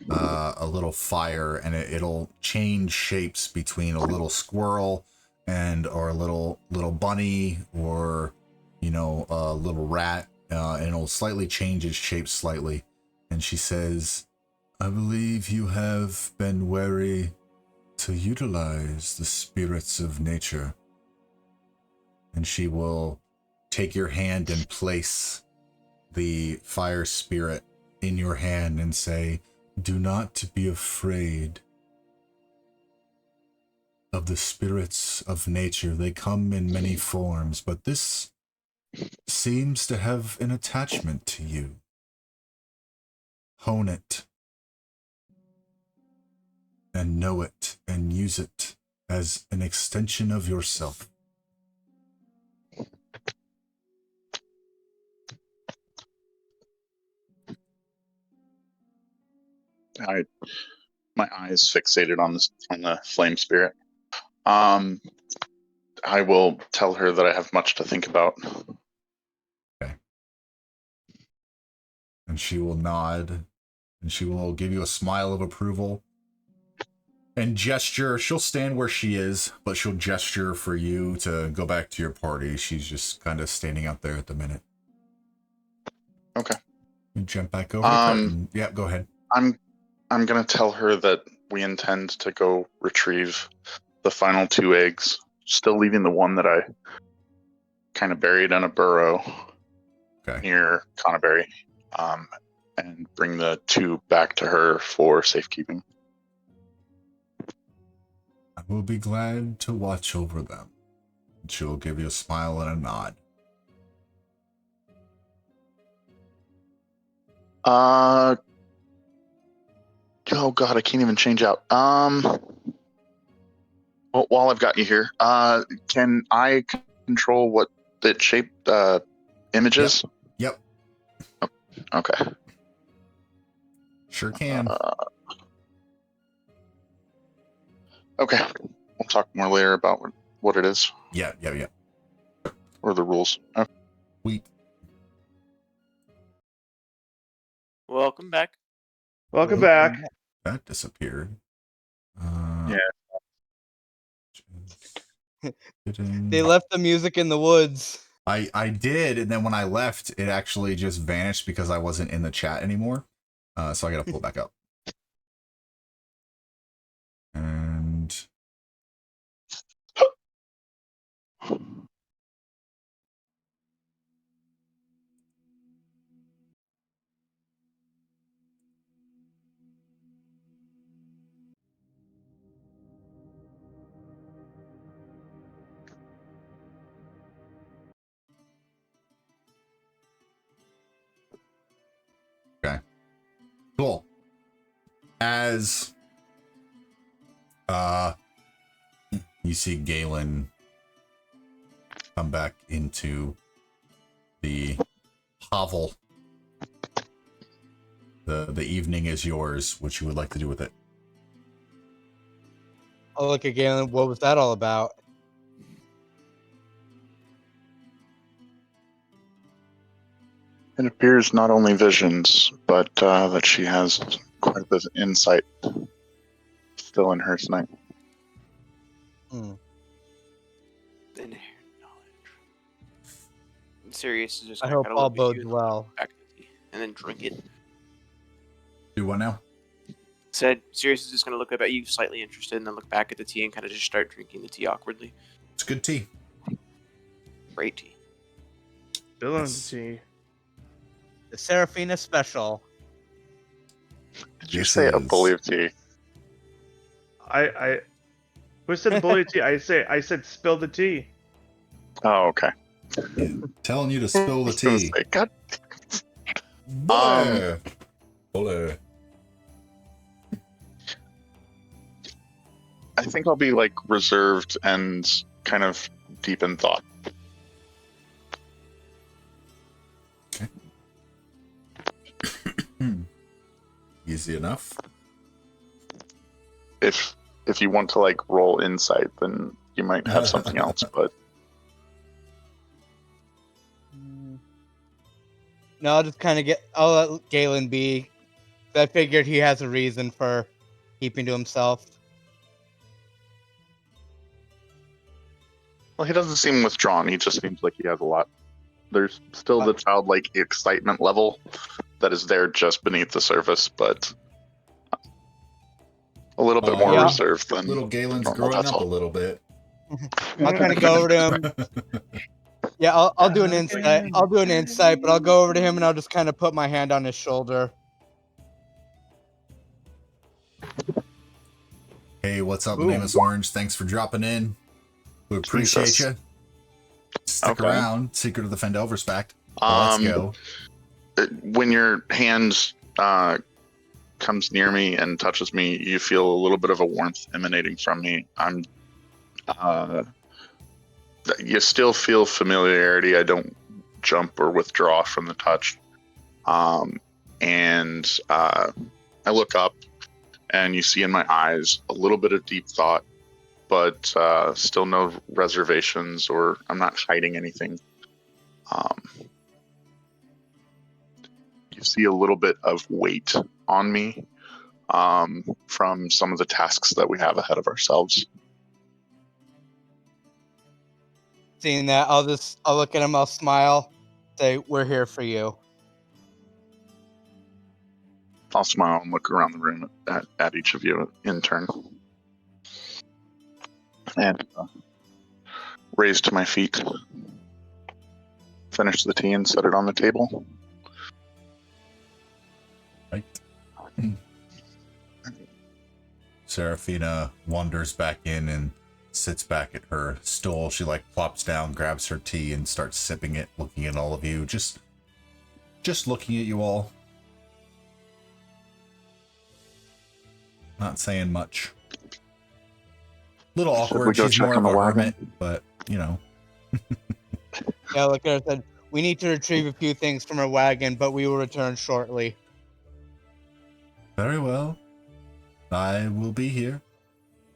a little fire, and it'll change shapes between a little squirrel or a little bunny, or a little rat, and it'll slightly change its shape slightly. And she says, I believe you have been wary to utilize the spirits of nature. And she will take your hand and place the fire spirit in your hand and say, do not be afraid of the spirits of nature. They come in many forms, but this seems to have an attachment to you. Hone it and know it and use it as an extension of yourself. My eyes fixated on the flame spirit. I will tell her that I have much to think about. Okay. And she will nod, and she will give you a smile of approval and gesture. She'll stand where she is, but she'll gesture for you to go back to your party. She's just kind of standing out there at the minute. Okay. You jump back over to Curtin. Yeah, go ahead. I'm gonna tell her that we intend to go retrieve the final 2 eggs, still leaving the one that I kind of buried in a burrow near Connerberry, and bring the 2 back to her for safekeeping. I will be glad to watch over them. She'll give you a smile and a nod. Oh god, I can't even change out. Well, while I've got you here, can I control what it shaped images? Yep. Oh, okay. Sure can. Okay. We'll talk more later about what it is. Yeah. Or the rules. Okay. Sweet. Welcome back. Welcome back. That disappeared. Yeah. They left the music in the woods. I did, and then when I left, it actually just vanished because I wasn't in the chat anymore. So I gotta pull it back up. And as you see Galen come back into the hovel. The evening is yours. What you would like to do with it? I'll look at Galen. What was that all about? It appears not only visions, but that she has quite a bit of insight still in her tonight. Inherent knowledge. Sirius is just I gonna hope kinda all look at you bodes and well. back to the tea, and then drink it. Do what now? Said Sirius is just gonna look up at you, slightly interested, and then look back at the tea and kind of just start drinking the tea awkwardly. It's good tea. Great tea. Bill and It's- tea. The Seraphina special. Did you This say a is- bully of tea? I who said bully tea? I said spill the tea. Oh, okay. Telling you to spill the I was gonna tea. say, God, Bully. Bully. I think I'll be like reserved and kind of deep in thought. Easy enough. If you want to like roll insight, then you might have something else. But No, I'll just kind of I'll let Galen be. I figured he has a reason for keeping to himself. well, he doesn't seem withdrawn. He just seems like he has a lot. There's still the childlike excitement level that is there just beneath the surface, but a little bit more Yeah. reserved than Little Galen's normal, growing that's up a all. little bit. I'll kind of go over to him. Yeah, I'll do an insight. I'll do an insight, but I'll go over to him and I'll just kind of put my hand on his shoulder. Hey, what's up? Ooh. My name is Orange. Thanks for dropping in. We appreciate Jesus. you. Stick Okay. around. Secret of the Phandelver Pact. Let's go. When your hand comes near me and touches me, you feel a little bit of a warmth emanating from me. You still feel familiarity. I don't jump or withdraw from the touch. And I look up, and you see in my eyes a little bit of deep thought, but still no reservations, or I'm not hiding anything. You see a little bit of weight on me from some of the tasks that we have ahead of ourselves. Seeing that, I'll look at him, I'll smile, say, "We're here for you." I'll smile and look around the room at each of you in turn. And raise to my feet. Finish the tea and set it on the table. Right. Seraphina wanders back in and sits back at her stool. She like plops down, grabs her tea, and starts sipping it, looking at all of you. Just looking at you all. Not saying much. Little Should we awkward. go She's check more on of the a wagon? hermit, but you know. Yeah, look at her, said, "We need to retrieve a few things from our wagon, but we will return shortly." Very well. I will be here.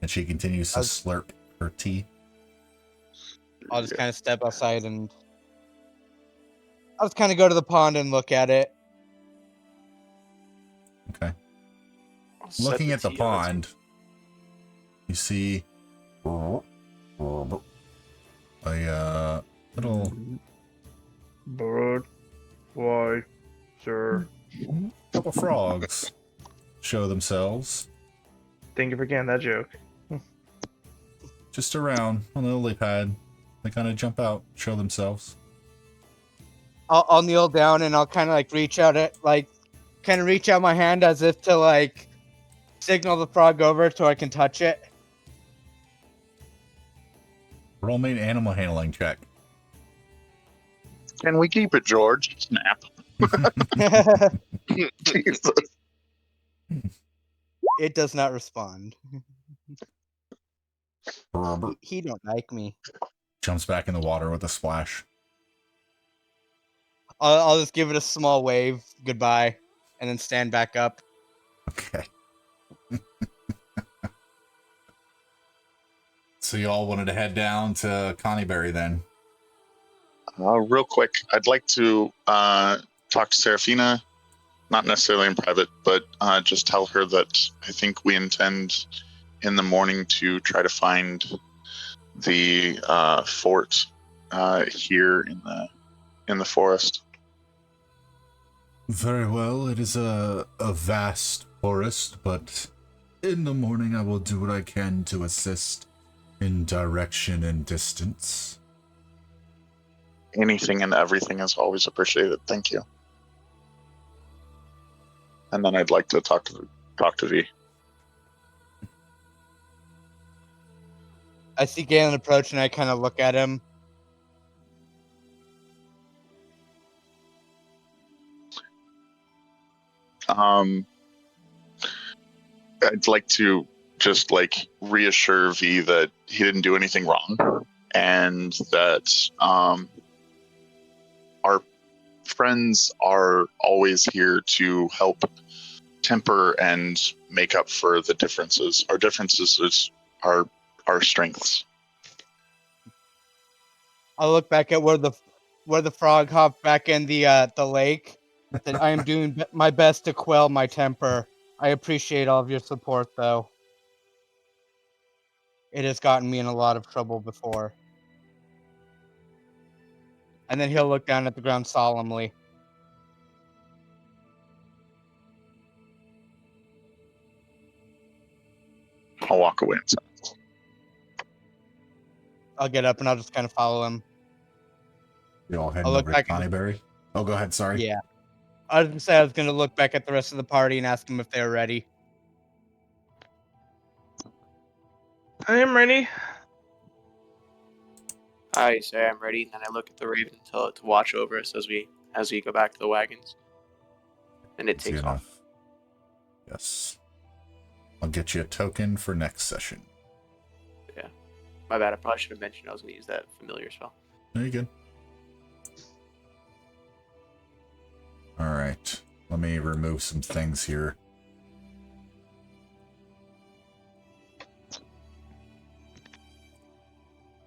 And she continues to slurp her tea. I'll just kind of step outside and I'll just kind of go to the pond and look at it. Okay. I'll set Looking at the tea on pond, you see a little Bird. Why, sir? couple frogs show themselves Thank you for getting that joke. just around on the lily pad. They kind of jump out, show themselves. I'll kneel down and I'll kind of like reach out my hand as if to like signal the frog over so I can touch it. Roll me an animal handling check. Can we keep it, George? Snap. Jesus. It does not respond. Robert He don't like me. jumps back in the water with a splash. I'll just give it a small wave, goodbye, and then stand back up. Okay. So you all wanted to head down to Connieberry then? Real quick, I'd like to talk to Seraphina, not necessarily in private, but just tell her that I think we intend in the morning to try to find the fort here in the forest. Very well. It is a vast forest, but in the morning I will do what I can to assist in direction and distance. Anything and everything is always appreciated. Thank you. And then I'd like to talk to V. I see Galen approach, and I kind of look at him. I'd like to just reassure V that he didn't do anything wrong, and that our friends are always here to help temper and make up for the differences. Our differences are our strengths. I'll look back at where the frog hopped back in the lake. That I am doing my best to quell my temper. I appreciate all of your support, though. It has gotten me in a lot of trouble before. And then he'll look down at the ground solemnly. I'll walk away in silence. I'll get up and I'll just kind of follow him. You all heading I'll look over to back at Connieberry? Oh, go ahead. Sorry. Yeah. I was gonna say I was gonna look back at the rest of the party and ask them if they're ready. I am ready. I say I'm ready, and then I look at the raven and tell it to watch over us as we go back to the wagons. And it Easy takes off. enough. Yes. I'll get you a token for next session. Yeah. My bad, I probably should have mentioned I was going to use that familiar spell. No, you're good. Alright. Let me remove some things here.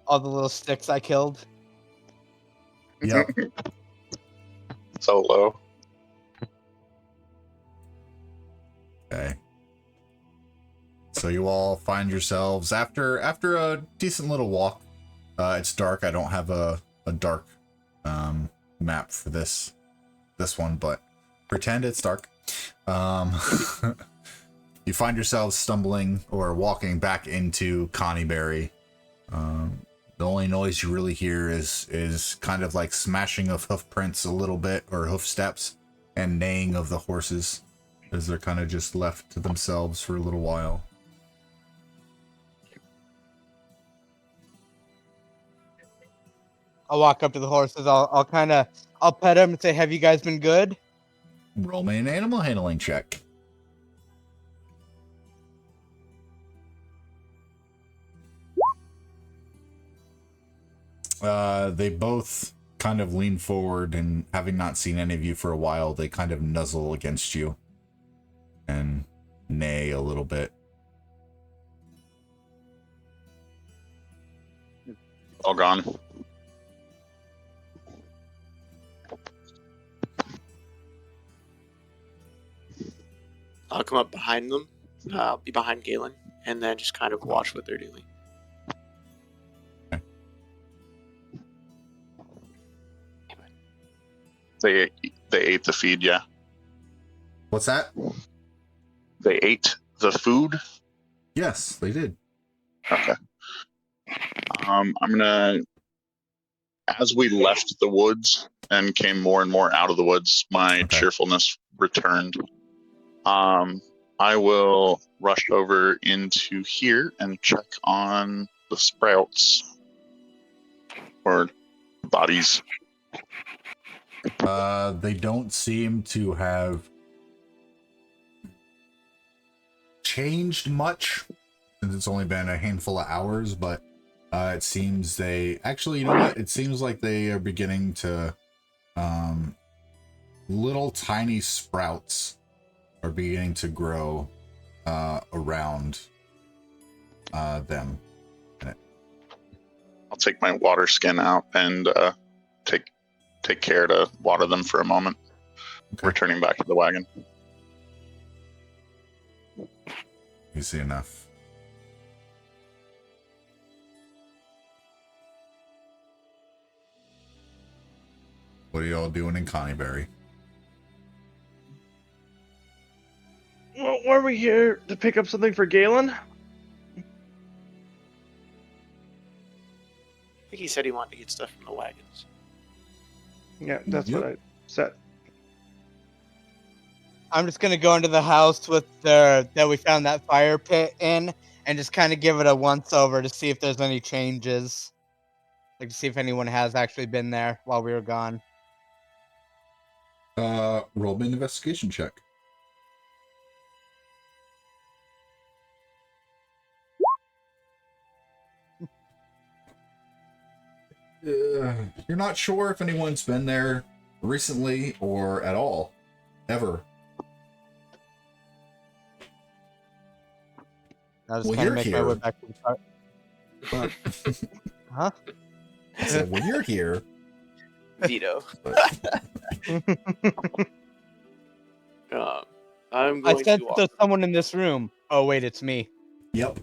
All the little sticks I killed. Yep. So low. Okay. So you all find yourselves after a decent little walk. It's dark. I don't have a dark map for this one, but pretend it's dark. You find yourselves stumbling or walking back into Connieberry. The only noise you really hear is kind of like smashing of hoof prints a little bit, or hoof steps, and neighing of the horses as they're kind of just left to themselves for a little while. I'll walk up to the horses. I'll pet them and say, "Have you guys been good?" Roll me an animal handling check. They both kind of lean forward, and having not seen any of you for a while, they kind of nuzzle against you and neigh a little bit. All gone. I'll come up behind them. I'll be behind Galen, and then just kind of watch what they're doing. They ate the feed, yeah. What's that? They ate the food. Yes, they did. Okay. I'm gonna, as we left the woods and came more and more out of the woods, my cheerfulness returned. I will rush over into here and check on the sprouts or bodies. They don't seem to have changed much since it's only been a handful of hours, but it seems they actually, you know what? It seems like they are beginning to little tiny sprouts are beginning to grow around them. I'll take my water skin out and take care to water them for a moment. Okay. Returning back to the wagon. Easy enough. What are y'all doing in Connieberry? Well, were we here to pick up something for Galen? I think he said he wanted to get stuff from the wagons. Yeah, that's what I said. I'm just gonna go into the house with that we found that fire pit in, and just kind of give it a once over to see if there's any changes, like to see if anyone has actually been there while we were gone. Roll me an investigation check. You're not sure if anyone's been there recently or at all, ever. I'll just Well, kind you're of make my way here. back to the car. But Huh? I said, well, you're here. Veto. But I'm I going sense to walk. there's someone in this room. Oh wait, it's me. yep.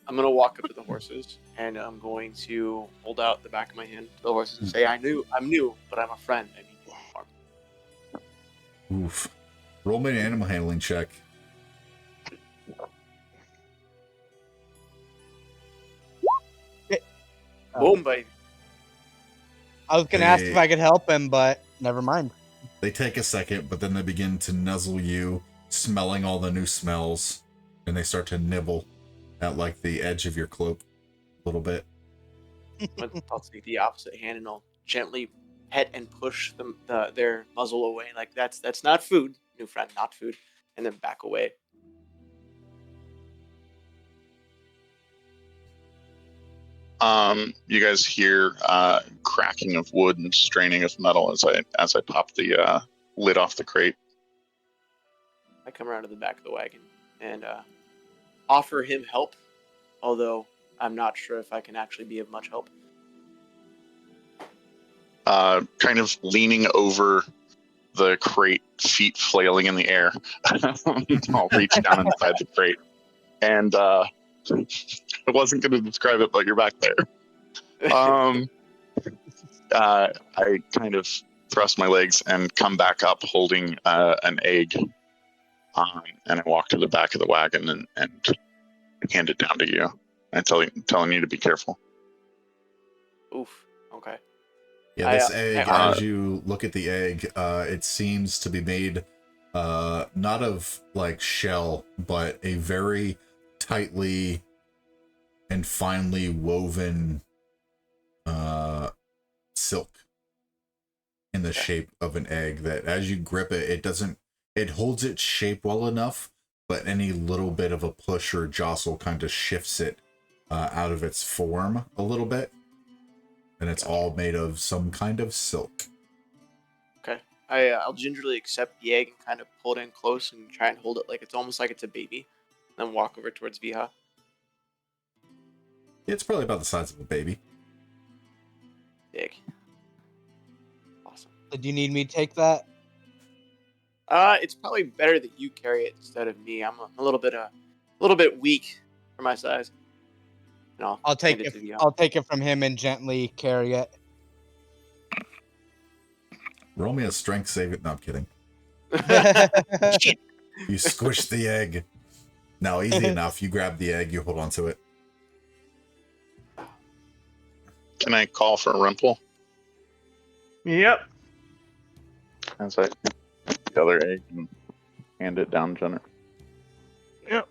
I'm gonna walk up to the horses and I'm going to hold out the back of my hand to the horses and say, I'm new, but I'm a friend. I mean, farm. Oof. Roll me an animal handling check. Boom, baby. I was gonna ask Hey. if I could help him, but never mind. They take a second, but then they begin to nuzzle you, smelling all the new smells, and they start to nibble at like the edge of your cloak a little bit. I'll take the opposite hand and I'll gently pet and push their muzzle away. Like that's not food, new friend, not food, and then back away. You guys hear cracking of wood and straining of metal as I pop the lid off the crate. I come around to the back of the wagon and offer him help, although I'm not sure if I can actually be of much help. Kind of leaning over the crate, feet flailing in the air. I'll reach down inside the crate. And I wasn't going to describe it, but you're back there. I kind of thrust my legs and come back up holding an egg. And I walk to the back of the wagon and hand it down to you. And telling you to be careful. Oof. Okay. Yeah, this egg, as you look at the egg, it seems to be made not of like shell, but a very tightly and finely woven silk in the shape of an egg that as you grip it, it holds its shape well enough, but any little bit of a push or jostle kind of shifts it out of its form a little bit. And it's all made of some kind of silk. Okay. I'll gingerly accept the egg and kind of pull it in close and try and hold it like it's almost like it's a baby. Then walk over towards Viha. It's probably about the size of a baby. Dig. Awesome. Did you need me to take that? It's probably better that you carry it instead of me. I'm a little bit weak for my size. And I'll take hand it. to Viha. I'll take it from him and gently carry it. Roll me a strength save it. No, I'm kidding. Shit. You squish the egg. No, easy enough. You grab the egg, you hold on to it. Can I call for a Rimple? Yep. As I take the other egg and hand it down, Jenner. Yep.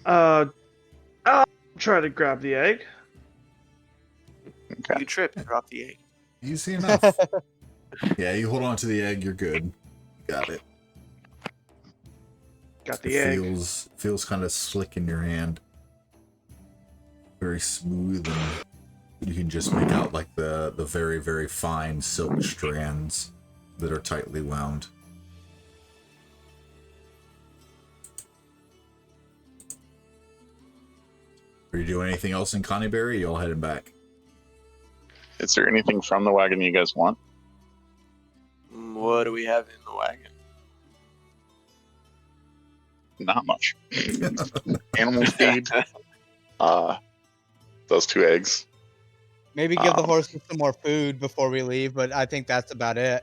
I'll try to grab the egg. Okay. You trip and drop the egg. Easy enough. Yeah, you hold on to the egg, you're good. Got it. Got the egg. Feels kind of slick in your hand. Very smooth, and you can just make out like the very, very fine silk strands that are tightly wound. Are you doing anything else in Connieberry? You all heading back? Is there anything from the wagon you guys want? What do we have in the wagon? Not much. Animal feed. Those 2 eggs. Maybe give the horses some more food before we leave, but I think that's about it.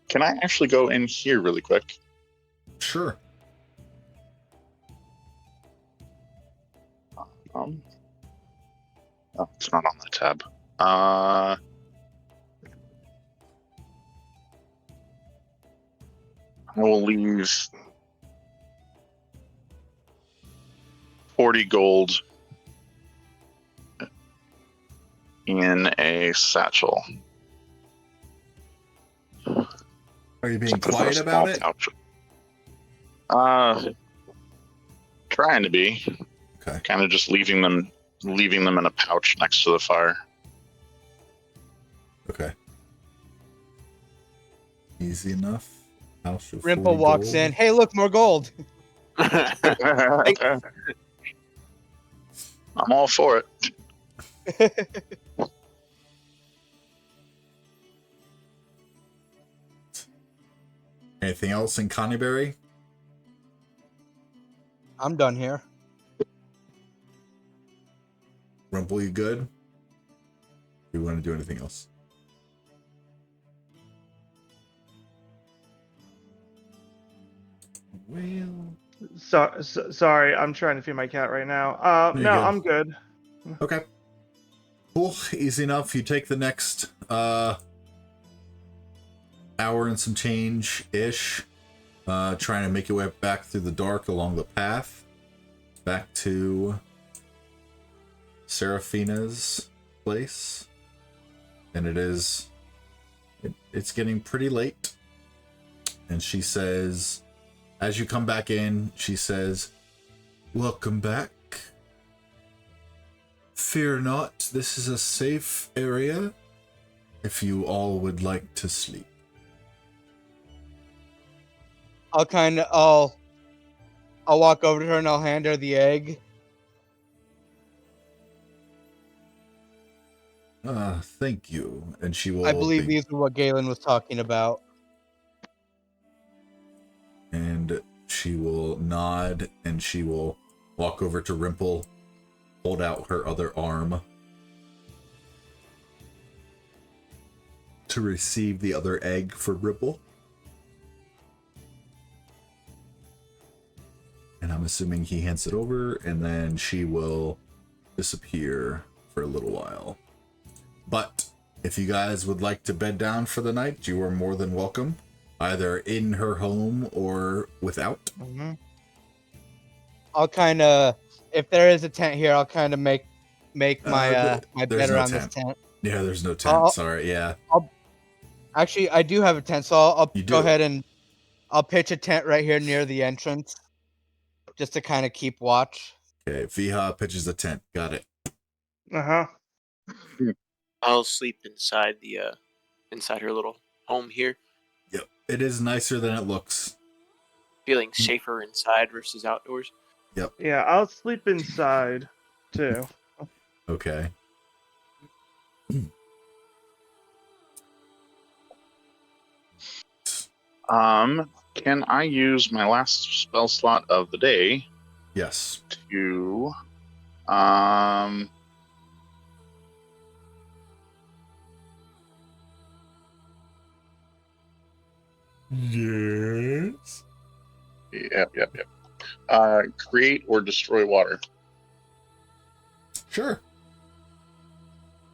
Can I actually go in here really quick? Sure. Oh, it's not on that tab. I will leave 40 gold in a satchel. Are you being Something for a quiet about small it? pouch. Trying to be. Okay. Kind of just leaving them in a pouch next to the fire. Okay. Easy enough. House of Rimple 40 walks gold. in. Hey, look, more gold. I'm all for it. Anything else in Connieberry? I'm done here. Rumple, you good? Do you want to do anything else? Well, Sorry, I'm trying to feed my cat right now. You're No, good. I'm good. okay. Cool. Easy enough. You take the next hour and some change-ish, trying to make your way back through the dark along the path, back to Seraphina's place. And it's getting pretty late. And she says, as you come back in, she says, "Welcome back. Fear not, this is a safe area if you all would like to sleep." I'll walk over to her and I'll hand her the egg. Thank you. And she will I believe these are what Galen was talking about. And she will nod and she will walk over to Rimple, hold out her other arm to receive the other egg for Rimple. And I'm assuming he hands it over, and then she will disappear for a little while. But if you guys would like to bed down for the night, you are more than welcome, either in her home or without. Mm-hmm. I'll kind of, if there is a tent here, I'll kind of make my bed around this tent. Yeah, there's no tent. Sorry, yeah. Actually, I do have a tent, so I'll You go do? ahead and I'll pitch a tent right here near the entrance, just to kind of keep watch. Okay, Viha pitches a tent. Got it. Uh-huh. I'll sleep inside inside her little home here. Yep, it is nicer than it looks. Feeling safer inside versus outdoors. Yep. Yeah, I'll sleep inside too. Okay. Can I use my last spell slot of the day Yes. to Yes. Yep. Create or destroy water. Sure.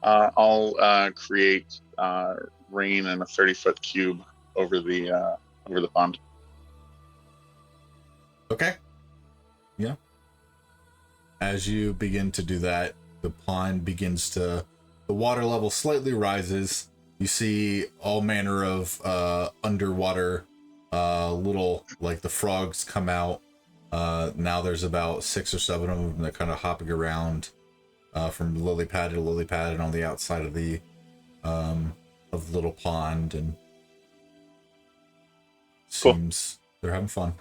I'll create rain in a 30-foot cube over the pond. Okay. Yeah. As you begin to do that, the pond begins to the water level slightly rises. You see all manner of underwater little, like the frogs come out. Now there's about 6 or 7 of them that kind of hopping around from lily pad to lily pad and on the outside of the little pond, and seems they're having fun.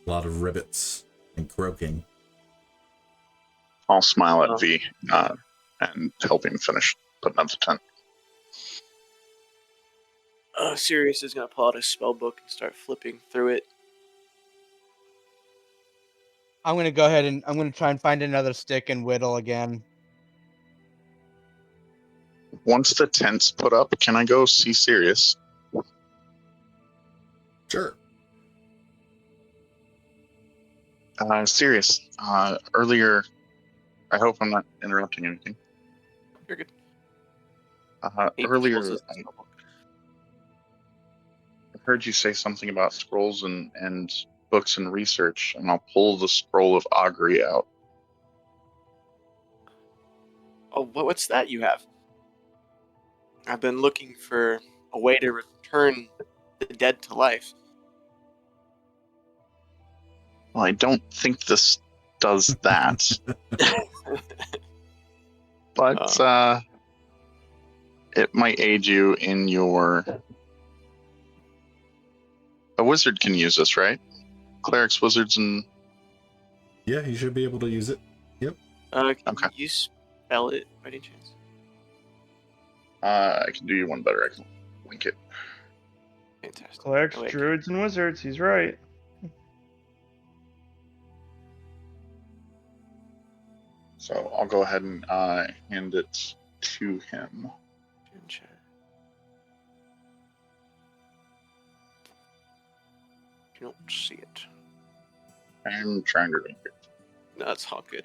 A lot of ribbits and croaking. I'll smile at V and help him finish putting up the tent. Sirius is going to pull out his spell book and start flipping through it. I'm gonna go ahead and I'm gonna try and find another stick and whittle again. Once the tent's put up, can I go see Sirius? Sure. Sirius, earlier, I hope I'm not interrupting anything. You're good. Earlier, I heard you say something about scrolls and books and research, and I'll pull the scroll of augury out. Oh, what's that you have? I've been looking for a way to return the dead to life. Well, I don't think this does that. But it might aid you in your... A wizard can use this, right? Clerics, wizards, and... Yeah, you should be able to use it. Yep. Can Okay. you spell it by any chance? I can do you one better. I can link it. Fantastic. Clerics, Oh, wait. druids, and wizards. He's right. So I'll go ahead and hand it to him. You don't see it. I'm trying to link it. No, that's all good.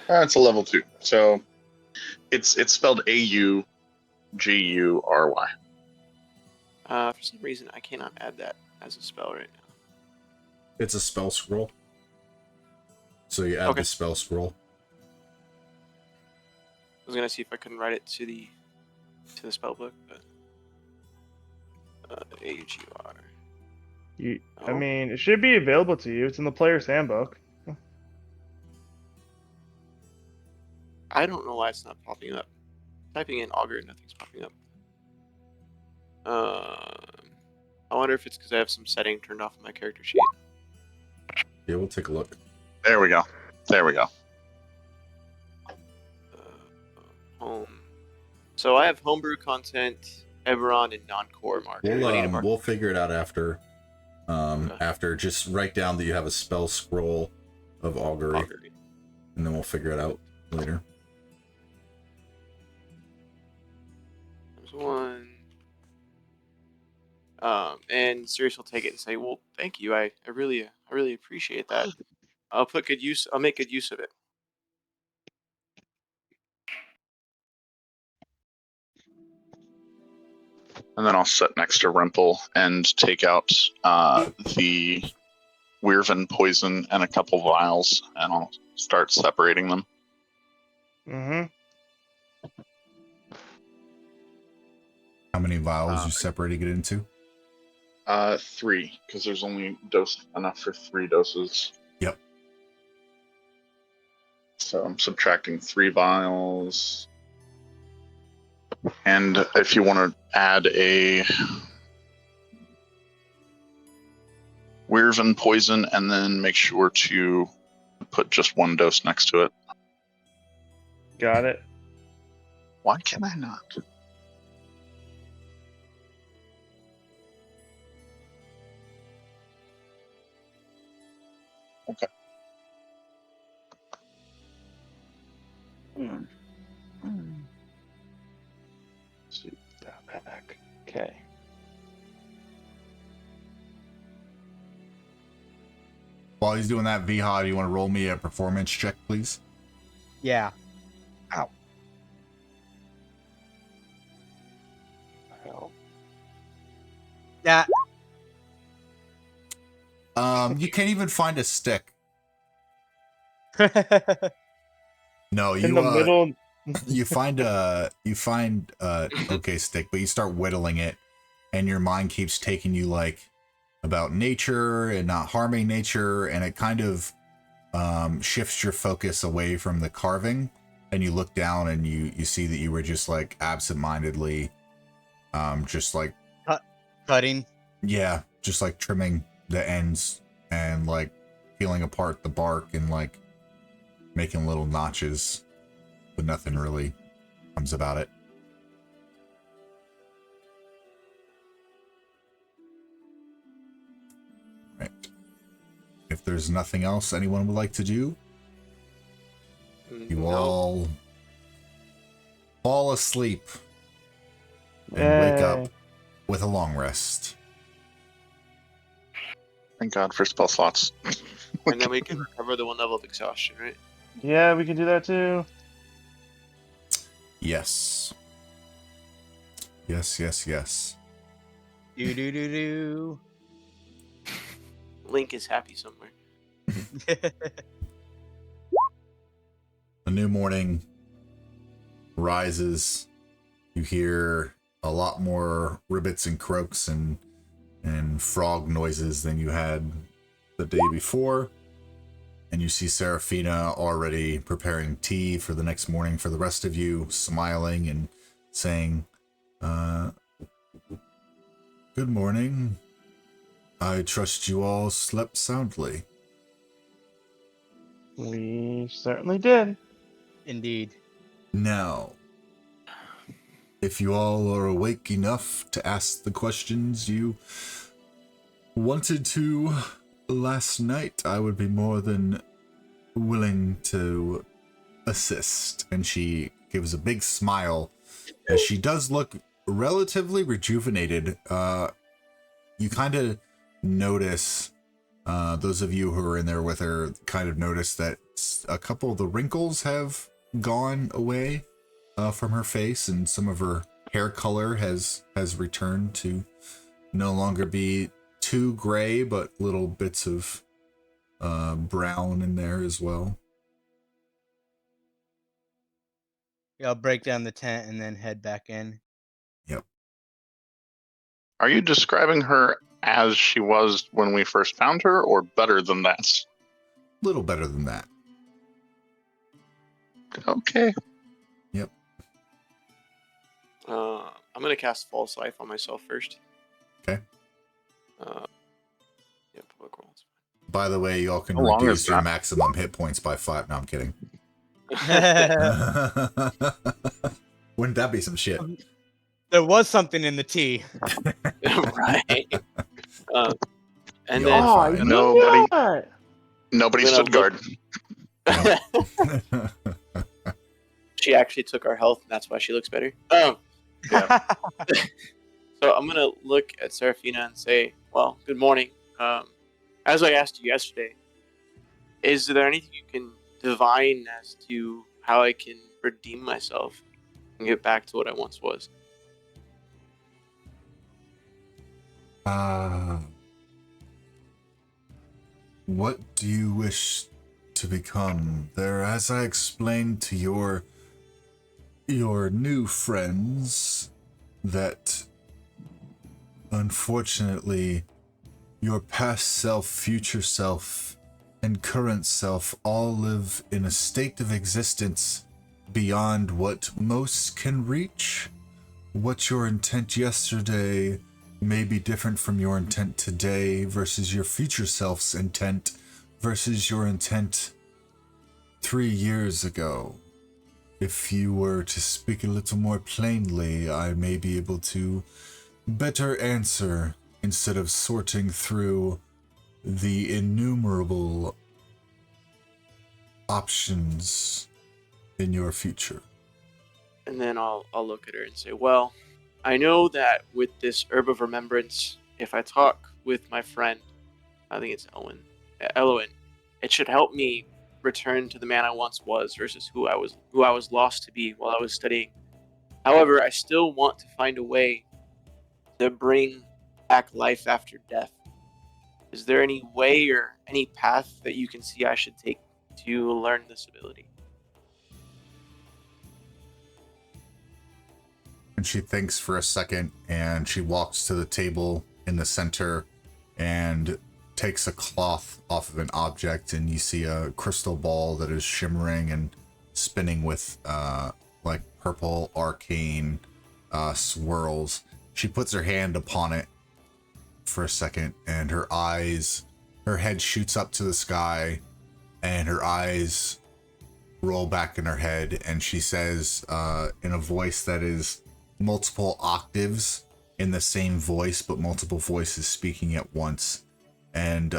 It's a level 2. So it's spelled Augury. For some reason, I cannot add that as a spell right now. It's a spell scroll. So you add the spell scroll. I was gonna see if I can write it to the spell book, but AUGR. I mean, it should be available to you. It's in the player's handbook. I don't know why it's not popping up. Typing in augur, nothing's popping up. I wonder if it's because I have some setting turned off on my character sheet. Yeah, we'll take a look. There we go. Home. So I have homebrew content, Eberron, and non-core marker. We'll figure it out after. After, just write down that you have a spell scroll of augury, and then we'll figure it out later. There's one. And Sirius will take it and say, "Well, thank you. I really appreciate that. I'll make good use of it." And then I'll sit next to Rimple and take out the Weirvin poison and a couple vials, and I'll start separating them. Mm-hmm. How many vials you separating it into? 3, because there's only dose enough for 3 doses. Yep. So I'm subtracting 3 vials. And if you want to add a Weirvin poison, and then make sure to put just 1 dose next to it. Got it. Why can I not? Okay. See that back. Okay. While he's doing that, Viha, do you want to roll me a performance check, please? Yeah. Hell. That You can't even find a stick No, In the middle. you find okay stick, but you start whittling it, and your mind keeps taking you like about nature and not harming nature, and it kind of shifts your focus away from the carving, and you look down and you see that you were just like absentmindedly just like Cutting. yeah, just like trimming the ends and like peeling apart the bark and like making little notches, but nothing really comes about it. Right. If there's nothing else anyone would like to do, you all fall asleep and wake up with a long rest. Thank God for spell slots. And then we can recover the 1 level of exhaustion, right? Yeah, we can do that too. Yes. Yes. Do. Link is happy somewhere. A new morning rises. You hear a lot more ribbits and croaks and frog noises than you had the day before. And you see Seraphina already preparing tea for the next morning for the rest of you, smiling and saying, good morning. I trust you all slept soundly. We certainly did. Indeed. Now, if you all are awake enough to ask the questions you wanted to last night, I would be more than willing to assist. And she gives a big smile as she does look relatively rejuvenated. You kind of notice, those of you who are in there with her kind of notice that a couple of the wrinkles have gone away from her face, and some of her hair color has returned to no longer be too gray, but little bits of brown in there as well. Yeah, I'll break down the tent and then head back in. Yep. Are you describing her as she was when we first found her, or better than that? Little better than that. Okay. Yep. I'm gonna cast False Life on myself first. Okay. Yeah, public rolls. By the way, y'all can How long reduce is your that? maximum hit points by 5. No, I'm kidding. Wouldn't that be some shit? There was something in the tea. Right. And Y'all then are Oh, fine. Nobody- yeah. Nobody When I stood guard. she actually took our health, and that's why she looks better. Yeah. So I'm gonna look at Seraphina and say, "Well, good morning. As I asked you yesterday, is there anything you can divine as to how I can redeem myself and get back to what I once was?" What do you wish to become? There, as I explained to your new friends, that unfortunately your past self, future self, and current self all live in a state of existence beyond what most can reach. What your intent yesterday may be different from your intent today versus your future self's intent versus your intent 3 years ago. If you were to speak a little more plainly, I may be able to better answer instead of sorting through the innumerable options in your future. And then I'll look at her and say, "Well, I know that with this Herb of Remembrance, if I talk with my friend, I think it's Eloin, it should help me return to the man I once was versus who I was lost to be while I was studying. However, I still want to find a way to bring back life after death. Is there any way or any path that you can see I should take to learn this ability. And she thinks for a second, and she walks to the table in the center and takes a cloth off of an object, and you see a crystal ball that is shimmering and spinning with like purple arcane swirls. She puts her hand upon it for a second, and her head shoots up to the sky, and her eyes roll back in her head, and she says in a voice that is multiple octaves in the same voice, but multiple voices speaking at once, and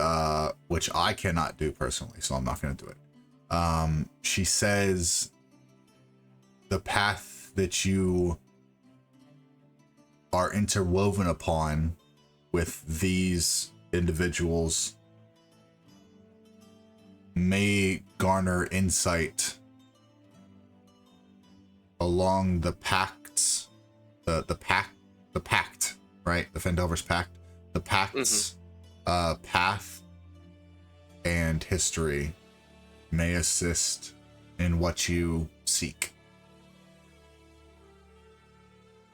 which I cannot do personally, so I'm not going to do it. She says, the path that you are interwoven upon with these individuals may garner insight along the pacts, the pact, right? The Phandelver's pact, the pact's path and history may assist in what you seek.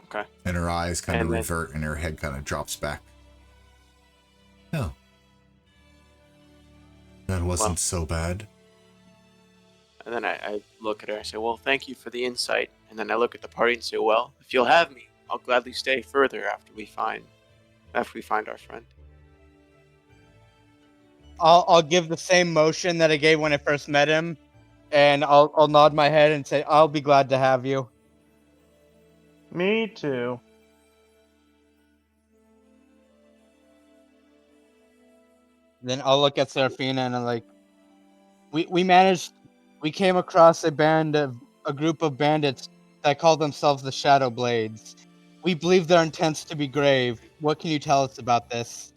Okay. And her eyes kind of And then- revert, and her head kind of drops back. Oh. That wasn't so bad. And then I look at her and say, well, thank you for the insight. And then I look at the party and say, well, if you'll have me, I'll gladly stay further after we find our friend. I'll give the same motion that I gave when I first met him, and I'll nod my head and say, I'll be glad to have you. Me too. Then I'll look at Seraphina and I'm like, we came across a group of bandits that call themselves the Shadow Blades. We believe their intents to be grave. What can you tell us about this?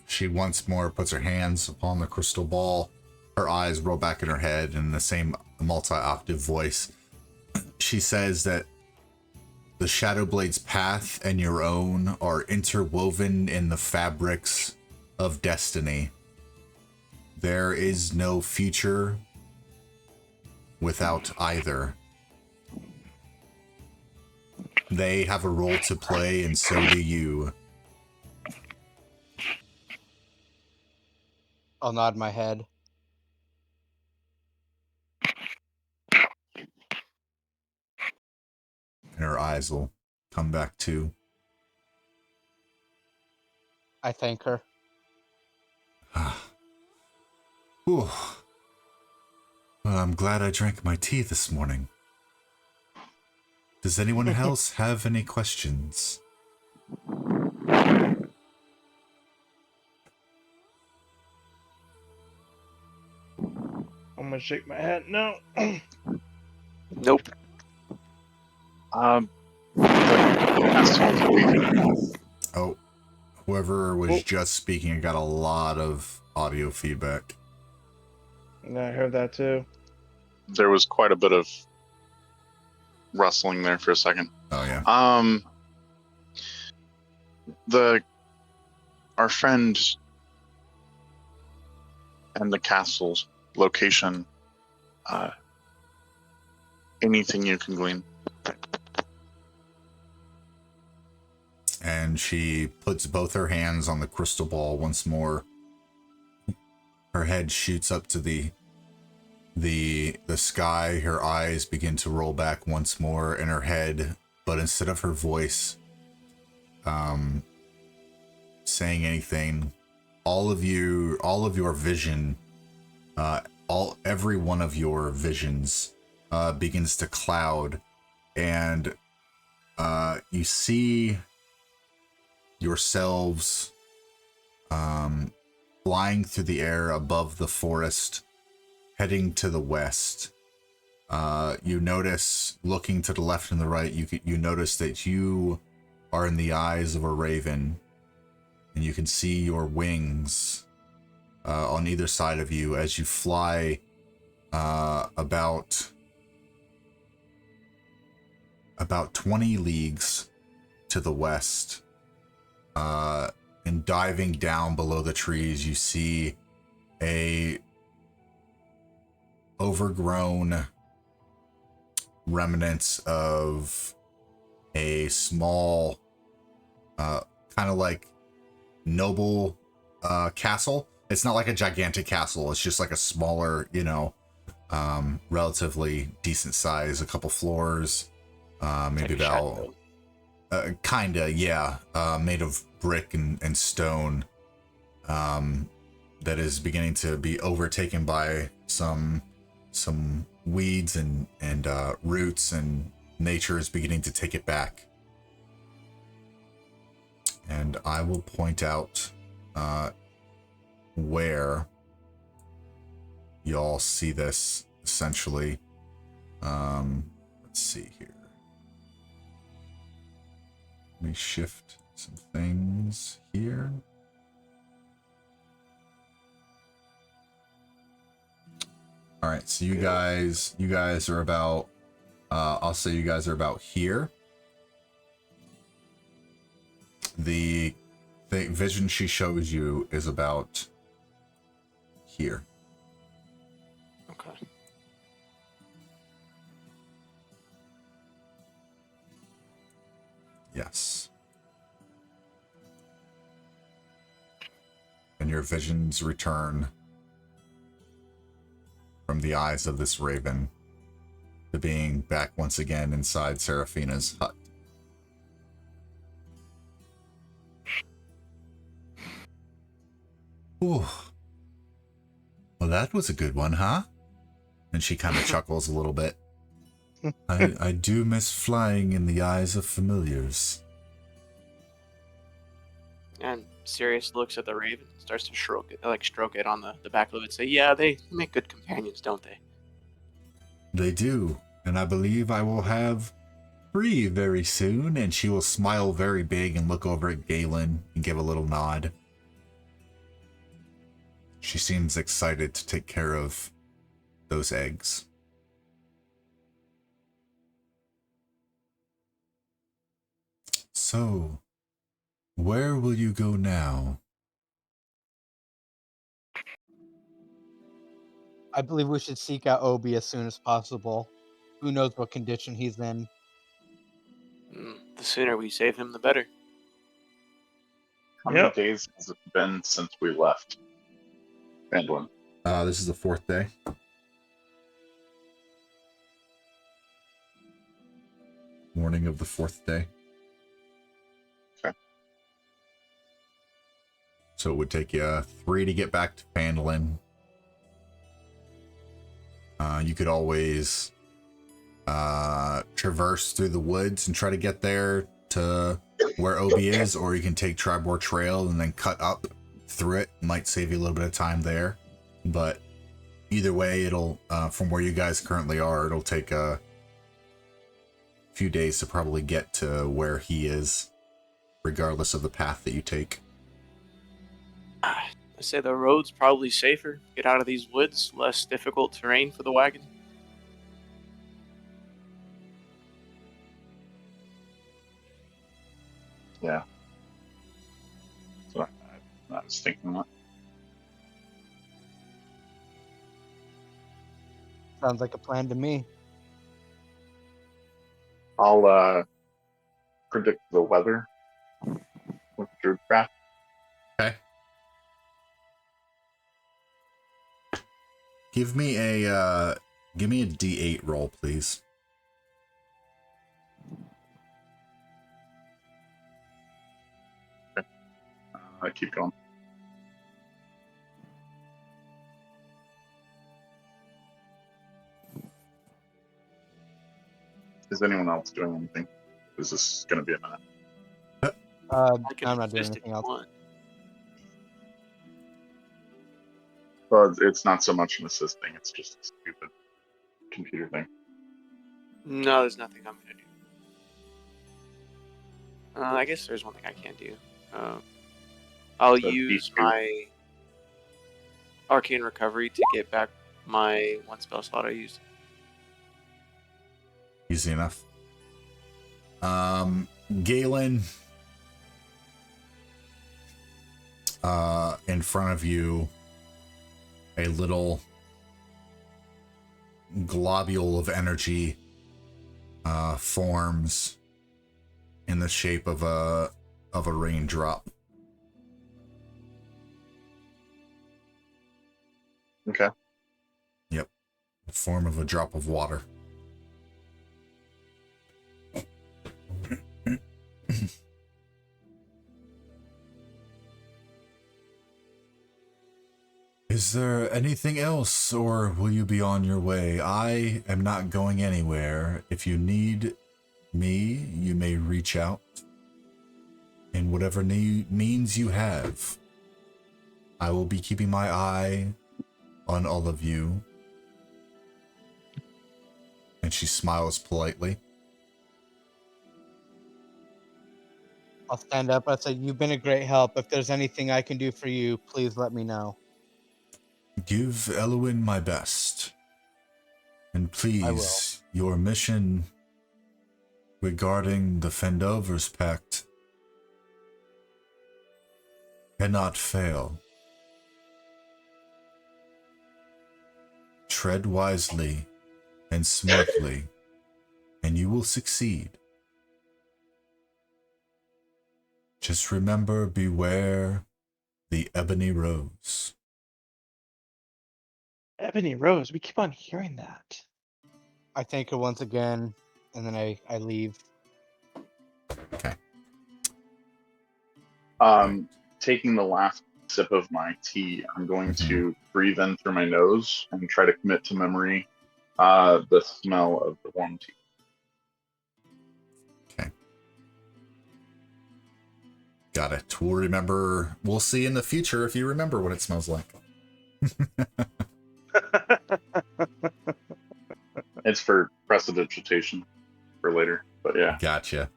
She once more puts her hands upon the crystal ball. Her eyes roll back in her head, and in the same multi-octave voice, she says that the Shadowblade's path and your own are interwoven in the fabrics of destiny. There is no future without either. They have a role to play, and so do you. I'll nod my head. And her eyes will come back too. I thank her. Whew. Well, I'm glad I drank my tea this morning. Does anyone else have any questions? I'm gonna shake my head. No. Nope. Oh, whoever was just speaking, I got a lot of audio feedback. Yeah, I heard that too. There was quite a bit of rustling there for a second. Oh yeah. Our friend and the castle's location, anything you can glean. And she puts both her hands on the crystal ball once more. Her head shoots up to the sky. Her eyes begin to roll back once more in her head, but instead of her voice saying anything, every one of your visions begins to cloud, and you see yourselves flying through the air above the forest, heading to the west. You notice, looking to the left and the right, you notice that you are in the eyes of a raven, and you can see your wings on either side of you as you fly about 20 leagues to the west. And diving down below the trees, you see a overgrown remnants of a small, kind of like noble castle. It's not like a gigantic castle. It's just like a smaller, relatively decent size, a couple floors, maybe Like a about, chateau. yeah, made of brick and stone, that is beginning to be overtaken by some weeds and roots, and nature is beginning to take it back. And I will point out where y'all see this essentially. Let's see here. Let me shift some things here. All right, so you guys are about, I'll say you guys are about here. The vision she shows you is about here. Okay. Yes. And your visions return from the eyes of this raven to being back once again inside Seraphina's hut. Ooh. Well, that was a good one, huh? And she kind of chuckles a little bit. I do miss flying in the eyes of familiars. And Sirius looks at the raven, starts to stroke it on the back of it, say, "Yeah, they make good companions, don't they?" They do, and I believe I will have 3 very soon." And she will smile very big and look over at Galen and give a little nod. She seems excited to take care of those eggs. So, where will you go now? I believe we should seek out Obi as soon as possible. Who knows what condition he's in. The sooner we save him, the better. How many Yep. days has it been since we left Phandelver? This is the 4th day. Morning of the 4th day. Okay. So it would take you 3 to get back to Phandalin. You could always traverse through the woods and try to get there to where Obi is, or you can take Tribor Trail and then cut up through it. Might save you a little bit of time there. But either way, it'll, from where you guys currently are, it'll take a few days to probably get to where he is, regardless of the path that you take. I say the road's probably safer. Get out of these woods, less difficult terrain for the wagon. Yeah. So I was thinking that. Sounds like a plan to me. I'll predict the weather with Druidcraft. Okay. Give me a D8 roll, please. Keep going. Is anyone else doing anything? Is this going to be a minute? I can I'm not doing assist if anything you else. want. Well, it's not so much an assist thing. It's just a stupid computer thing. No, there's nothing I'm gonna do. I guess there's one thing I can do. I'll So use D2. my arcane recovery to get back my 1 spell slot I used. Easy enough. Galen, in front of you, a little globule of energy forms in the shape of a raindrop. Okay. Yep. The form of a drop of water. Is there anything else, or will you be on your way? I am not going anywhere. If you need me, you may reach out in whatever means you have. I will be keeping my eye on all of you. And she smiles politely. I'll stand up. I say, you've been a great help. If there's anything I can do for you, please let me know. Give Elwyn my best. And please, your mission regarding the Phandelver's Pact cannot fail. Tread wisely and smartly, and you will succeed. Just remember, beware the ebony rose. Ebony Rose, we keep on hearing that. I thank her once again, and then I leave. Okay. Taking the last sip of my tea, I'm going to breathe in through my nose and try to commit to memory the smell of the warm tea. Okay. Got it. We'll remember. We'll see in the future if you remember what it smells like. It's for prestidigitation for later, but yeah. Gotcha.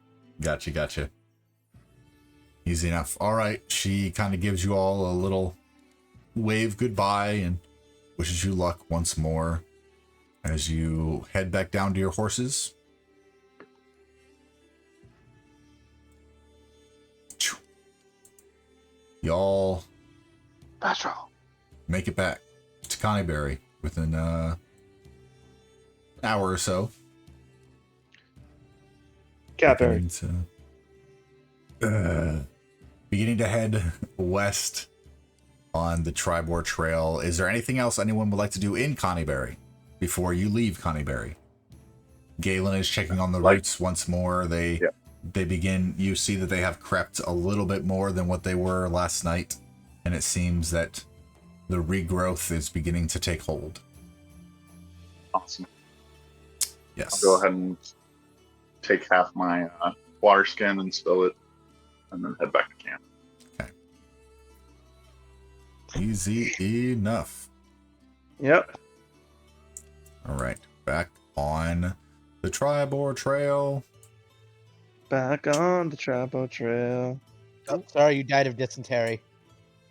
Easy enough. All right. She kind of gives you all a little wave goodbye and wishes you luck once more as you head back down to your horses. Y'all Patrol. make it back to Connieberry within an hour or so. Catberry. Beginning to head west on the Tribor Trail. Is there anything else anyone would like to do in Connieberry before you leave Connieberry? Galen is checking on the routes once more. They begin. You see that they have crept a little bit more than what they were last night, and it seems that the regrowth is beginning to take hold. Awesome. Yes. I'll go ahead and take half my water skin and spill it, and then head back to camp. Okay. Easy enough. Yep. All right. Back on the Tribor Trail. Back on the Tribor Trail. Oh, sorry, you died of dysentery.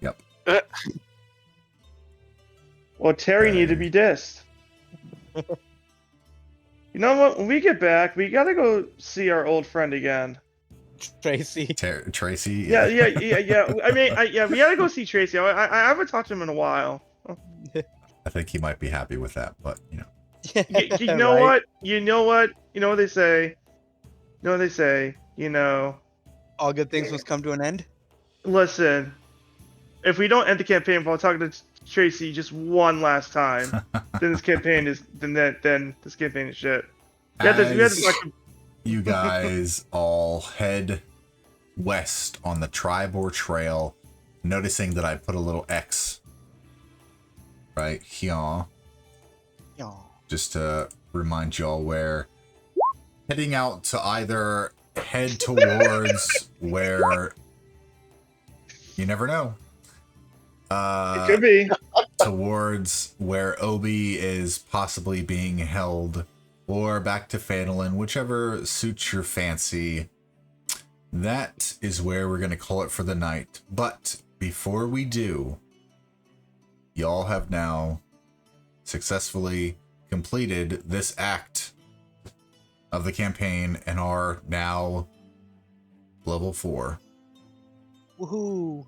Yep. Well, Terry needed to be dissed. You know what? When we get back, we gotta go see our old friend again. Tracy. Tracy. Yeah. I mean, we gotta go see Tracy. I haven't talked to him in a while. I think he might be happy with that, but you know. You know Right? what? You know what? You know what they say? All good things must come to an end. Listen, if we don't end the campaign while talking to Tracy just one last time, then this campaign is this campaign is shit. We had to talk to- You guys all head west on the Tribor Trail, noticing that I put a little X right here, Yeah. just to remind y'all where heading out to either head towards where you never know. it could be. Towards where Obi is possibly being held, or back to Phandelver, whichever suits your fancy. That is where we're going to call it for the night. But before we do, y'all have now successfully completed this act of the campaign and are now level 4. Woohoo!